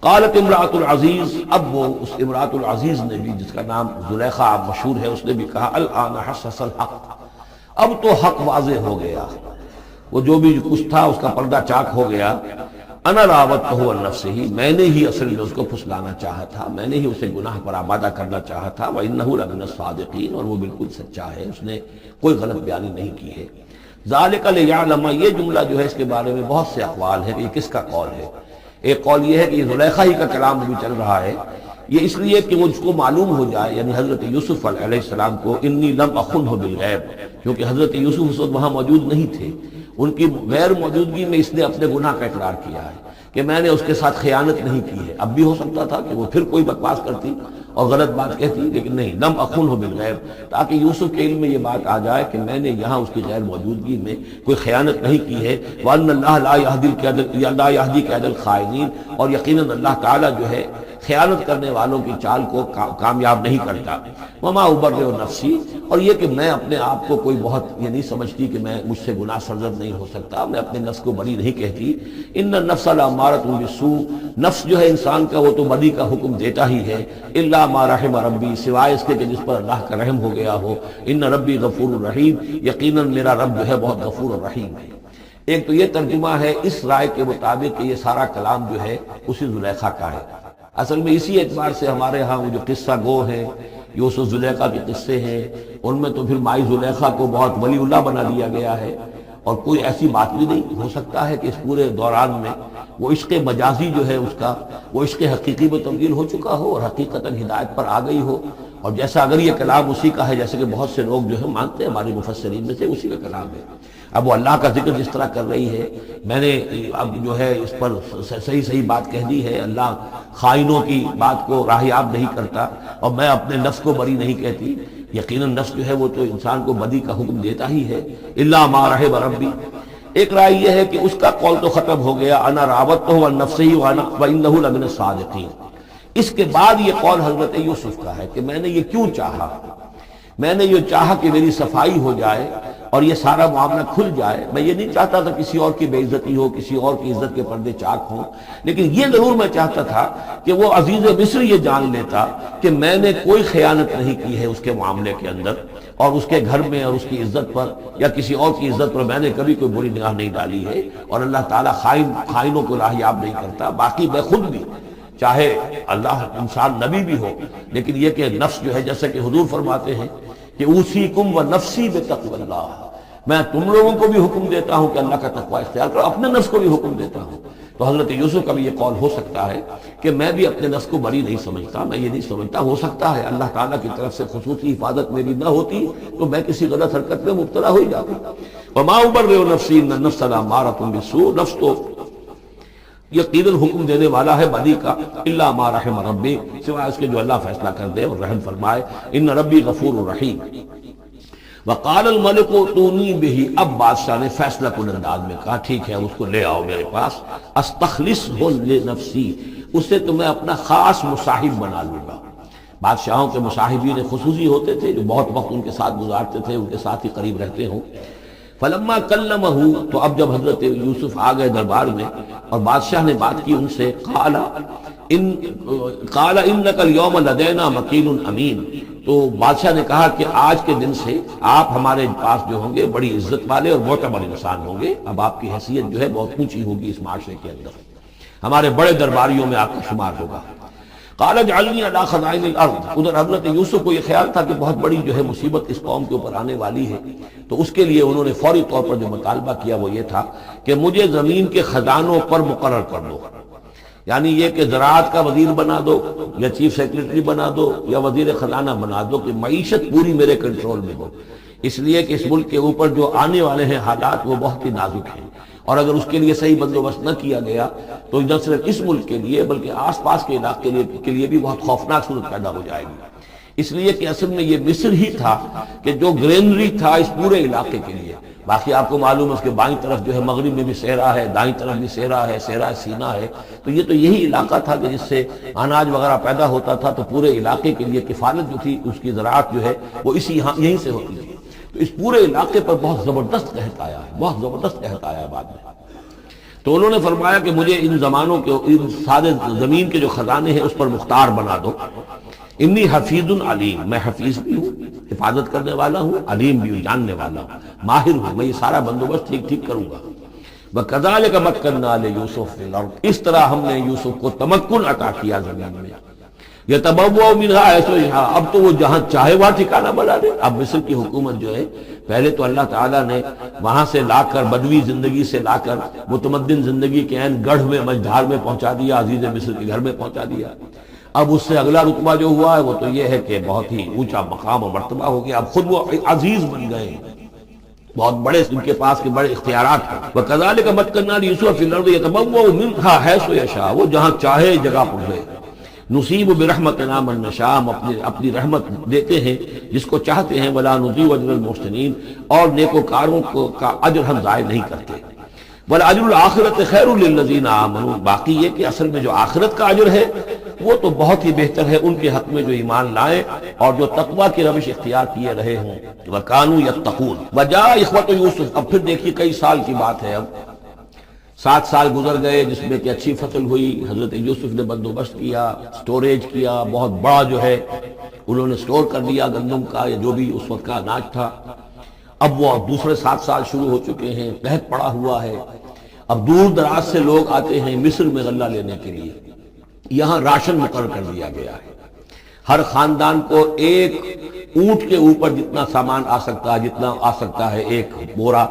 قالت امرأۃ العزیز، اب وہ اس امرأۃ العزیز نے بھی، جس کا نام زلیخا مشہور ہے، اس نے بھی کہا الآن حسس الحق، اب تو حق واضح ہو گیا، وہ جو بھی کچھ تھا اس کا پردہ چاک ہو گیا۔ انا راوتہ عن نفسہ، میں نے ہی اصل میں اس کو پھسلانا چاہا تھا، میں نے ہی اسے گناہ پر آمادہ کرنا چاہا تھا، وانہ لمن الصادقین، اور وہ بالکل سچا ہے، اس نے کوئی غلط بیانی نہیں کی ہے۔ ذالک لیعلم، یہ جملہ جو ہے اس کے بارے میں بہت سے اقوال ہیں کہ یہ کس کا قول ہے۔ ایک قول یہ ہے کہ یہ زلیخا ہی کا کلام بھی چل رہا ہے، یہ اس لیے کہ وہ اس کو معلوم ہو جائے، یعنی حضرت یوسف علیہ السلام کو، انی لم اخنہ بالغیب، کیونکہ حضرت یوسف اس وقت وہاں موجود نہیں تھے، ان کی غیر موجودگی میں اس نے اپنے گناہ کا اقرار کیا ہے کہ میں نے اس کے ساتھ خیانت نہیں کی ہے۔ اب بھی ہو سکتا تھا کہ وہ پھر کوئی بکواس کرتی اور غلط بات کہتی، لیکن نہیں، لم اخنہ بالغیب، تاکہ یوسف کے علم میں یہ بات آ جائے کہ میں نے یہاں اس کی غیر موجودگی میں کوئی خیانت نہیں کی ہے۔ وَأَنَّ اللَّهَ لَا يَهْدِي كَيْدَ الْخَائِنِينَ، اور یقیناً اللہ تعالیٰ جو ہے خیانت کرنے والوں کی چال کو کامیاب نہیں کرتا۔ وما ابرئ نفسی، اور یہ کہ میں اپنے آپ کو کوئی بہت یہ نہیں سمجھتی کہ میں مجھ سے گناہ سرزد نہیں ہو سکتا، میں اپنے نفس کو بری نہیں کہتی۔ ان النفس لامارۃ بالسوء، نفس جو ہے انسان کا وہ تو بدی کا حکم دیتا ہی ہے، الا ما رحم ربی، سوائے اس کے کہ جس پر اللہ کا رحم ہو گیا ہو۔ ان ربی غفور الرحیم، یقیناً میرا رب جو ہے بہت غفور الرحیم ہے۔ ایک تو یہ ترجمہ ہے اس رائے کے مطابق کہ یہ سارا کلام جو ہے اسی زلیخا کا ہے۔ اصل میں اسی اعتبار سے ہمارے ہاں وہ جو قصہ گو ہیں، یوسف زلیخا کے قصے ہیں، ان میں تو پھر مائی زلیخا کو بہت ولی اللہ بنا دیا گیا ہے، اور کوئی ایسی بات بھی نہیں ہو سکتا ہے کہ اس پورے دوران میں وہ عشق مجازی جو ہے اس کا وہ عشق حقیقی میں تبدیل ہو چکا ہو اور حقیقتاً ہدایت پر آ گئی ہو۔ اور جیسا اگر یہ کلام اسی کا ہے، جیسے کہ بہت سے لوگ جو ہے مانتے ہیں ہمارے مفسرین میں سے، اسی کا کلام ہے۔ اب وہ اللہ کا ذکر جس طرح کر رہی ہے، میں نے اب جو ہے اس پر صحیح بات کہہ دی ہے، اللہ خائنوں کی بات کو راہیاب نہیں کرتا، اور میں اپنے نفس کو بری نہیں کہتی۔ یقیناً نفس جو ہے وہ تو انسان کو بدی کا حکم دیتا ہی ہے، الا ما رحم ربی۔ ایک رائے یہ ہے کہ اس کا قول تو ختم ہو گیا، انا راوتہ عن نفسہ وانہ لمن الصادقین۔ اس کے بعد یہ قول حضرت یوسف کا ہے کہ میں نے یہ کیوں چاہا، میں نے یہ چاہا کہ میری صفائی ہو جائے اور یہ سارا معاملہ کھل جائے۔ میں یہ نہیں چاہتا تھا کسی اور کی بے عزتی ہو، کسی اور کی عزت کے پردے چاک ہوں، لیکن یہ ضرور میں چاہتا تھا کہ وہ عزیز مصر یہ جان لیتا کہ میں نے کوئی خیانت نہیں کی ہے اس کے معاملے کے اندر، اور اس کے گھر میں اور اس کی عزت پر یا کسی اور کی عزت پر میں نے کبھی کوئی بری نگاہ نہیں ڈالی ہے، اور اللہ تعالیٰ خائنوں کو راہیاب نہیں کرتا۔ باقی میں خود بھی، چاہے اللہ انسان نبی بھی ہو، لیکن یہ کہ نفس جو ہے، جیسا کہ حضور فرماتے ہیں کہ اوصیکم و نفسی بتقوی اللہ، میں تم لوگوں کو بھی حکم دیتا ہوں کہ اللہ کا تقوی اختیار کرو، اپنے نفس کو بھی حکم دیتا ہوں۔ تو حضرت یوسف کا بھی یہ قول ہو سکتا ہے کہ میں بھی اپنے نفس کو بری نہیں سمجھتا، میں یہ نہیں سمجھتا، ہو سکتا ہے اللہ تعالیٰ کی طرف سے خصوصی حفاظت میری نہ ہوتی تو میں کسی غلط حرکت میں مبتلا ہو جاتا۔ وما ابرئ نفسی ان النفس لامارۃ بالسوء، نفس تو یقیناً حکم دینے والا ہے بدی کا، الا ما رحم ربی، سوائے اس کے جو اللہ فیصلہ کر دے اور رحم فرمائے۔ ان ربی غفور الرحیم۔ وقال الملک ائتونی بہ، اب بادشاہ نے فیصلہ کن انداز میں کہا ٹھیک ہے اس کو لے آؤ میرے پاس، استخلصہ لنفسی، اسے تو میں اپنا خاص مصاحب بنا لوں گا۔ بادشاہوں کے مصاحبین خصوصی ہوتے تھے جو بہت وقت ان کے ساتھ گزارتے تھے، ان کے ساتھ ہی قریب رہتے ہوں۔ فلما کلمہ، تو اب جب حضرت یوسف آ گئے دربار میں اور بادشاہ نے بات کی ان سے، قال انک اليوم لدینا مکین امین، تو بادشاہ نے کہا کہ آج کے دن سے آپ ہمارے پاس جو ہوں گے بڑی عزت والے اور معتبر انسان ہوں گے، اب آپ کی حیثیت جو ہے بہت اونچی ہوگی اس معاشرے کے اندر، ہمارے بڑے درباریوں میں آپ کا شمار ہوگا۔ قال اجعلنی علی خزائن الارض، ادھر حضرت یوسف کو یہ خیال تھا کہ بہت بڑی جو ہے مصیبت اس قوم کے اوپر آنے والی ہے، تو اس کے لیے انہوں نے فوری طور پر جو مطالبہ کیا وہ یہ تھا کہ مجھے زمین کے خزانوں پر مقرر کر دو، یعنی یہ کہ زراعت کا وزیر بنا دو یا چیف سیکریٹری بنا دو یا وزیر خزانہ بنا دو، کہ معیشت پوری میرے کنٹرول میں ہو۔ اس لیے کہ اس ملک کے اوپر جو آنے والے ہیں حالات وہ بہت ہی نازک ہیں، اور اگر اس کے لیے صحیح بندوبست نہ کیا گیا تو نہ صرف اس ملک کے لیے بلکہ آس پاس کے علاقے کے لیے بھی بہت خوفناک صورت پیدا ہو جائے گی۔ اس لیے کہ اصل میں یہ مصر ہی تھا کہ جو گرینری تھا اس پورے علاقے کے لیے۔ باقی آپ کو معلوم ہے اس کے بائیں طرف جو ہے مغرب میں بھی صحرا ہے، دائیں طرف بھی صحرا ہے، صحرا سینا ہے، تو یہ تو یہی علاقہ تھا کہ جس سے اناج وغیرہ پیدا ہوتا تھا، تو پورے علاقے کے لیے کفالت جو تھی اس کی زراعت جو ہے وہ یہیں سے ہوتی تھی۔ تو اس پورے علاقے پر بہت زبردست قحط آیا ہے، بہت زبردست قحط آیا ہے بعد میں۔ تو انہوں نے فرمایا کہ مجھے ان زمانوں کے ان سارے زمین کے جو خزانے ہیں اس پر مختار بنا دو۔ انی حفیظ علیم، میں حفیظ بھی ہوں، حفاظت کرنے والا ہوں، علیم بھی ہوں، جاننے والا ہوں، ماہر ہوں، میں یہ سارا بندوبست ٹھیک کروں گا۔ وَكَذَلِكَ مَكَّنَّا لِيُوسُفَ فِي الْأَرْضِ، اس طرح ہم نے یوسف کو تمکن عطا کیا زمین میں۔ يَتَبَوَّأُ مِنْهَا حَيْثُ يَشَاءُ، اب تو وہ جہاں چاہے وہاں ٹھکانہ بنا دے۔ اب مصر کی حکومت جو ہے پہلے تو اللہ تعالیٰ نے وہاں سے لا کر بدوی زندگی سے لا کر متمدن زندگی کے عین گڑھ میں مجدھار میں پہنچا دیا، عزیز مصر کے گھر میں پہنچا دیا۔ اب اس سے اگلا رتبہ جو ہوا ہے وہ تو یہ ہے کہ بہت ہی اونچا مقام اور مرتبہ ہو گیا، اب خود وہ عزیز بن گئے، بہت بڑے ان کے پاس کے بڑے اختیارات ہیں۔ وَكَذَلِكَ مَكَّنَّا لِيُوسُفَ فِي الْأَرْضِ يَتَبَوَّأُ مِنْهَا حَيْثُ يَشَاءُ، وہ جہاں چاہے جگہ پر رہے۔ نصیب برحمتنا من نشاء، ہم اپنی رحمت دیتے ہیں جس کو چاہتے ہیں، ولا نضيع اجر المحسنین، اور نیکوکاروں کا اجر ہم ضائع نہیں کرتے۔ وَالْأَجْرُ الْآخِرَةِ خَيْرٌ لِلَّذِينَ آمَنُوا، باقی یہ کہ اصل میں جو آخرت کا اجر ہے وہ تو بہت ہی بہتر ہے ان کے حق میں جو ایمان لائے اور جو تقویٰ کی روش اختیار کیے رہے ہوں۔ وَكَانُوا يَتَّقُونَ۔ وَجَاءَ إِخْوَةُ يُوسُف، اب پھر دیکھیے کئی سال کی بات ہے، اب 7 سال گزر گئے جس میں کہ اچھی فصل ہوئی، حضرت یوسف نے بندوبست کیا، سٹوریج کیا، بہت بڑا جو ہے انہوں نے سٹور کر لیا گندم کا یا جو بھی اس وقت کا اناج تھا۔ اب وہ دوسرے 7 سال شروع ہو چکے ہیں، قحط پڑا ہوا ہے، اب دور دراز سے لوگ آتے ہیں مصر میں غلہ لینے کے لیے۔ یہاں راشن مقرر کر دیا گیا ہے، ہر خاندان کو ایک اونٹ کے اوپر جتنا سامان آ سکتا ہے، جتنا آ سکتا ہے ایک بورا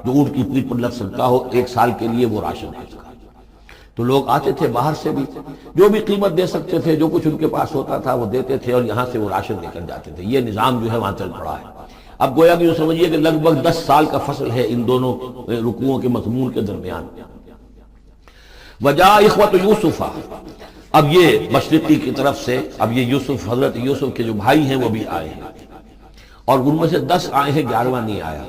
جو اونٹ کی پیٹھ پر لگ سکتا ہو، 1 سال کے لیے وہ راشن ہے اس کا۔ تو لوگ آتے تھے باہر سے بھی، جو بھی قیمت دے سکتے تھے، جو کچھ ان کے پاس ہوتا تھا وہ دیتے تھے اور یہاں سے وہ راشن لے کر جاتے تھے۔ یہ نظام جو ہے وہاں چل پڑا ہے۔ اب گویا کہ یہ سمجھیے کہ لگ بھگ 10 سال کا فصل ہے ان دونوں رکوعوں کے مضمون کے درمیان۔ وجاء اخوۃ یوسف، اب یہ مشرقی کی طرف سے اب یہ یوسف، حضرت یوسف کے جو بھائی ہیں وہ بھی آئے ہیں، اور ان میں سے 10 آئے ہیں، 11واں نہیں آیا۔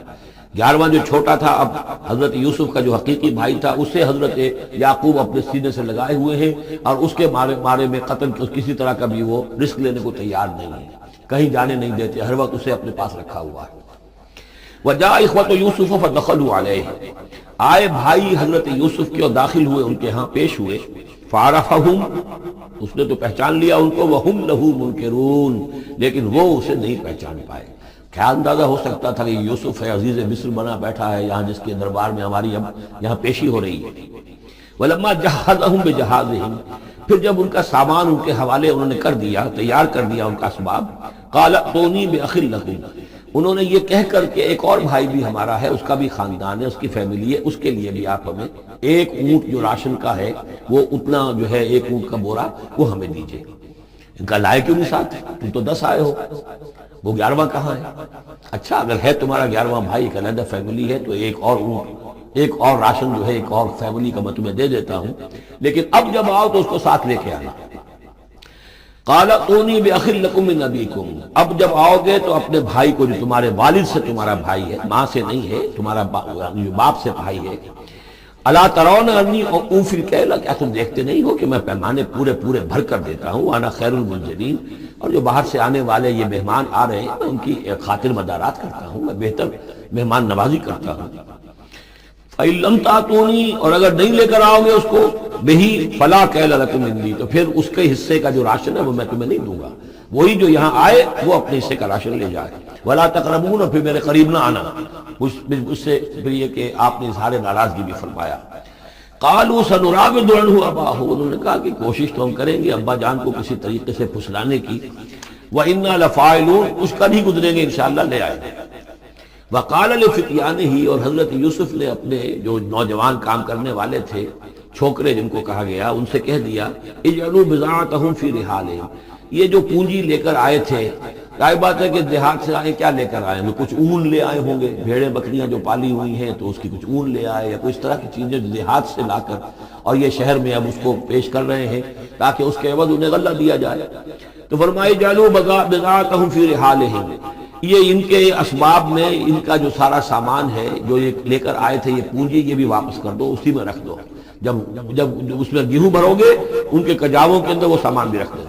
11واں جو چھوٹا تھا، اب حضرت یوسف کا جو حقیقی بھائی تھا اسے حضرت یعقوب اپنے سینے سے لگائے ہوئے ہیں، اور اس کے بارے میں قتل کسی طرح کا بھی وہ رسک لینے کو تیار نہیں ہے، کہیں جانے نہیں دیتے، ہر وقت اسے اپنے پاس رکھا ہوا ہے۔ وجاء اخوۃ یوسف فدخلوا علیہ، آئے بھائی حضرت یوسف کے اور داخل ہوئے ان کے ہاں، پیش ہوئے۔ فعرفہم، اس نے تو پہچان لیا ان کو، وہم لہ منکرون، لیکن وہ اسے نہیں پہچان پائے۔ کیا اندازہ ہو سکتا تھا کہ یوسف ہے، عزیز مصر بنا بیٹھا ہے یہاں، جس کے دربار میں ہماری اب یہاں پیشی ہو رہی ہے۔ ولما جہزہم بجہازہم، پھر جب ان کا سامان ان کے حوالے انہوں نے کر دیا، تیار کر دیا ان کا اسباب، قال ائتونی بأخ لکم، انہوں نے یہ کہہ کر کہ ایک اور بھائی بھی ہمارا ہے، اس کا بھی خاندان ہے، اس کی فیملی ہے، اس کے لیے بھی آپ ہمیں ایک اونٹ جو راشن کا ہے وہ اتنا جو ہے، ایک اونٹ کا بورا وہ ہمیں دیجیے۔ ان کا لائے کیوں نہیں ساتھ؟ تم تو 10 آئے ہو، وہ 11واں کہاں ہے؟ اچھا اگر ہے تمہارا 11واں بھائی، ایک علیحدہ فیملی ہے، تو ایک اور اونٹ، ایک اور راشن جو ہے ایک اور فیملی کا میں تمہیں دے دیتا ہوں، لیکن اب جب آؤ تو اس کو ساتھ لے کے آنا۔ قال ائتونی بأخ لکم من ابیکم، اب جب آؤ گے تو اپنے بھائی کو جو تمہارے والد سے تمہارا بھائی ہے، ماں سے نہیں ہے، تمہارا جو باپ سے بھائی ہے، الا ترون انی اوفی الکیل، کیا تم دیکھتے نہیں ہو کہ میں پیمانے پورے بھر کر دیتا ہوں، وانا خیر المنزلین، اور جو باہر سے آنے والے یہ مہمان آ رہے ہیں میں ان کی خاطر مدارات کرتا ہوں، میں بہتر مہمان نوازی کرتا ہوں۔ فَإِن لَمْ تَأْتُونِي، اور اگر نہیں لے کر آؤ گے اس کو، بِهِ فَلَا كَيْلَ لَكُمْ عِندِي، تو پھر اس کے حصے کا جو راشن ہے وہ میں تمہیں نہیں دوں گا، وہی جو یہاں آئے وہ اپنے حصے کا راشن لے جائے۔ وَلَا تَقْرَبُونَ، اور پھر میرے قریب نہ آنا، اس سے پھر یہ کہ آپ نے اظہار ناراضگی بھی فرمایا۔ قالوا سنراود عنہ اباہ، انہوں نے کہا کہ کوشش تو ہم کریں گے ابا جان کو کسی طریقے سے پھسلانے کی، وَإِنَّا لَفَاعِلُونَ، اس کا نہیں گزریں گے انشاءاللہ، لے آئیں گے۔ وقال لفتیانہ، اور حضرت یوسف نے اپنے جو نوجوان کام کرنے والے تھے، چھوکرے جن کو کہا گیا، ان سے کہہ دیا اجعلوا بضاعتہم فی رحالہم، یہ جو پونجی لے کر آئے تھے ظاہر بات ہے کہ دیہات سے آئے کیا لے کر آئے ہیں؟ کچھ اون لے آئے ہوں گے، بھیڑیں بکریاں جو پالی ہوئی ہیں تو اس کی کچھ اون لے آئے، یا کوئی اس طرح کی چیزیں جو دیہات سے لا کر اور یہ شہر میں اب اس کو پیش کر رہے ہیں تاکہ اس کے عوض انہیں غلہ دیا جائے۔ تو فرمائے جعلوا بضاعتهم فی رحالہم، یہ ان کے اسباب میں ان کا جو سارا سامان ہے جو یہ لے کر آئے تھے، یہ پونجی، یہ بھی واپس کر دو، اسی میں رکھ دو۔ جب اس میں گیہوں بھرو گے ان کے کجاووں کے اندر وہ سامان بھی رکھ دو،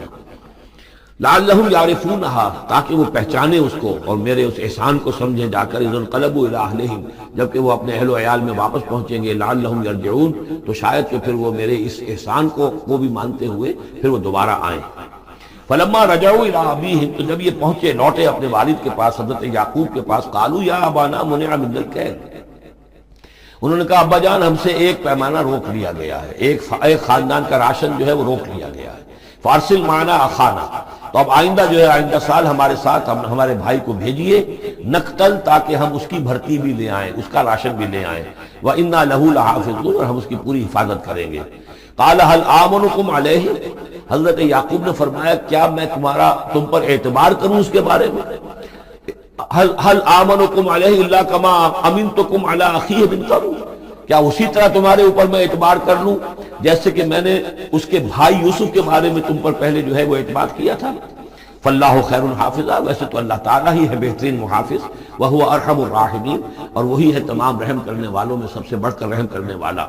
لعلہم یعرفونہا، تاکہ وہ پہچانے اس کو اور میرے اس احسان کو سمجھیں جا کر، اذ انقلبوا الی اہلہم، جبکہ وہ اپنے اہل و عیال میں واپس پہنچیں گے، لعلہم یرجعون، تو شاید کہ پھر وہ میرے اس احسان کو وہ بھی مانتے ہوئے پھر وہ دوبارہ آئیں۔ فلما رجعوا الی ابیہم، تو جب یہ پہنچے لوٹے اپنے والد کے پاس، حضرت یعقوب کے پاس، قالوا یا ابانا منع من الکیل، انہوں نے کہا ابا جان ہم سے ایک پیمانہ روک لیا گیا ہے، ایک خاندان کا راشن جو ہے وہ روک لیا گیا ہے، فارسل معنا اخانا، تو اب آئندہ جو ہے آئندہ سال ہمارے ساتھ ہمارے بھائی کو بھیجیے، نقتل، تاکہ ہم اس کی بھرتی بھی لے آئیں، اس کا راشن بھی لے آئیں، وَإِنَّا لَهُ لَحَافِظُونَ، اور ہم اس کی پوری حفاظت کریں گے۔ قَالَ هَلْ آمَنُكُمْ عَلَيْهِ، حضرت یعقوب نے فرمایا کیا میں تم پر اعتبار کروں اس کے بارے میں؟ هَلْ آمَنُكُمْ عَلَيْهِ إِلَّا كَمَا أَمِنْتُكُمْ عَلَىٰ أَخِيهِ مِنْ قَبْلُ، کیا اسی طرح تمہارے اوپر میں اعتبار کر لوں جیسے کہ میں نے اس کے بھائی یوسف کے بارے میں تم پر پہلے جو ہے وہ اعتبار کیا تھا؟ فاللہ خیر حافظہ، ویسے تو اللہ تعالیٰ ہی ہے بہترین محافظ، وہو ارحم الراحمین، اور وہی ہے تمام رحم کرنے والوں میں سب سے بڑھ کر رحم کرنے والا۔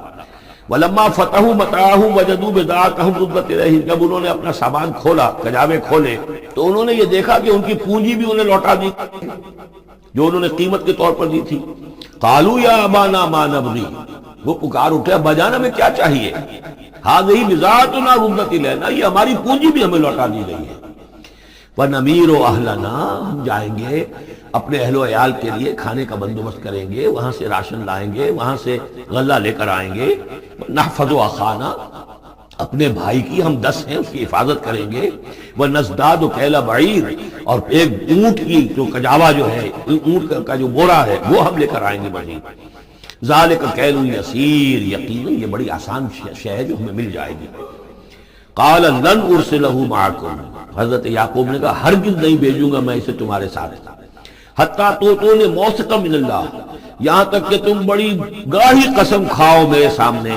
ولما فتحوا متاعهم وجدوا بضاعتهم ردت الیہم، جب انہوں نے اپنا سامان کھولا، کجاوے کھولے، تو انہوں نے یہ دیکھا کہ ان کی پونجی بھی انہیں لوٹا دی جو انہوں نے قیمت کے طور پر دی تھی۔ قالوا یا ابانا ما نبغی، وہ پکار اٹھے ابا جان ہمیں کیا چاہیے؟ هذه بضاعتنا ردت الینا، یہ ہماری پونجی بھی ہمیں لوٹا دی گئی ہے۔ وَنَمِيرُ أَهْلَنَا، ہم جائیں گے اپنے اہل و عیال کے لیے کھانے کا بندوبست کریں گے، وہاں سے راشن لائیں گے، وہاں سے غلہ لے کر آئیں گے۔ نحفظ أَخَانَا، اپنے بھائی کی ہم 10 ہیں اس کی حفاظت کریں گے۔ وَنَزْدَادُ كَيْلَ بَعِيرٍ، اور ایک اونٹ کی جو کجاوا جو ہے، اونٹ کا جو بورا ہے وہ ہم لے کر آئیں گے مزید۔ ذَلِكَ كَيْلٌ يَسِيرٌ، یقیناً یہ بڑی آسان شے ہے جو ہمیں مل جائے گی۔ قال لن ارسلہ معکم، حضرت یعقوب نے کہا ہرگز نہیں بھیجوں گا میں اسے تمہارے ساتھ، حتیٰ توتون موثقا من اللہ، یہاں تک کہ تم بڑی گاہی قسم کھاؤ میرے سامنے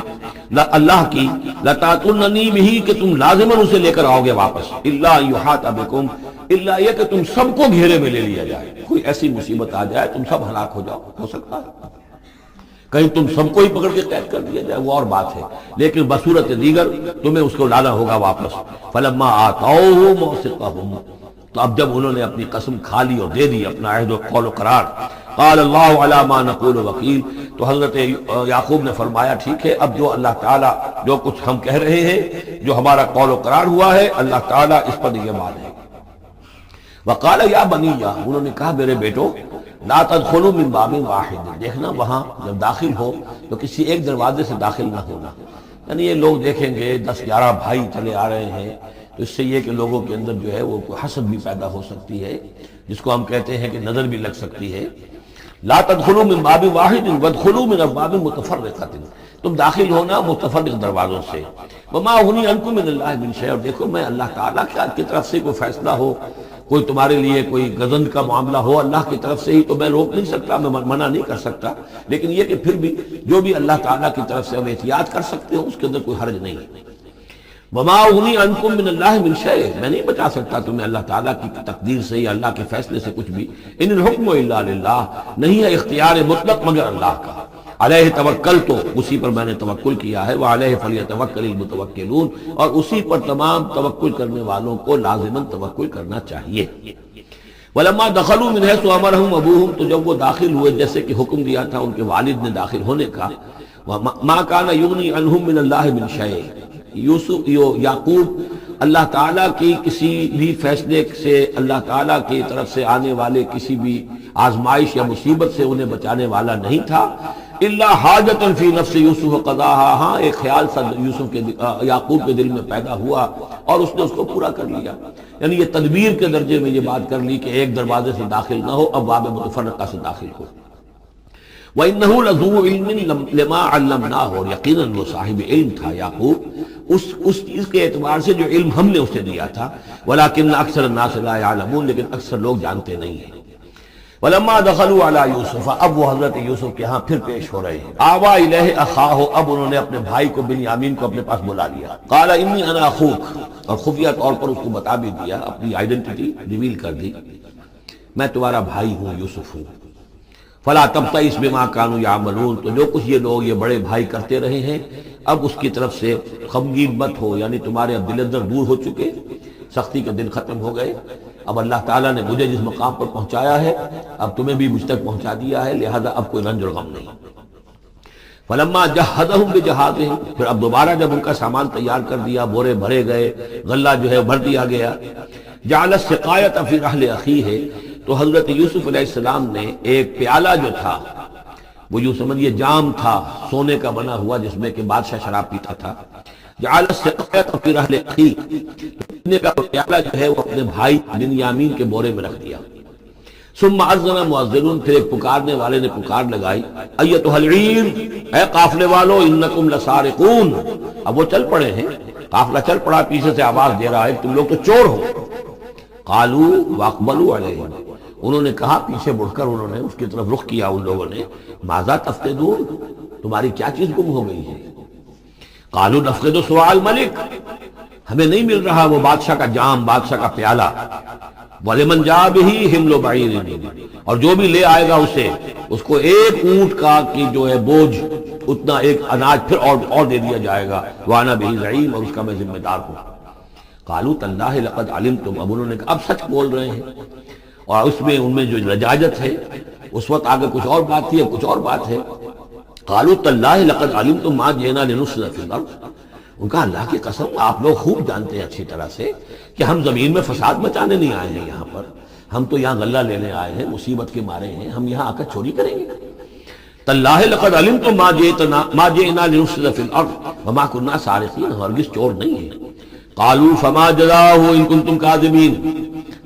اللہ کی، لتاتوننی بہ، کہ تم لازماً اسے لے کر آؤ گے واپس، الا یحاط بکم، الا یہ کہ تم سب کو گھیرے میں لے لیا جائے، کوئی ایسی مصیبت آ جائے تم سب ہلاک ہو جاؤ، ہو سکتا ہے کہیں تم سب کو ہی پکڑ کے قید کر دیا جائے، وہ اور بات ہے، لیکن بصورت دیگر تمہیں اس کو لانا ہوگا واپس۔ فلما آتوہ موثقہم، تو اب جب انہوں نے اپنی قسم کھا لی اور دے دی اپنا عہد و قول و قرار، قال اللہ علی ما نقول وکیل، تو حضرت یعقوب نے فرمایا ٹھیک ہے، اب جو اللہ تعالیٰ جو کچھ ہم کہہ رہے ہیں، جو ہمارا قول و قرار ہوا ہے، اللہ تعالیٰ اس پر نگہبان ہے۔ وقال یا بنی، انہوں نے کہا میرے بیٹو، لا تدخلوا من باب واحد، دیکھنا وہاں جب داخل ہو تو کسی ایک دروازے سے داخل نہ ہونا، یعنی یہ لوگ دیکھیں گے 10-11 بھائی چلے آ رہے ہیں تو اس سے یہ کہ لوگوں کے اندر جو ہے وہ حسد بھی پیدا ہو سکتی ہے، جس کو ہم کہتے ہیں کہ نظر بھی لگ سکتی ہے۔ لا تدخلوا من باب واحد وادخلوا من ابواب متفرقۃ، تم داخل ہونا متفرق دروازوں سے۔ وما اغنی عنکم من اللہ من شیء، اور دیکھو میں اللہ تعالیٰ کی طرف سے کوئی فیصلہ ہو، کوئی تمہارے لیے کوئی غضب کا معاملہ ہو اللہ کی طرف سے ہی، تو میں روک نہیں سکتا، میں منع نہیں کر سکتا، لیکن یہ کہ پھر بھی جو بھی اللہ تعالیٰ کی طرف سے ہم احتیاط کر سکتے ہوں اس کے اندر کوئی حرج نہیں ہے۔ وما اغنی عنکم من اللہ من شیء، میں نہیں بچا سکتا تمہیں اللہ تعالیٰ کی تقدیر سے یا اللہ کے فیصلے سے کچھ بھی۔ ان الحکم الا للہ، نہیں ہے اختیار مطلق مگر اللہ کا۔ علیہ توکل، تو اسی پر میں نے توکل کیا ہے، وعلیہ فلیتوکل المتوکلون، اور اسی پر تمام توکل کرنے والوں کو لازماً توکل کرنا چاہیے۔ ولما دخلوا من حيث امرهم ابوهم، تو جب وہ داخل ہوئے جیسے کہ حکم دیا تھا ان کے والد نے داخل ہونے کا، ما كان يغني عنهم من الله من شيء، یعقوب اللہ تعالیٰ کی کسی بھی فیصلے سے، اللہ تعالیٰ کی طرف سے آنے والے کسی بھی آزمائش یا مصیبت سے انہیں بچانے والا نہیں تھا، الا حاجۃ فی نفس یوسف قضاها، ہاں ایک خیال سا یوسف کے یعقوب کے دل میں پیدا ہوا اور اس نے اس کو پورا کر لیا، یعنی یہ تدبیر کے درجے میں یہ بات کر لی کہ ایک دروازے سے داخل نہ ہو، ابواب متفرقہ سے داخل ہو۔ وَإِنَّهُ لَذُو عِلْمٍ لِمَا عَلَّمْنَاهُ، اور یقیناً وہ صاحب علم تھا یعقوب اس چیز کے اعتبار سے جو علم ہم نے اسے دیا تھا، وَلَٰكِنَّ أَكْثَرَ النَّاسِ لَا يَعْلَمُونَ، لیکن اکثر لوگ جانتے نہیں ہیں۔ وَلَمَّا دَخَلُوا عَلَىٰ يُوسُفَ، اب وہ حضرت یوسف کے ہاں پھر پیش ہو رہے ہیں۔ آوَىٰ إِلَيْهِ أَخَاهُ، اب انہوں نے اپنے بھائی کو بنیامین کو اپنے پاس بلا لیا۔ قَالَ إِنِّي أَنَا أَخُوكَ، اور خفیہ طور پر اس کو بتا بھی دیا، اپنی آئیڈینٹی ریویل کر دی، میں تمہارا بھائی ہوں، یوسف ہوں۔ فلا تبتئس بما كانوا يعملون، تو جو کچھ یہ لوگ یہ بڑے بھائی کرتے رہے ہیں اب اس کی طرف سے غمگین مت ہو، یعنی تمہارے اب دل اندر دور ہو چکے، سختی کے دن ختم ہو گئے، اب اللہ تعالیٰ نے مجھے جس مقام پر پہنچایا ہے اب تمہیں بھی مجھ تک پہنچا دیا ہے، لہذا اب کوئی رنج اور غم نہیں۔ فلما جہزہم بجہازہم، پھر اب دوبارہ جب ان کا سامان تیار کر دیا، بورے بھرے گئے، غلہ جو ہے بھر دیا گیا، جعل السقایۃ فی رحل اخیہ، تو حضرت یوسف علیہ السلام نے ایک پیالہ جو تھا، وہ یوں سمجھیے جام تھا سونے کا بنا ہوا جس میں کہ بادشاہ شراب پیتا تھا، جعل السقایۃ فی رحل اخیہ، پینے کا پیالہ جو ہے وہ اپنے بھائی بنیامین کے بورے میں رکھ دیا۔ ثم اذن مؤذن، پھر ایک پکارنے والے نے پکار لگائی، ایتھا العیر، اے قافلے والو، انکم لسارقون، اب وہ چل پڑے ہیں، قافلہ چل پڑا، پیچھے سے آواز دے رہا ہے تم لوگ تو چور ہو۔ قالوا واقبلوا علیہم، انہوں نے کہا، پیچھے مڑ کر انہوں نے اس کی طرف رخ کیا ان لوگوں نے، ماذا تفقدون، تمہاری کیا چیز گم ہو گئی ہے؟ قالوا نفقد صواع الملک، ہمیں نہیں مل رہا وہ بادشاہ کا جام، بادشاہ کا پیالہ، وَلِمَنْ جَاءَ بِهِ حِمْلُ بَعِيرٍ، اور جو بھی لے آئے گا اسے، اس کو ایک اونٹ کا کی جو ہے بوجھ، اتنا ایک اناج پھر اور دے دیا جائے گا، وَأَنَا بِهِ زَعِيمٌ، اور اس کا میں ذمہ دار ہوں۔ قالوا تاللہ لقد علمتم، اب انہوں نے کہا اب سچ بول رہے ہیں، اور اس میں ان میں جو لجاجت ہے، اس وقت آگے کچھ اور بات تھی، اب کچھ اور بات ہے۔ قالوا تاللہ لقد علمتم ما جئنا لنفسد فی الارض، ان کا اللہ کی قسم آپ لوگ خوب جانتے ہیں اچھی طرح سے کہ ہم زمین میں فساد مچانے نہیں آئے ہیں، یہاں پر ہم تو یہاں غلہ لینے آئے ہیں، مصیبت کے مارے ہیں، ہم یہاں آ کر چوری کریں گے؟ تاللہ لقد علمتم ما جئنا لنفسد فی الارض وما كنا سارقین، ہرگز چور نہیں ہیں۔ قالوا فما جزاؤہ ان کنتم کاذبین،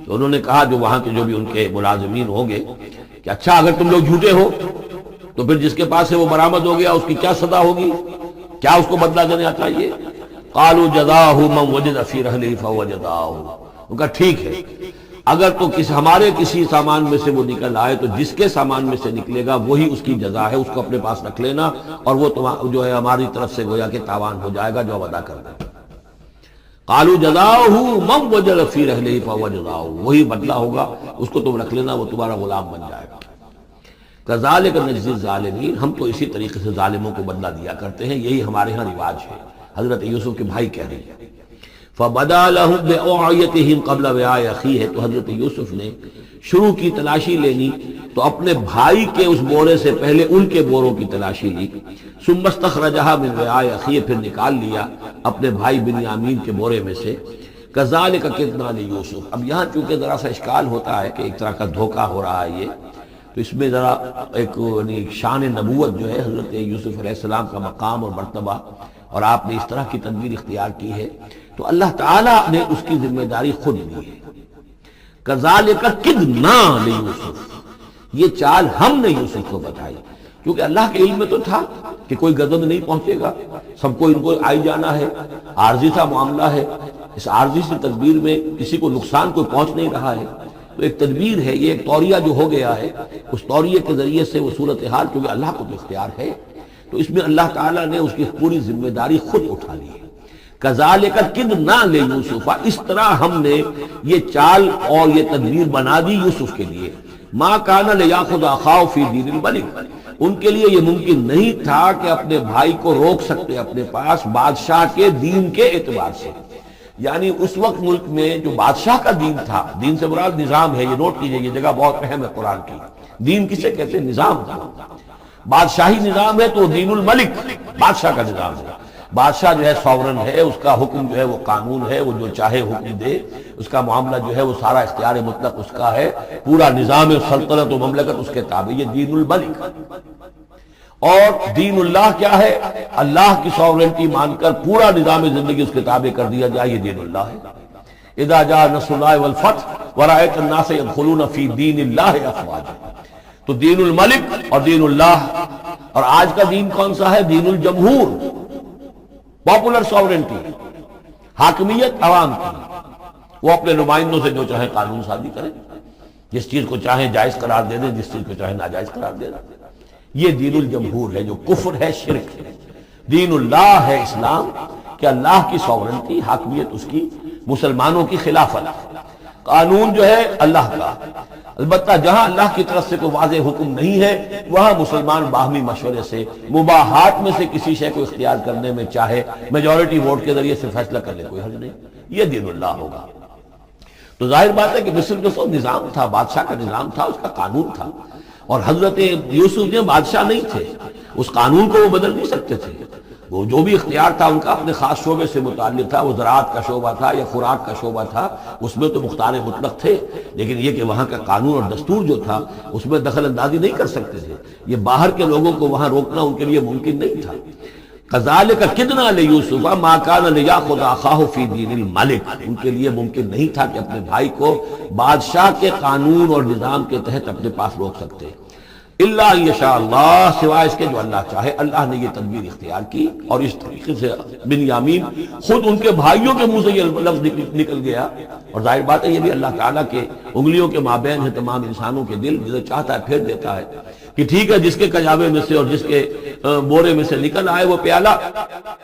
تو انہوں نے کہا جو وہاں کے جو بھی ان کے ملازمین ہوں گے کہ اچھا اگر تم لوگ جھوٹے ہو تو پھر جس کے پاس سے وہ برآمد ہو گیا اس کی کیا سزا ہوگی، کیا اس کو بدلہ دینا چاہیے؟ قالوا جزاؤہ من وجد فی رحلہ فہو جزاؤہ، ان کا ٹھیک ہے اگر تو ہمارے کسی سامان میں سے وہ نکل آئے تو جس کے سامان میں سے نکلے گا وہی اس کی جزا ہے، اس کو اپنے پاس رکھ لینا، اور وہ جو ہے ہماری طرف سے گویا کہ تاوان ہو جائے گا جو اب ادا کر دیں۔ قالوا جزاؤہ من وجد فی رحلہ فہو جزاؤہ، وہی بدلہ ہوگا، اس کو تم رکھ لینا، وہ تمہارا غلام بن جائے گا۔ کذالک نجزی الظالمین، ہم تو اسی طریقے سے ظالموں کو بدلہ دیا کرتے ہیں، یہی ہمارے ہاں رواج ہے۔ حضرت یوسف کے بھائی کہہ رہے ہیں فبدا لهم بأوعیتهم قبل وعاء اخیہ، تو حضرت یوسف نے شروع کی تلاشی لینی تو اپنے بھائی کے اس بورے سے پہلے ان کے بوروں کی تلاشی لی، ثم استخرجها من وعاء اخیہ، پھر نکال لیا اپنے بھائی بنیامین کے بورے میں سے۔ کذالک کدنا لیوسف، اب یہاں چونکہ ذرا سا اشکال ہوتا ہے کہ ایک طرح کا دھوکہ ہو رہا ہے یہ، تو اس میں ذرا ایک شان نبوت جو ہے حضرت یوسف علیہ السلام کا مقام اور مرتبہ، اور آپ نے اس طرح کی تدبیر اختیار کی ہے تو اللہ تعالیٰ نے اس کی ذمہ داری خود لی ہے۔ کذالک کدنا لیوسف، یہ چال ہم نے یوسف کو بتائی، کیونکہ اللہ کے علم میں تو تھا کہ کوئی غضب نہیں پہنچے گا، سب کو ان کو آئی جانا ہے، عارضی سا معاملہ ہے، اس عارضی سی تدبیر میں کسی کو نقصان کوئی پہنچ نہیں رہا ہے، تو ایک تدبیر ہے، یہ ایک توریہ جو ہو گیا ہے، اس توریہ کے ذریعے سے وہ صورتحال، کیونکہ اللہ کو تو اختیار ہے، تو اس میں اللہ تعالیٰ نے اس کی پوری ذمہ داری خود اٹھا لی ہے۔ کذالک کدنا لیوسف، اس طرح ہم نے یہ چال اور یہ تدبیر بنا دی یوسف کے لیے۔ ما کان لیاخذ اخاہ فی دین الملک، ان کے لیے یہ ممکن نہیں تھا کہ اپنے بھائی کو روک سکتے اپنے پاس بادشاہ کے دین کے اعتبار سے، یعنی اس وقت ملک میں جو بادشاہ کا دین تھا، دین سے مراد نظام ہے، یہ نوٹ کیجئے، یہ جگہ بہت اہم ہے قرآن کی، دین کسے کہتے ہیں؟ نظام تھا، بادشاہی نظام ہے تو دین الملک بادشاہ کا نظام ہے، بادشاہ جو ہے ساورن ہے، اس کا حکم جو ہے وہ قانون ہے، وہ جو چاہے حکم دے، اس کا معاملہ جو ہے وہ سارا اختیار مطلق اس کا ہے، پورا نظام سلطنت و مملکت اس کے تابع، یہ دین الملک۔ اور دین اللہ کیا ہے؟ اللہ کی ساورنٹی مان کر پورا نظام زندگی اس کے تابع کر دیا جائے، یہ دین اللہ ہے۔ اذا جاء نصر اللہ والفتح ورأیت الناس يدخلون فی دین اللہ افواجا، تو دین الملک اور دین اللہ، اور آج کا دین کون سا ہے؟ دین الجمہور، پاپولر ساورنٹی، حاکمیت عوام کی، وہ اپنے نمائندوں سے جو چاہے قانون سازی کریں، جس چیز کو چاہیں جائز قرار دے دیں، جس چیز کو چاہیں ناجائز قرار دے دیں۔ یہ دین الجمہور ہے جو کفر ہے، شرک ہے۔ دین اللہ ہے اسلام، کہ اللہ کی ساورنٹی، حاکمیت اس کی، مسلمانوں کی خلافت، قانون جو ہے اللہ کا۔ البتہ جہاں اللہ کی طرف سے کوئی واضح حکم نہیں ہے وہاں مسلمان باہمی مشورے سے مباحات میں سے کسی شے کو اختیار کرنے میں چاہے میجورٹی ووٹ کے ذریعے سے فیصلہ کر لے، کوئی حرج نہیں۔ یہ دین اللہ ہوگا۔ تو ظاہر بات ہے کہ مصر جو سو نظام تھا، بادشاہ کا نظام تھا، اس کا قانون تھا، اور حضرت یوسف جو بادشاہ نہیں تھے، اس قانون کو وہ بدل نہیں سکتے تھے۔ وہ جو بھی اختیار تھا ان کا اپنے خاص شعبے سے متعلق تھا، وہ زراعت کا شعبہ تھا یا خوراک کا شعبہ تھا، اس میں تو مختار مطلق تھے، لیکن یہ کہ وہاں کا قانون اور دستور جو تھا اس میں دخل اندازی نہیں کر سکتے تھے۔ یہ باہر کے لوگوں کو وہاں روکنا ان کے لیے ممکن نہیں تھا۔ کذالک کدنا لیوسف ما کان لیاخذ اخاہ فی دین الملک، ان کے لیے ممکن نہیں تھا کہ اپنے بھائی کو بادشاہ کے قانون اور نظام کے تحت اپنے پاس روک سکتے، الا ان یشاء اللہ، سوائے اس کے جو اللہ چاہے۔ اللہ نے یہ تدبیر اختیار کی، اور اس طریقے سے بنیامین خود ان کے بھائیوں کے منہ سے یہ لفظ نکل گیا، اور ظاہر بات ہے یہ بھی اللہ تعالیٰ کے انگلیوں کے مابین ہے تمام انسانوں کے دل، جسے چاہتا ہے پھیر دیتا ہے کہ ٹھیک ہے، جس کے کجاوے میں سے اور جس کے بورے میں سے نکل آئے وہ پیالہ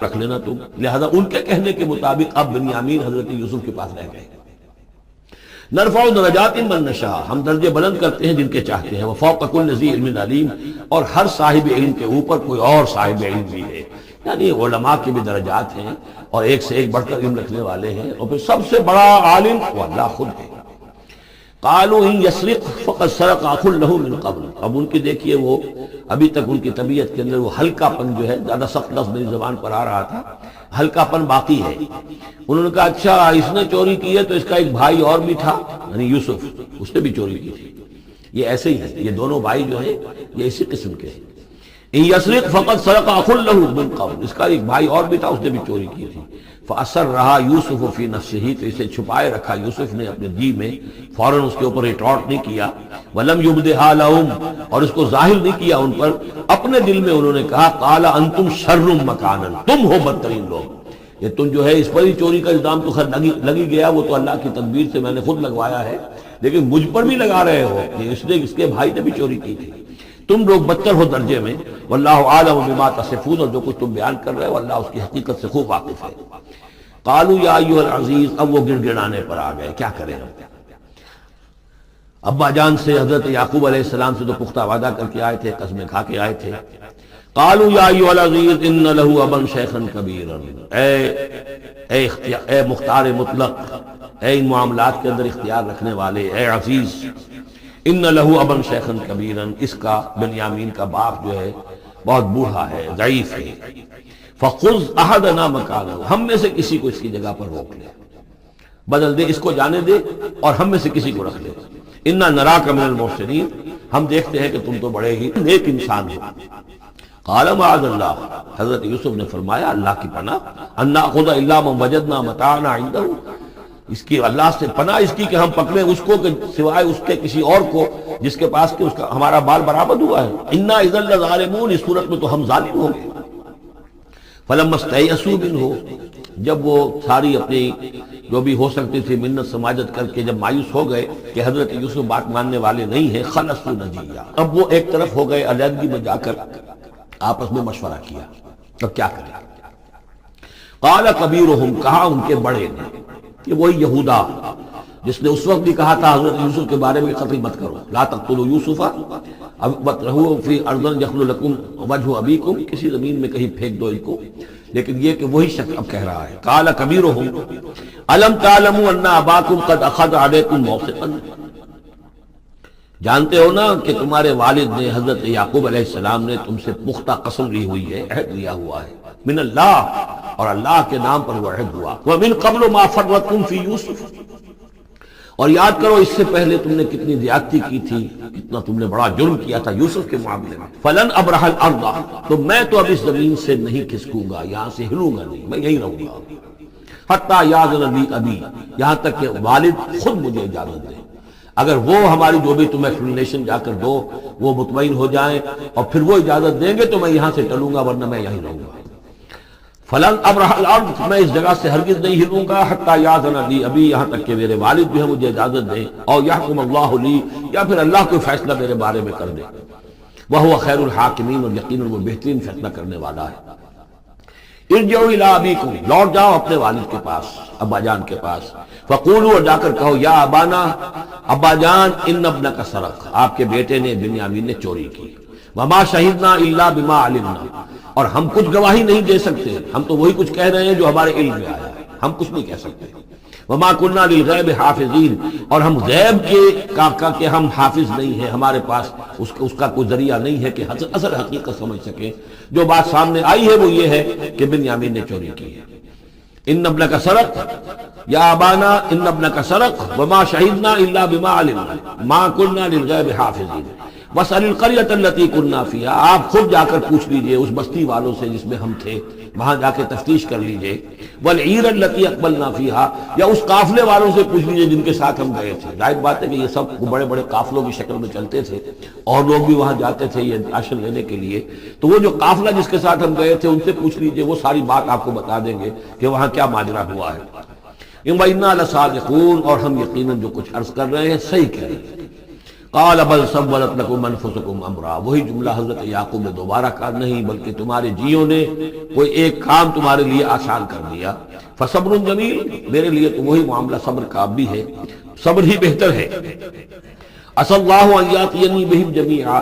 رکھ لینا تم۔ لہذا ان کے کہنے کے مطابق اب بنیامین حضرت یوسف کے پاس رہ گئے۔ نرفع درجات من نشاء، ہم درجے بلند کرتے ہیں جن کے چاہتے ہیں، وفوق کل ذی علم علیم، اور ہر صاحب علم کے اوپر کوئی اور صاحب علم بھی ہے، یعنی علماء کے بھی درجات ہیں، اور ایک سے ایک بڑھ کر علم رکھنے والے ہیں، اور پھر سب سے بڑا عالم وہ اللہ خود ہے۔ قالوا ان یسرق فقد سرق اخ له من قبل، اب ان کی دیکھیے وہ ابھی تک ان کی طبیعت کے اندر وہ ہلکا پن جو ہے، زیادہ سخت لفظ میری زبان پر آ رہا تھا، ہلکا پن باقی ہے۔ انہوں نے کہا اچھا اس نے چوری کی ہے تو اس کا ایک بھائی اور بھی تھا، یعنی یوسف، اس نے بھی چوری کی تھی۔ یہ ایسے ہی ہے، یہ دونوں بھائی جو ہیں یہ اسی قسم کے ہیں۔ ان یسرق فقد سرق اخ له من قبل، اس کا ایک بھائی اور بھی تھا، اس نے بھی چوری کی تھی۔ فَأَسَرَّهَا يُوسُفُ فِي نَفْسِهِ، تو اسے چھپائے رکھا یوسف نے اپنے جی میں، فوراً اس کے اوپر ریٹارٹ نہیں کیا۔ وَلَمْ يُبْدِهَا لَهُمْ، اور اس کو ظاہر نہیں کیا ان پر، اپنے دل میں انہوں نے کہا قَالَ أَنْتُمْ شَرٌّ مَكَانًا، تم ہو بدترین لوگ۔ یہ تم جو ہے اس پر ہی چوری کا الزام تو خیر لگی گیا، وہ تو اللہ کی تدبیر سے میں نے خود لگوایا ہے، لیکن مجھ پر بھی لگا رہے ہو کہ اس کے بھائی نے بھی چوری کی تھی۔ تم لوگ بدتر ہو درجے میں، واللہ اعلم بما تصفون، اور جو کچھ تم بیان کر رہے ہو اللہ اس کی حقیقت سے خوب واقف ہے۔ قالوا یا ایھا العزیز، اب وہ گڑ گڑانے پر آ گئے، کیا کریں ہم؟ ابا جان سے حضرت یعقوب علیہ السلام سے تو پختہ وعدہ کر کے آئے تھے، قسمیں کھا کے آئے تھے۔ قالوا یا ایھا العزیز ان له ابا شیخا کبیرا، اے مختار مطلق، اے ان معاملات کے اندر اختیار رکھنے والے، اے عزیز، ان له ابا شیخا کبیرا، اس کا بنیامین کا باپ جو ہے بہت بوڑھا ہے، ضعیف ہے۔ فخذ احدنا مکانہ، ہم میں سے کسی کو اس کی جگہ پر روک لے، بدل دے، اس کو جانے دے اور ہم میں سے کسی کو رکھ لے۔ انا نراک من المحسنین، ہم دیکھتے ہیں کہ تم تو بڑے ہی نیک انسان ہو۔ قال معاذ اللہ، حضرت یوسف نے فرمایا اللہ کی پناہ، ان ناخذ الا من وجدنا متاعنا عنده، اس کی اللہ سے پناہ اس کی کہ ہم پکڑیں اس کو کہ سوائے اس کے کسی اور کو جس کے پاس کہ اس کا ہمارا بال برآمد ہوا ہے۔ انا اذا لظالمون، اس صورت میں تو ہم ظالم ہوں گے۔ فلما استيئسوا منه، جب وہ ساری اپنی جو بھی ہو سکتی تھی منت سماجت کر کے جب مایوس ہو گئے کہ حضرت یوسف بات ماننے والے نہیں ہیں، خلصوا نجیا، اب وہ ایک طرف ہو گئے، علیحدگی میں جا کر آپس میں مشورہ کیا، اب کیا کریں؟ قال کبیرہم، کہا ان کے بڑے نے، کہ وہی یہودا جس نے اس وقت بھی کہا تھا حضرت یوسف کے بارے میں قتل مت کرو، لا تقتلوا یوسف وَاطْرَحُوهُ فِي أَرْضٍ يَخْلُ لَكُمْ وَجْهُ أَبِيكُمْ، کسی زمین میں کہیں پھینک دو ان کو، لیکن یہ کہ وہی شخص اب کہہ رہا ہے قال كبيرهم ألم تعلموا أن أباكم قد أخذ عليكم موثقا، جانتے ہو نا کہ تمہارے والد نے حضرت یعقوب علیہ السلام نے تم سے پختہ قسم لی ہوئی ہے، عہد لیا ہوا ہے، من اللہ، اور اللہ کے نام پر وہ عہد ہوا، وَمِن قَبْلُ مَا فَرَّطْتُمْ فِي يُوسُف، اور یاد کرو اس سے پہلے تم نے کتنی زیادتی کی تھی، کتنا تم نے بڑا جرم کیا تھا یوسف کے معاملے میں۔ فلن ابرح الارض، تو میں تو اب اس زمین سے نہیں کھسکوں گا، یہاں سے ہلوں گا نہیں، میں یہیں رہوں گا، حتی یاذن لی ابی، یہاں تک کہ والد خود مجھے اجازت دے۔ اگر وہ ہماری جو بھی تم ایکسپلینیشن جا کر دو وہ مطمئن ہو جائیں اور پھر وہ اجازت دیں گے تو میں یہاں سے چلوں گا، ورنہ میں یہیں رہوں گا۔ فلن ابرح الارض، میں اس جگہ سے ہرگز نہیں ہلوں گا، حتی یاذن لی ابھی، یہاں تک کہ میرے والد بھی ہیں مجھے اجازت دیں، اور یحکم اللہ لی، یا پھر اللہ کوئی فیصلہ میرے بارے میں کر دے۔ وہو خیر الحاکمین، اور یقیناً وہ بہترین فیصلہ کرنے والا ہے۔ ارجعوا الی ابیکم، لوٹ جاؤ اپنے والد کے پاس، ابا جان کے پاس، فقولوا، اور جا کر کہو، یا ابانا، ابا جان، ان ابنک سرق، آپ کے بیٹے نے بنیامین نے چوری کی، وما شہدنا الا بما علمنا، اور ہم کچھ گواہی نہیں دے سکتے، ہم تو وہی کچھ کہہ رہے ہیں جو ہمارے علم میں آیا ہے، ہم کچھ نہیں کہہ سکتے۔ وما كنا للغیب حافظین، اور ہم غیب کے ہم حافظ نہیں ہیں، ہمارے پاس اس کا کوئی ذریعہ نہیں ہے کہ اصل حقیقت سمجھ سکیں۔ جو بات سامنے آئی ہے وہ یہ ہے کہ بنیامین نے چوری کی ہے۔ ان ابنک سرق، یا ابانا ان ابنک سرق وما شہدنا الا بما علمنا ما كنا للغیب حافظین واسأل القریۃ التی كنا فیہا، آپ خود جا کر پوچھ لیجئے اس بستی والوں سے جس میں ہم تھے، وہاں جا کے تفتیش کر لیجئے، والعیر التی اقبلنا فیہا، یا اس قافلے والوں سے پوچھ لیجئے جن کے ساتھ ہم گئے تھے۔ ظاہر بات ہے کہ یہ سب بڑے بڑے قافلوں کی شکل میں چلتے تھے اور لوگ بھی وہاں جاتے تھے یہ راشن لینے کے لیے، تو وہ جو قافلہ جس کے ساتھ ہم گئے تھے ان سے پوچھ لیجئے، وہ ساری بات آپ کو بتا دیں گے کہ وہاں کیا ماجرا ہوا ہے۔ وَإِنَّا لَصَادِقُونَ، اور ہم یقیناً جو کچھ عرض کر رہے ہیں صحیح کہہ رہے ہیں۔ قال بل سولت لكم انفسكم امرا، وہی جملہ حضرت یعقوب نے دوبارہ کہا، نہیں بلکہ تمہارے جیوں نے کوئی ایک کام تمہارے لیے آسان کر دیا، فصبر جمیل، میرے لیے تو وہی معاملہ صبر کا بھی ہے، صبر ہی بہتر ہے۔ عسى الله ان ياتيني بهم جميعا،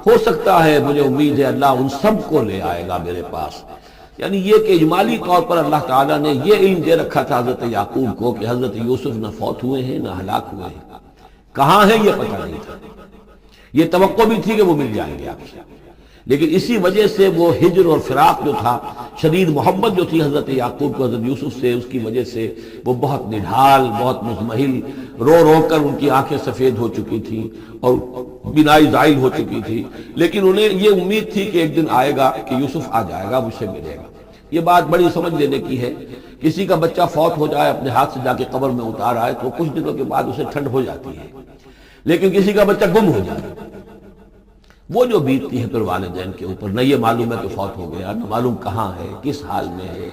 ہو سکتا ہے، مجھے امید ہے اللہ ان سب کو لے آئے گا میرے پاس۔ یعنی یہ کہ اجمالی طور پر اللہ تعالیٰ نے یہ علم دے رکھا تھا حضرت یعقوب کو کہ حضرت یوسف نہ فوت ہوئے ہیں نہ ہلاک ہوئے ہیں، کہاں ہے یہ پتہ نہیں تھا، یہ توقع بھی تھی کہ وہ مل جائیں گے آپ سے، لیکن اسی وجہ سے وہ ہجر اور فراق جو تھا، شدید محبت جو تھی حضرت یعقوب کو حضرت یوسف سے، اس کی وجہ سے وہ بہت نڈھال، بہت مزمحل، رو رو کر ان کی آنکھیں سفید ہو چکی تھیں اور بینائی زائل ہو چکی تھی، لیکن انہیں یہ امید تھی کہ ایک دن آئے گا کہ یوسف آ جائے گا، مجھ سے ملے گا۔ یہ بات بڑی سمجھ لینے کی ہے، کسی کا بچہ فوت ہو جائے، اپنے ہاتھ سے جا کے قبر میں اتار آئے تو کچھ دنوں کے بعد اسے ٹھنڈ ہو جاتی ہے، لیکن کسی کا بچہ گم ہو جائے، وہ جو بیتتی ہے پھر والدین کے اوپر، نہ یہ معلوم ہے کہ فوت ہو گیا، نہ معلوم کہاں ہے، کس حال میں ہے۔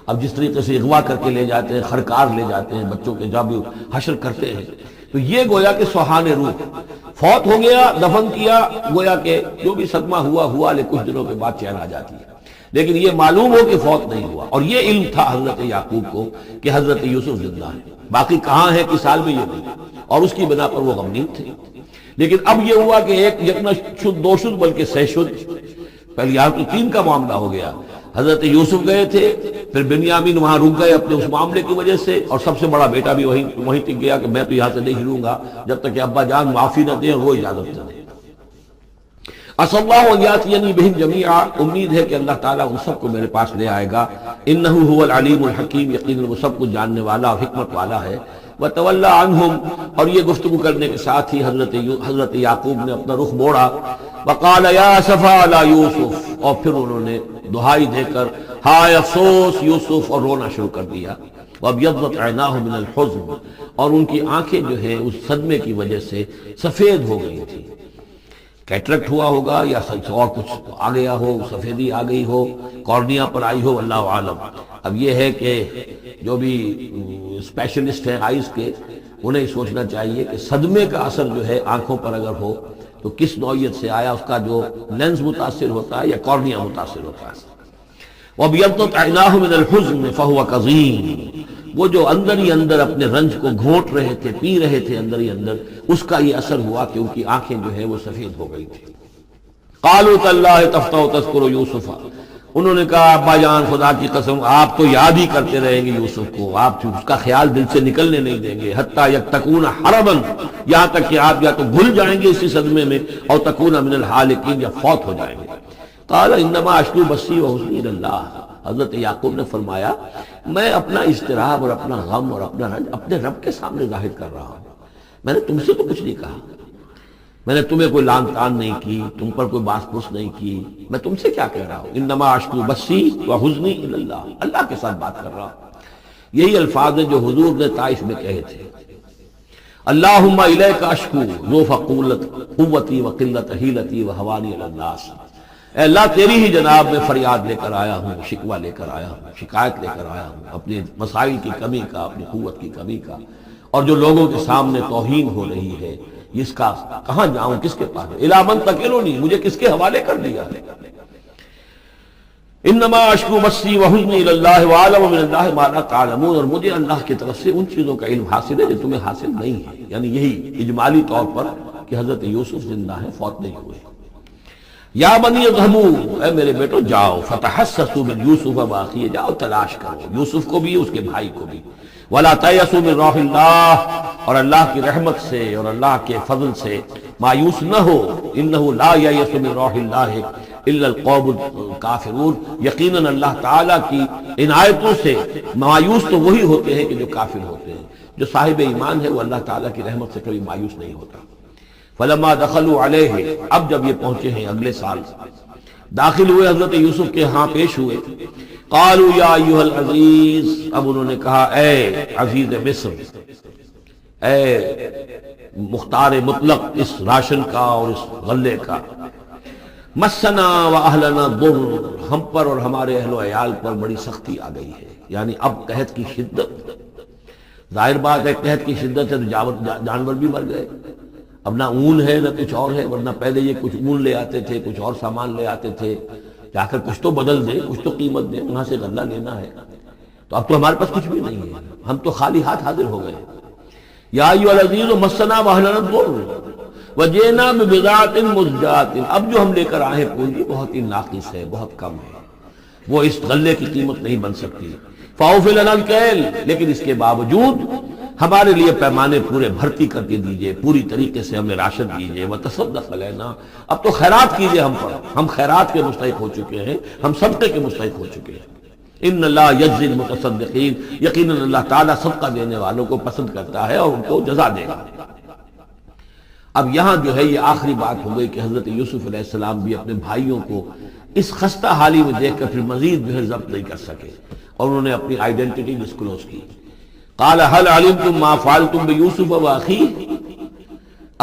اب جس طریقے سے اغوا کر کے لے جاتے ہیں، خرکار لے جاتے ہیں بچوں کے، جب حشر کرتے ہیں، تو یہ گویا کہ سوہان روح، فوت ہو گیا، دفن کیا، گویا کہ جو بھی صدمہ ہوا لیکن کچھ دنوں کے بعد چین آ جاتی ہے، لیکن یہ معلوم ہو کہ فوت نہیں ہوا، اور یہ علم تھا حضرت یعقوب کو کہ حضرت یوسف زندہ ہے، باقی کہاں ہے کس حال میں یہ نہیں، اور اس کی بنا پر وہ غمگین تھے۔ لیکن اب یہ ہوا کہ ایک یکنا شد دو شد بلکہ سہ شد، پہلے یہاں تو تین کا معاملہ ہو گیا، حضرت یوسف گئے تھے، پھر بنیامین وہاں رک گئے اپنے اس معاملے کی وجہ سے، اور سب سے بڑا بیٹا بھی وہیں ٹک گیا کہ میں تو یہاں سے نہیں ہلوں گا جب تک کہ ابا جان معافی نہ دیں، وہ اجازت نہ دیں۔ عسى الله ان ياتيني بهم جميعا، امید ہے کہ اللہ تعالیٰ ان سب کو میرے پاس لے آئے گا، انه هو العلیم الحکیم، یقیناً وہ سب کچھ جاننے والا اور حکمت والا ہے۔ وتولى عنهم، اور یہ گفتگو کرنے کے ساتھ ہی حضرت یعقوب نے اپنا رخ موڑا، وقال یا اسفا علی یوسف، اور پھر انہوں نے دہائی دے کر ہائے افسوس یوسف، اور رونا شروع کر دیا۔ وابيضت عیناہ من الحزن، اور ان کی آنکھیں جو ہیں اس صدمے کی وجہ سے سفید ہو گئی تھی، کیٹریکٹ ہوا ہوگا یا اور کچھ آ گیا ہو، سفیدی آ گئی ہو، کارنیا پر آئی ہو، اللہ عالم۔ اب یہ ہے کہ جو بھی اسپیشلسٹ ہیں آئیز کے، انہیں سوچنا چاہیے کہ صدمے کا اثر جو ہے آنکھوں پر اگر ہو تو کس نوعیت سے آیا، اس کا جو لینز متاثر ہوتا ہے یا کارنیا متاثر ہوتا ہے۔ وَابْيَضَّتْ عَيْنَاهُ مِنَ الْحُزْنِ فَهُوَ كَظِيمٌ، وہ جو اندر ہی اندر اپنے رنج کو گھونٹ رہے تھے، پی رہے تھے اندر ہی اندر، اس کا یہ اثر ہوا کہ ان کی آنکھیں جو ہے وہ سفید ہو گئی تھی۔ قالوا تاللہ تفتأ تذکر یوسف، انہوں نے کہا ابا جان خدا کی قسم آپ تو یاد ہی کرتے رہیں گے یوسف کو، آپ اس کا خیال دل سے نکلنے نہیں دیں گے، حتی یکتکون حربا، یہاں تک کہ آپ یا تو بھول جائیں گے اسی صدمے میں، اور تکون من الحالکین، یا فوت ہو جائیں گے۔ قال انما اشکو بثی وحزنی الی اللہ، حضرت یعقوب نے فرمایا میں اپنا اضطراب اور اپنا غم اور اپنا رنج اپنے رب کے سامنے ظاہر کر رہا ہوں، میں نے تم سے تو کچھ نہیں کہا، میں نے تمہیں کوئی لان تان نہیں کی، تم پر کوئی باس پوس نہیں کی، میں تم سے کیا کہہ رہا ہوں، انما اشکو بثی وحزنی الی اللہ، اللہ کے ساتھ بات کر رہا ہوں۔ یہی الفاظ ہیں جو حضور نے طائف میں کہے تھے۔ اللہم الیک اشکو ضعف قوتی وقلت حیلتی وہوانی علی الناس، اے اللہ تیری ہی جناب میں فریاد لے کر آیا ہوں، شکوہ لے کر آیا ہوں، شکایت لے کر آیا ہوں اپنے مسائل کی کمی کا، اپنی قوت کی کمی کا، اور جو لوگوں کے سامنے توہین ہو رہی ہے اس کا کہاں جاؤں، کس کے پاس، الی من تکلنی، مجھے کس کے حوالے کر دیا ہے۔ انما اشکو بثی وحزنی الی اللہ واعلم من اللہ ما لا تعلمون، اور مجھے اللہ کی طرف سے ان چیزوں کا علم حاصل ہے جو تمہیں حاصل نہیں ہے، یعنی یہی اجمالی طور پر کہ حضرت یوسف زندہ ہیں، فوت نہیں ہوئے۔ یا بنی اذهبوا، اے میرے بیٹو جاؤ، فتحسسوا من یوسف واخیہ، جاؤ تلاش کرو یوسف کو بھی اس کے بھائی کو بھی، ولا تیأسوا من روح اللہ، اور اللہ کی رحمت سے اور اللہ کے فضل سے مایوس نہ ہو، انہ لا ییأس من روح اللہ الا القوم الکافرون، یقیناً اللہ تعالیٰ کی عنایتوں سے مایوس تو وہی ہوتے ہیں کہ جو کافر ہوتے ہیں، جو صاحب ایمان ہے وہ اللہ تعالیٰ کی رحمت سے کبھی مایوس نہیں ہوتا۔ فلما دخلوا علیہ، اب جب یہ پہنچے ہیں اگلے سال، داخل ہوئے حضرت یوسف کے ہاں پیش ہوئے، قالوا یا ایھا العزیز، اب انہوں نے کہا اے عزیز مصر، اے مختار مطلق اس راشن کا اور اس غلے کا، مسنا و اہلنا ضر، ہم پر اور ہمارے اہل و عیال پر بڑی سختی آ گئی ہے، یعنی اب قحط کی شدت، ظاہر بات ہے قحط کی شدت ہے تو جانور بھی مر گئے، اب نہ اون ہے نہ کچھ اور ہے، ورنہ پہلے یہ کچھ اون لے آتے تھے، کچھ اور سامان لے آتے تھے، جا کر کچھ تو بدل دیں، کچھ تو قیمت دیں، وہاں سے غلہ لینا ہے، تو اب تو ہمارے پاس کچھ بھی نہیں ہے، ہم تو خالی ہاتھ حاضر ہو گئے۔ یا ایھا العزیز مسنا واہلنا الضر وجئنا ببضاعۃ مزجاۃ، اب جو ہم لے کر آئے پونجی بہت ہی ناقص ہے، بہت کم ہے، وہ اس غلے کی قیمت نہیں بن سکتی، فاوفی لنا الکیل، لیکن اس کے باوجود ہمارے لیے پیمانے پورے بھرتی کر کے دیجئے، پوری طریقے سے ہمیں راشن دیجئے، وتصدق علینا، اب تو خیرات کیجئے ہم پر، ہم خیرات کے مستحق ہو چکے ہیں، ہم صدقے کے مستحق ہو چکے ہیں۔ ان اللہ یجزی المتصدقین، یقیناً اللہ تعالیٰ صدقہ دینے والوں کو پسند کرتا ہے اور ان کو جزا دے گا۔ اب یہاں جو ہے یہ آخری بات ہو گئی کہ حضرت یوسف علیہ السلام بھی اپنے بھائیوں کو اس خستہ حالی میں دیکھ کر پھر مزید جو ہے ضبط نہیں کر سکے، اور انہوں نے اپنی آئیڈینٹی ڈسکلوز کی۔ قال هل علمتم ما فعلتم بيوسف واخيه،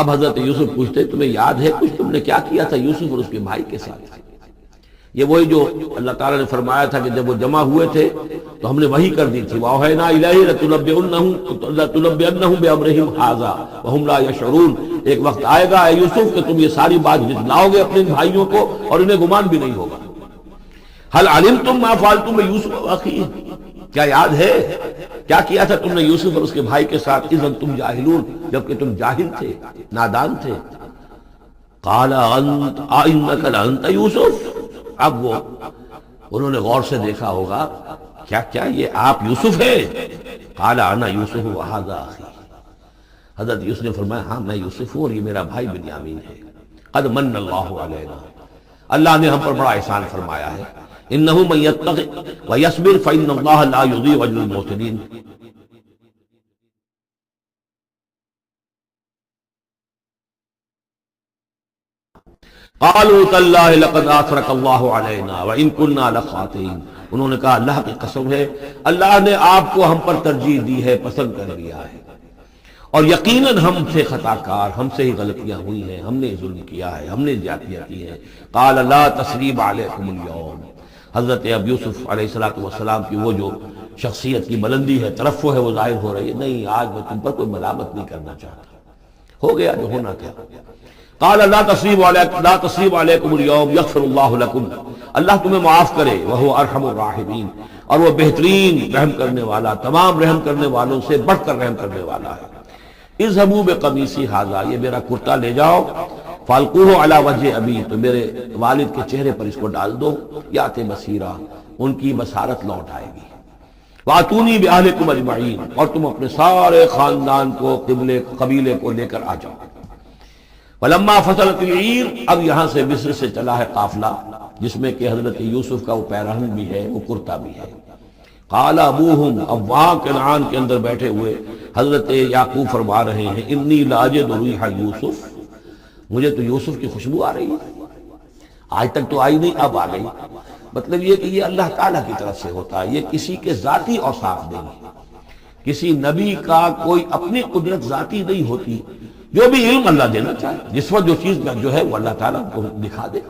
اب حضرت یوسف پوچھتے تمہیں یاد ہے کچھ تم نے کیا کیا تھا یوسف اور اس کے بھائی کے ساتھ؟ یہ وہی جو اللہ تعالیٰ نے فرمایا تھا کہ جب وہ جمع ہوئے تھے تو ہم نے وحی کر دی تھی، وَأَوْحَيْنَا إِلَيْهِ لَتُنَبِّئَنَّهُم بِأَمْرِهِمْ هَٰذَا وَهُمْ لَا يَشْعُرُونَ، ایک وقت آئے گا اے یوسف کہ تم یہ ساری بات جتلاؤ گے اپنے بھائیوں کو اور انہیں گمان بھی نہیں ہوگا۔ هل علمتم ما فعلتم بيوسف واخيه، کیا یاد ہے کیا کیا تھا تم نے یوسف اور اس کے بھائی کے ساتھ، اذن تم جاہلون، جبکہ تم جاہل تھے، نادان تھے۔ قال انک لانت یوسف، اب وہ انہوں نے غور سے دیکھا ہوگا کیا یہ آپ یوسف ہیں؟ قال انا یوسف وہذا اخی، حضرت یوسف نے فرمایا ہاں میں یوسف ہوں اور یہ میرا بھائی بنیامین ہے۔ قد من اللہ علینا، اللہ نے ہم پر بڑا احسان فرمایا ہے، انہ من یتق ویصبر فان اللہ لا یضیع اجر المحسنین۔ قالوا تاللہ لقد آثرک اللہ علینا وان کنا لخاطئین، انہوں نے کہا اللہ کی قسم ہے اللہ نے آپ کو ہم پر ترجیح دی ہے، پسند کر لیا ہے، اور یقیناً ہم سے خطا کار، ہم سے ہی غلطیاں ہوئی ہیں، ہم نے ظلم کیا ہے، ہم نے زیادتیاں کی ہیں۔ قال لا تثریب علیکم اليوم، حضرت اب یوسف علیہ السلام کی وہ جو شخصیت کی بلندی ہے، ترفع ہے، وہ ظاہر ہو رہی ہے، نہیں آج میں تم پر کوئی ملامت نہیں کرنا چاہتا، ہو گیا جو ہونا تھا۔ قال لا تصریب علیکم اليوم یغفر اللہ لکم، اللہ تمہیں معاف کرے، وہو ارحم الراحمین، اور وہ بہترین رحم کرنے والا، تمام رحم کرنے والوں سے بڑھ کر رحم کرنے والا ہے۔ اذهبوا بقمیصی ھذا، یہ میرا کرتا لے جاؤ، فالقوہ علی وجہ ابی، تو میرے والد کے چہرے پر اس کو ڈال دو، یات بصیرا، ان کی بصارت لوٹ آئے گی۔ واتونی باہلکم اجمعین، اور تم اپنے سارے خاندان کو، قبیلے کو لے کر آ جاؤ۔ ولما فصلت العیر، اب یہاں سے مصر سے چلا ہے قافلہ جس میں کہ حضرت یوسف کا وہ پیراہن بھی ہے، وہ کرتا بھی ہے۔ قال ابوہم، اب وہاں کنعان کے اندر بیٹھے ہوئے حضرت یعقوب فرما رہے ہیں انی لاجد ریح یوسف، مجھے تو یوسف کی خوشبو آ رہی ہے، آج تک تو آئی نہیں، اب آ گئی۔ مطلب یہ کہ یہ اللہ تعالیٰ کی طرف سے ہوتا ہے، یہ کسی کے ذاتی اوصاف نہیں ہے کسی نبی کا کوئی اپنی قدرت ذاتی نہیں ہوتی، جو بھی علم اللہ دینا چاہے، جس وقت جو چیز جو ہے وہ اللہ تعالیٰ کو دکھا دے۔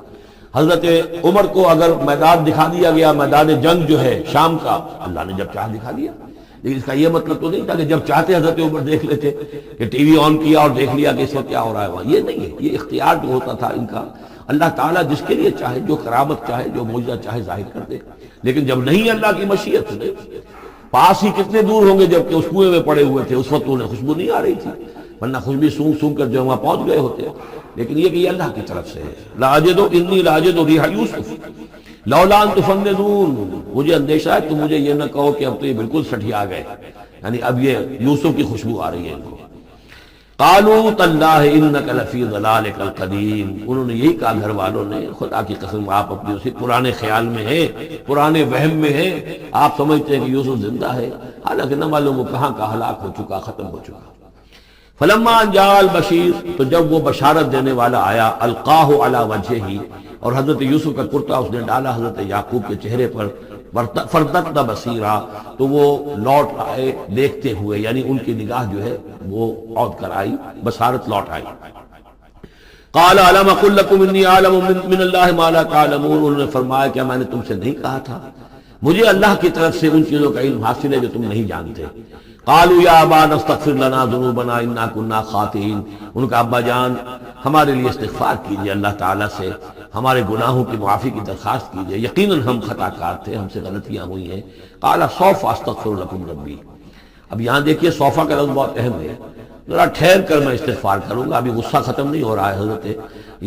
حضرت عمر کو اگر میدان دکھا دیا گیا، میدان جنگ جو ہے شام کا، اللہ نے جب چاہ دکھا دیا، لیکن اس کا یہ مطلب تو نہیں تھا کہ جب چاہتے حضرت عمر دیکھ لیتے، کہ ٹی وی آن کیا اور دیکھ لیا کہ اس وقت کیا ہو رہا ہے وہاں، یہ نہیں ہے۔ یہ اختیار جو ہوتا تھا ان کا، اللہ تعالیٰ جس کے لیے چاہے، جو کرامت چاہے، جو معجزہ چاہے ظاہر کر دے، لیکن جب نہیں اللہ کی مشیت سے، پاس ہی کتنے دور ہوں گے جب کہ اس کنویں میں پڑے ہوئے تھے، اس وقت انہیں خوشبو نہیں آ رہی تھی، ورنہ خوشبو سونگ سونگ کر جو وہاں پہنچ گئے ہوتے۔ لیکن یہ کہ یہ اللہ کی طرف سے ہے، لاجد انی لاجد ریح یوسف لولا ان تفندون، مجھے اندیشہ ہے تم مجھے یہ نہ کہو کہ اب تو یہ بالکل سٹھیا گئے، یعنی اب یہ یوسف کی خوشبو آ رہی ہے ان کو۔ قالوا تاللہ انک لفی ضلالک القدیم، انہوں نے یہی کہا گھر والوں نے، خدا کی قسم آپ اپنے اسی پرانے خیال میں ہیں، پرانے وہم میں ہیں، آپ سمجھتے ہیں کہ یوسف زندہ ہے، حالانکہ نہ معلوم وہ کہاں کا ہلاک ہو چکا، ختم ہو چکا۔ فلما جاء البشیر، تو جب وہ بشارت دینے والا آیا، القاہ علی وجہہ، اور حضرت یوسف کا کرتا اس نے ڈالا حضرت یعقوب کے چہرے پر، فردت بصیرا، تو وہ لوٹ آئے دیکھتے ہوئے، یعنی ان کی نگاہ جو ہے وہ عود کر آئی، بصارت لوٹ آئی۔ قال الم اقل لکم انی اعلم من اللہ ما لا تعلمون، انہوں نے فرمایا کہ میں نے تم سے نہیں کہا تھا، مجھے اللہ کی طرف سے ان چیزوں کا علم حاصل ہے جو تم نہیں جانتے۔ قالوا یا ابانا استغفر لنا ذنوبنا انا كنا خاطئین، ان کا ابا جان ہمارے لیے استغفار کیجئے اللہ تعالیٰ سے، ہمارے گناہوں کی معافی کی درخواست کیجئے، یقیناً ہم خطا کار تھے، ہم سے غلطیاں ہوئی ہیں۔ قال سوف استغفر لکم ربی، اب یہاں دیکھیے صوفہ کا لفظ بہت اہم ہے، ذرا ٹھہر کر میں استغفار کروں گا، ابھی غصہ ختم نہیں ہو رہا ہے حضرت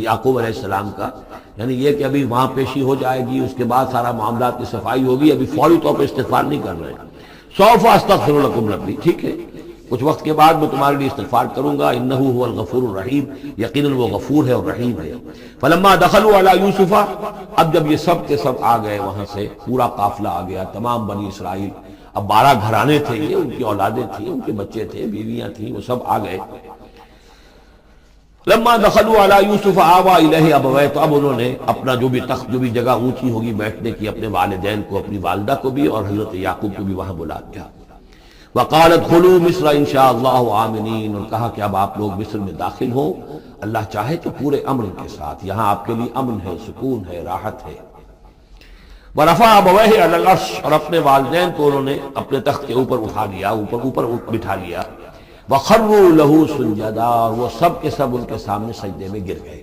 یعقوب علیہ السلام کا، یعنی یہ کہ ابھی وہاں پیشی ہو جائے گی، اس کے بعد سارا معاملات کی صفائی ہوگی، ابھی فوری طور پر استغفار نہیں کر رہے۔ سوف استغفر لکم ربی، ٹھیک ہے، کچھ وقت کے بعد میں تمہارے لیے استغفار کروں گا، انہ هو الغفور الرحیم، یقیناً وہ غفور ہے اور رحیم ہے۔ فلما دخلوا علی یوسف، اب جب یہ سب کے سب آ گئے وہاں سے، پورا قافلہ آ گیا، تمام بنی اسرائیل، اب 12 گھرانے تھے یہ، ان کی اولادیں تھیں، ان کے بچے تھے، بیویاں تھیں، وہ سب آ گئے۔ لما دخلوا علی یوسف آوا الیہ ابویہ، تو اب انہوں نے اپنا جو بھی تخت، جو بھی جگہ اونچی ہوگی بیٹھنے کی، اپنے والدین کو، اپنی والدہ کو بھی اور حضرت یعقوب کو بھی وہاں بلا دیا۔ وقالت ادخلوا مصر ان شاء اللہ آمنین، اور کہا کہ اب آپ لوگ مصر میں داخل ہوں اللہ چاہے تو پورے امن کے ساتھ، یہاں آپ کے لیے امن ہے، سکون ہے، راحت ہے۔ ورفع ابویہ علی العرش، اور اپنے والدین کو انہوں نے اپنے تخت کے اوپر اٹھا لیا، اوپر بٹھا لیا۔ وخروا لہ سجدا، اور وہ سب کے سب ان کے سامنے سجدے میں گر گئے۔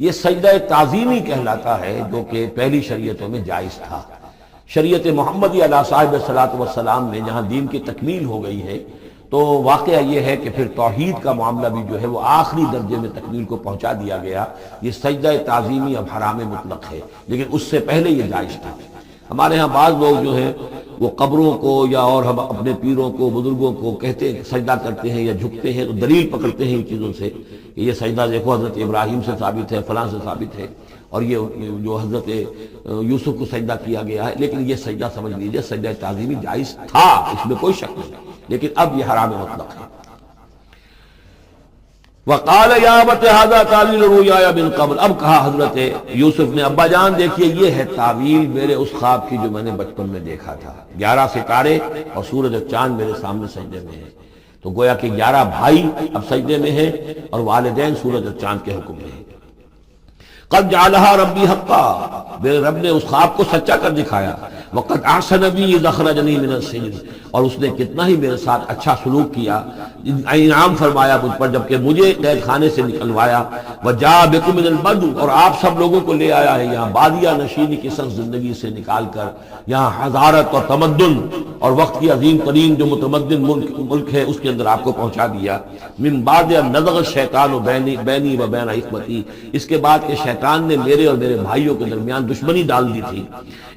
یہ سجدہ تعظیمی کہلاتا ہے، جو کہ پہلی شریعتوں میں جائز تھا۔ شریعت محمدی علیہ صاحب الصلاۃ والسلام میں جہاں دین کی تکمیل ہو گئی ہے، تو واقعہ یہ ہے کہ پھر توحید کا معاملہ بھی جو ہے وہ آخری درجے میں تکمیل کو پہنچا دیا گیا۔ یہ سجدہ تعظیمی اب حرام مطلق ہے، لیکن اس سے پہلے یہ جائز تھا۔ ہمارے ہاں بعض لوگ جو ہیں وہ قبروں کو یا اور ہم اپنے پیروں کو، بزرگوں کو کہتے ہیں سجدہ کرتے ہیں یا جھکتے ہیں، تو دلیل پکڑتے ہیں ان چیزوں سے کہ یہ سجدہ دیکھو حضرت ابراہیم سے ثابت ہے، فلاں سے ثابت ہے، اور یہ جو حضرت یوسف کو سجدہ کیا گیا ہے، لیکن یہ سجدہ سمجھ لیجیے سجدہ تعظیمی جائز تھا، اس میں کوئی شک نہیں، لیکن اب یہ حرام مطلق ہے۔ وقال یا ابت ھذا تعویل رؤیایا من قبل، اب کہا حضرت یوسف نے ابا جان دیکھیے یہ ہے تعویل میرے اس خواب کی جو میں نے بچپن میں دیکھا تھا، 11 ستارے اور سورج اور چاند میرے سامنے سجدے میں ہیں، تو گویا کہ 11 بھائی اب سجدے میں ہیں اور والدین سورج اور چاند کے حکم میں ہیں۔ قد جعلها ربی حقا، میرے رب نے اس خواب کو سچا کر دکھایا۔ وقد احسن بی اذ اخرجنی من السجن، اور اس نے کتنا ہی میرے ساتھ اچھا سلوک کیا، انعام فرمایا مجھ پر جب کہ مجھے قید خانے سے نکلوایا۔ وجاء بکم من البدو، اور آپ سب لوگوں کو لے آیا ہے یہاں بادیہ نشینی کی سخت زندگی سے نکال کر یہاں حضارت اور تمدن اور وقت کی عظیم ترین جو متمدن ملک ہے اس کے اندر آپ کو پہنچا دیا۔ من بعد ان نزغ الشیطان بینی و بین اخوتی، اس کے بعد کہ شیطان نے میرے اور میرے بھائیوں کے درمیان دشمنی ڈال دی تھی۔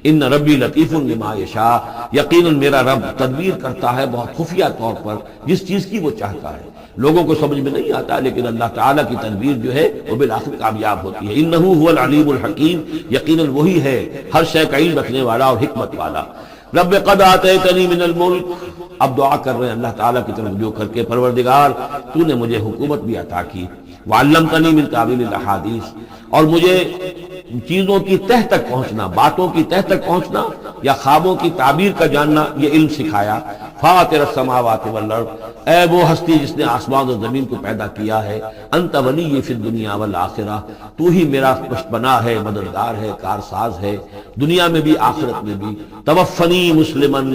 ان ربی لطیف لما یشاء، یقیناً میرا رب تدبیر کرتا ہے بہت خفیہ طور پر جس چیز کی وہ چاہتا ہے، لوگوں کو سمجھ میں نہیں آتا، لیکن اللہ تعالیٰ کی تدبیر جو ہے وہ بالآخر کامیاب ہوتی ہے۔ انہ هو العلیم الحکیم، یقیناً وہی ہے ہر شے کا علم رکھنے والا اور حکمت والا۔ رب قد آتیتنی من الملک، اب دعا کر رہے ہیں اللہ تعالیٰ کی طرف رجوع کر کے، پروردگار تو نے مجھے حکومت بھی عطا کی، وعلمتنی من تاویل الاحادیث، اور مجھے چیزوں کی تہ تک پہنچنا، باتوں کی تہ تک پہنچنا یا خوابوں کی تعبیر کا جاننا، یہ علم سکھایا۔ فاطر السماوات والارض، اے وہ ہستی جس نے آسمان اور زمین کو پیدا کیا ہے، انت ولی فی الدنیا والآخرہ، تو ہی میرا پشتپناہ ہے، مددگار ہے، کارساز ہے، دنیا میں بھی آخرت میں بھی۔ توفنی مسلمن،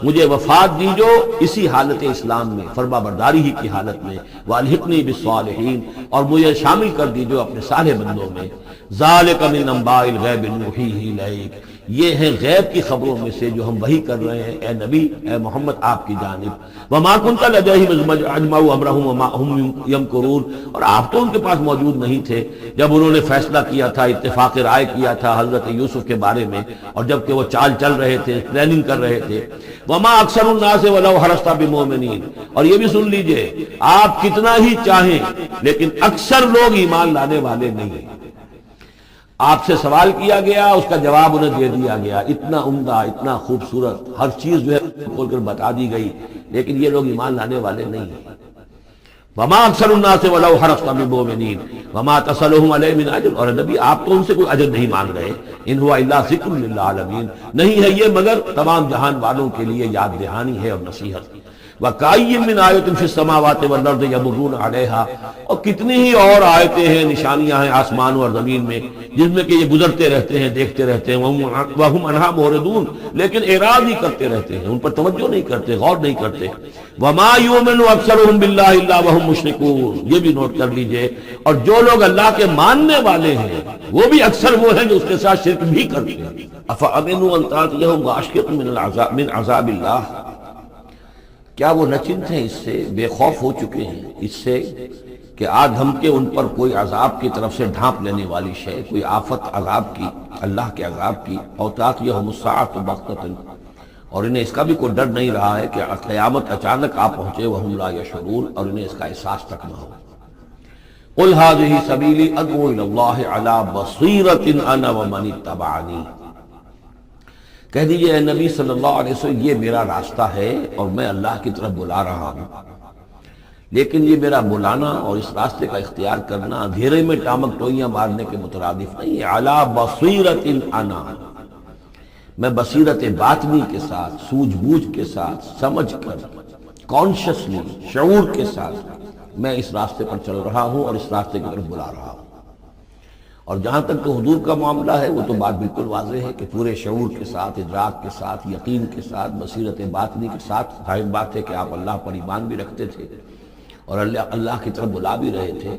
مجھے وفات دیجو اسی حالت اسلام میں، فرما برداری ہی کی حالت میں، والحقنی بالصالحین، اور مجھے شامل کر دیجو اپنے صالح بندوں میں۔ ذالک من انباء الغیب نوحیہ الیک، یہ ہیں غیب کی خبروں میں سے جو ہم وحی کر رہے ہیں اے نبی، اے محمد آپ کی جانب۔ وما كنت لديهم اذ اجمعوا امرهم وما هم يمكرون، اور آپ تو ان کے پاس موجود نہیں تھے جب انہوں نے فیصلہ کیا تھا، اتفاق رائے کیا تھا حضرت یوسف کے بارے میں، اور جب کہ وہ چال چل رہے تھے، پلاننگ کر رہے تھے۔ وما اکثر الناس ولو حرصت بمؤمنین، اور یہ بھی سن لیجئے، آپ کتنا ہی چاہیں لیکن اکثر لوگ ایمان لانے والے نہیں ہیں۔ آپ سے سوال کیا گیا، اس کا جواب انہیں دے دیا گیا، اتنا عمدہ، اتنا خوبصورت، ہر چیز جو ہے کھول کر بتا دی گئی، لیکن یہ لوگ ایمان لانے والے نہیں ہیں۔ وما اکثر الناس ولو حرصت بمؤمنین وما تصلهم علیہ من اجر، اور نبی آپ تو ان سے کوئی اجر نہیں مانگ رہے، ان هو الا ذکر للعالمین، نہیں ہے یہ مگر تمام جہان والوں کے لیے یاد دہانی ہے اور نصیحت۔ وَكَأَيٍّ مِّنْ آیَةٍ فِي السَّمَاوَاتِ وَالْأَرْضِ يَمُرُّونَ عَلَيْهَا، اور کتنی ہی اور آیتیں ہیں، نشانیاں ہیں آسمانوں اور زمین میں، جن میں کہ یہ گزرتے رہتے ہیں، دیکھتے رہتے ہیں، وَهُمْ عَنْهَا مُعْرِضُونَ، لیکن اعراض ہی کرتے رہتے ہیں، ان پر توجہ نہیں کرتے، غور نہیں کرتے۔ وَمَا يُؤْمِنُ أَكْثَرُهُم بِاللَّهِ إِلَّا وَهُمْ مُشْرِكُونَ، یہ بھی نوٹ کر لیجئے، اور جو لوگ اللہ کے ماننے والے ہیں وہ بھی اکثر وہ ہیں جو اس کے ساتھ شرک بھی کرتے ہیں۔ أَفَأَمِنُوا أَن تَأْتِيَهُمْ غَاشِيَةٌ مِّنْ عَذَابِ اللَّهِ، کیا وہ نچنت ہیں اس سے، بے خوف ہو چکے ہیں اس سے کہ آج ہم کے ان پر کوئی عذاب کی طرف سے ڈھانپ لینے والی شے، کوئی آفت عذاب کی، اللہ کے عذاب کی، اور تأتیہم الساعۃ بغتۃ، اور انہیں اس کا بھی کوئی ڈر نہیں رہا ہے کہ قیامت اچانک آ پہنچے، وہم لا یشعرون، اور انہیں اس کا احساس تک نہ ہو۔ قل ھذہ سبیلی ادعو الی اللہ علی بصیرۃ انا ومن اتبعنی، کہہ دیجئے اے نبی صلی اللہ علیہ وسلم، یہ میرا راستہ ہے اور میں اللہ کی طرف بلا رہا ہوں، لیکن یہ میرا بلانا اور اس راستے کا اختیار کرنا اندھیرے میں ٹامک ٹوئیاں مارنے کے مترادف نہیں ہے۔ علی بصیرۃ انا، میں بصیرت باطنی کے ساتھ، سوجھ بوجھ کے ساتھ، سمجھ کر، کانشسلی، شعور کے ساتھ میں اس راستے پر چل رہا ہوں اور اس راستے کی طرف بلا رہا ہوں۔ اور جہاں تک تو حضور کا معاملہ ہے وہ تو بات بالکل واضح ہے کہ پورے شعور کے ساتھ، ادراک کے ساتھ، یقین کے ساتھ، بصیرت باطنی کے ساتھ، ظاہر بات ہے کہ آپ اللہ پر ایمان بھی رکھتے تھے اور اللہ کی طرف بلا بھی رہے تھے۔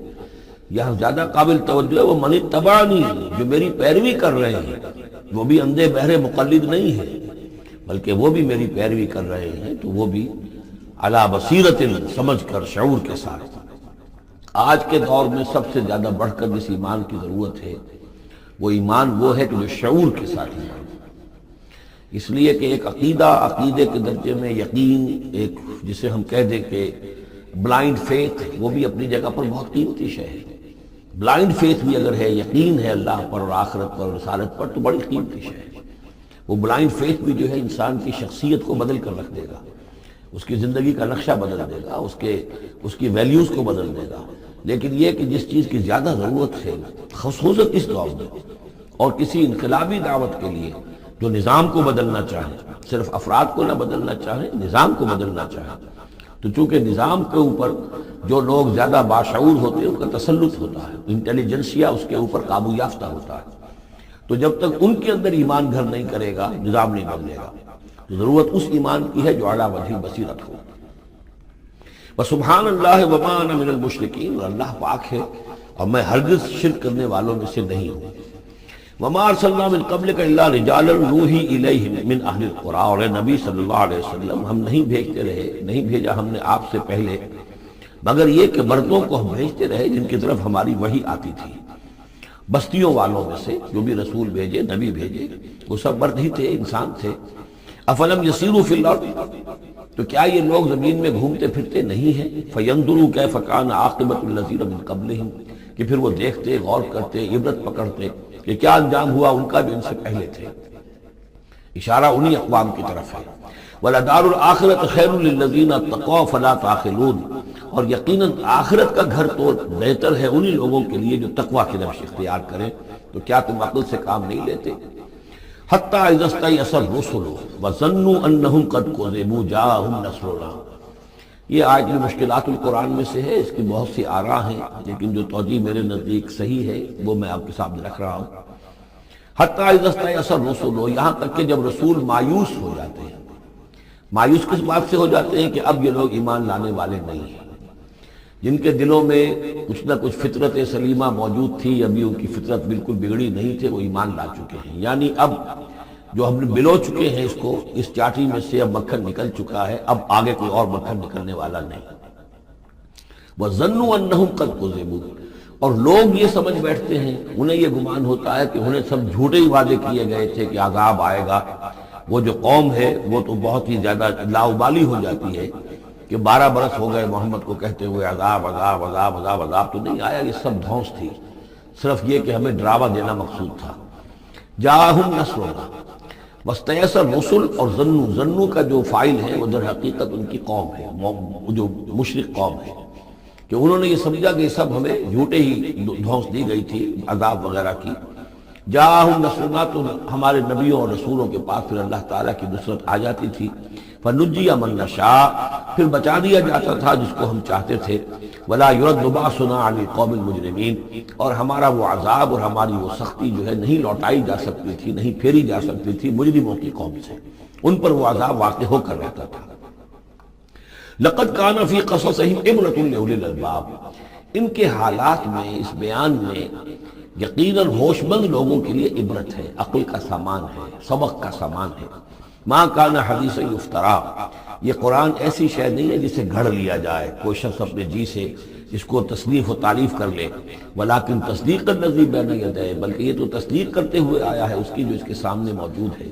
یہاں زیادہ قابل توجہ ہے وہ من اتبعنی، جو میری پیروی کر رہے ہیں، وہ بھی اندھے بہرے مقلد نہیں ہے بلکہ وہ بھی میری پیروی کر رہے ہیں، تو وہ بھی علی بصیرت، سمجھ کر، شعور کے ساتھ۔ آج کے دور میں سب سے زیادہ بڑھ کر جس ایمان کی ضرورت ہے وہ ایمان وہ ہے کہ جو شعور کے ساتھ ایمان، اس لیے کہ ایک عقیدے کے درجے میں یقین، ایک جسے ہم کہہ دیں کہ بلائنڈ فیتھ، وہ بھی اپنی جگہ پر بہت قیمتی شے ہے۔ بلائنڈ فیتھ بھی اگر ہے، یقین ہے اللہ پر اور آخرت پر اور رسالت پر، تو بڑی قیمتی شے ہے۔ وہ بلائنڈ فیتھ بھی جو ہے انسان کی شخصیت کو بدل کر رکھ دے گا، اس کی زندگی کا نقشہ بدل دے گا، اس کی ویلیوز کو بدل دے گا۔ لیکن یہ کہ جس چیز کی زیادہ ضرورت ہے خصوصاً اس دور میں، اور کسی انقلابی دعوت کے لیے جو نظام کو بدلنا چاہے، صرف افراد کو نہ بدلنا چاہے، نظام کو بدلنا چاہے، تو چونکہ نظام کے اوپر جو لوگ زیادہ باشعور ہوتے ہیں ان کا تسلط ہوتا ہے، انٹیلیجنسیا اس کے اوپر قابو یافتہ ہوتا ہے، تو جب تک ان کے اندر ایمان گھر نہیں کرے گا نظام نہیں بدلے گا۔ تو ضرورت اس ایمان کی ہے جو اعلیٰ وجہ بصیرت ہو۔ وسبحان اللہ وما انا من المشرکین، اور اللہ پاک ہے اور میں ہرگز شرک کرنے والوں میں سے نہیں ہوں۔ وما ارسلنا من قبلک الا رجالا نوحی الیہم من اہل القری، اور اے نبی صلی اللہ علیہ وسلم ہم نہیں بھیجتے رہے، نہیں بھیجا ہم نے آپ سے پہلے مگر یہ کہ مردوں کو ہم بھیجتے رہے جن کی طرف ہماری وحی آتی تھی، بستیوں والوں میں سے جو بھی رسول بھیجے، نبی بھیجے، وہ سب مرد ہی تھے، انسان تھے۔ افلم یسیروا فی الارض، تو کیا یہ لوگ زمین میں گھومتے پھرتے نہیں ہیں؟ فینظروا کیف کان عاقبۃ الذین من قبلہم، کہ پھر وہ دیکھتے، غور کرتے، عبرت پکڑتے کہ کیا انجام ہوا ان کا جو ان سے پہلے تھے۔ اشارہ انہی اقوام کی طرف ہے۔ وَلَدَارُ الْآخِرَةِ خَيْرٌ لِلَّذِينَ اتَّقَوْا فَلَا تَعْقِلُونَ، اور یقیناً آخرت کا گھر تو بہتر ہے انہی لوگوں کے لیے جو تقویٰ کی روش اختیار کریں، تو کیا تم عقل سے کام نہیں لیتے؟ حتی اذا استیأس الرسل وظنوا انہم قد کذبوا جاءہم نصرنا۔ یہ آیت میں مشکلات القرآن میں سے ہے، اس کی بہت سی آراء ہیں، لیکن جو توجیہ میرے نزدیک صحیح ہے وہ میں آپ کے سامنے رکھ رہا ہوں۔ حتی اذا استیأس الرسل، یہاں تک کہ جب رسول مایوس ہو جاتے ہیں۔ مایوس کس بات سے ہو جاتے ہیں کہ اب یہ لوگ ایمان لانے والے نہیں ہیں، جن کے دلوں میں کچھ نہ کچھ فطرت سلیمہ موجود تھی، ابھی ان کی فطرت بالکل بگڑی نہیں تھے، وہ ایمان لا چکے ہیں۔ یعنی اب جو ہم نے بلو چکے ہیں اس کو، اس چاٹی میں سے اب مکھن نکل چکا ہے، اب آگے کوئی اور مکھن نکلنے والا نہیں۔ وَظَنُّوا أَنَّهُمْ قَدْ كُذِبُوا، اور لوگ یہ سمجھ بیٹھتے ہیں، انہیں یہ گمان ہوتا ہے کہ انہیں سب جھوٹے ہی وعدے کیے گئے تھے کہ عذاب آئے گا۔ وہ جو قوم ہے وہ تو بہت ہی زیادہ لاؤبالی ہو جاتی ہے کہ 12 برس ہو گئے محمد کو کہتے ہوئے عذاب عذاب عذاب عذاب عذاب تو نہیں آیا، یہ سب دھونس تھی، صرف یہ کہ ہمیں ڈراوا دینا مقصود تھا۔ جاءہم نصرنا واستیأس الرسل، اور ظنو کا جو فاعل ہے وہ در حقیقت ان کی قوم ہے، جو مشرک قوم ہے، کہ انہوں نے یہ سمجھا کہ یہ سب ہمیں جھوٹے ہی دھونس دی گئی تھی عذاب وغیرہ کی۔ جاءہم نصرنا، تو ہمارے نبیوں اور رسولوں کے پاس پھر اللہ تعالیٰ کی نصرت آ جاتی تھی۔ فنجی من نشاء، پھر بچا دیا جاتا تھا جس کو ہم چاہتے تھے۔ ولا يرد بأسنا عن القوم المجرمین، اور ہمارا وہ عذاب اور ہماری وہ سختی جو ہے نہیں لوٹائی جا سکتی تھی، نہیں پھیری جا سکتی تھی مجرموں کی قوم سے، ان پر وہ عذاب واقع ہو کر رہتا تھا۔ لقد كان في قصصهم عبرة لأولي الألباب، ان کے حالات میں، اس بیان میں یقیناً ہوش مند لوگوں کے لیے عبرت ہے، عقل کا سامان ہے، سبق کا سامان ہے۔ ما کان حدیث یفترا، یہ قرآن ایسی شے نہیں ہے جسے گھڑ لیا جائے، کوئی شخص اپنے جی سے اس کو تصنیف و تعریف کر لے، ولیکن تصدیق الذی بین یدیہ، بلکہ یہ تو تصدیق کرتے ہوئے آیا ہے اس کی جو اس کے سامنے موجود ہے۔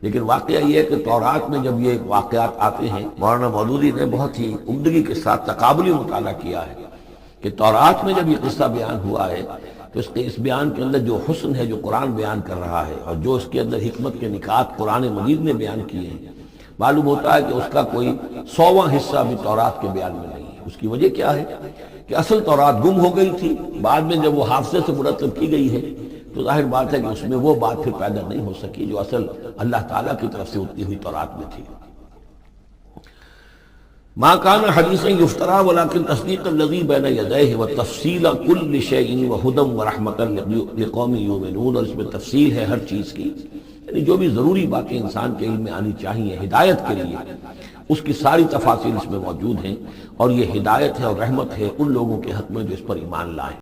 لیکن واقعہ یہ ہے کہ تورات میں جب یہ واقعات آتے ہیں، مولانا مودودی نے بہت ہی عمدگی کے ساتھ تقابلی مطالعہ کیا ہے کہ تورات میں جب یہ قصہ بیان ہوا ہے تو اس بیان کے اندر جو حسن ہے جو قرآن بیان کر رہا ہے، اور جو اس کے اندر حکمت کے نکات قرآن مجید نے بیان کیے ہیں، معلوم ہوتا ہے کہ اس کا کوئی 100واں حصہ بھی تورات کے بیان میں نہیں ہے۔ اس کی وجہ کیا ہے کہ اصل تورات گم ہو گئی تھی، بعد میں جب وہ حافظے سے مرتب کی گئی ہے تو ظاہر بات ہے کہ اس میں وہ بات پھر پیدا نہیں ہو سکی جو اصل اللہ تعالیٰ کی طرف سے اتری ہوئی تورات میں تھی۔ ما کان حدیث یفترا ولکن تصدیق الذی بین یدیہ وتفصیل کل شیء وہدی ورحمۃ لقوم یؤمنون، اور اس میں تفصیل ہے ہر چیز کی، یعنی جو بھی ضروری باتیں انسان کے علم میں آنی چاہیے ہدایت کے لیے، اس کی ساری تفاصیل اس میں موجود ہیں، اور یہ ہدایت ہے اور رحمت ہے ان لوگوں کے حق میں جو اس پر ایمان لائیں۔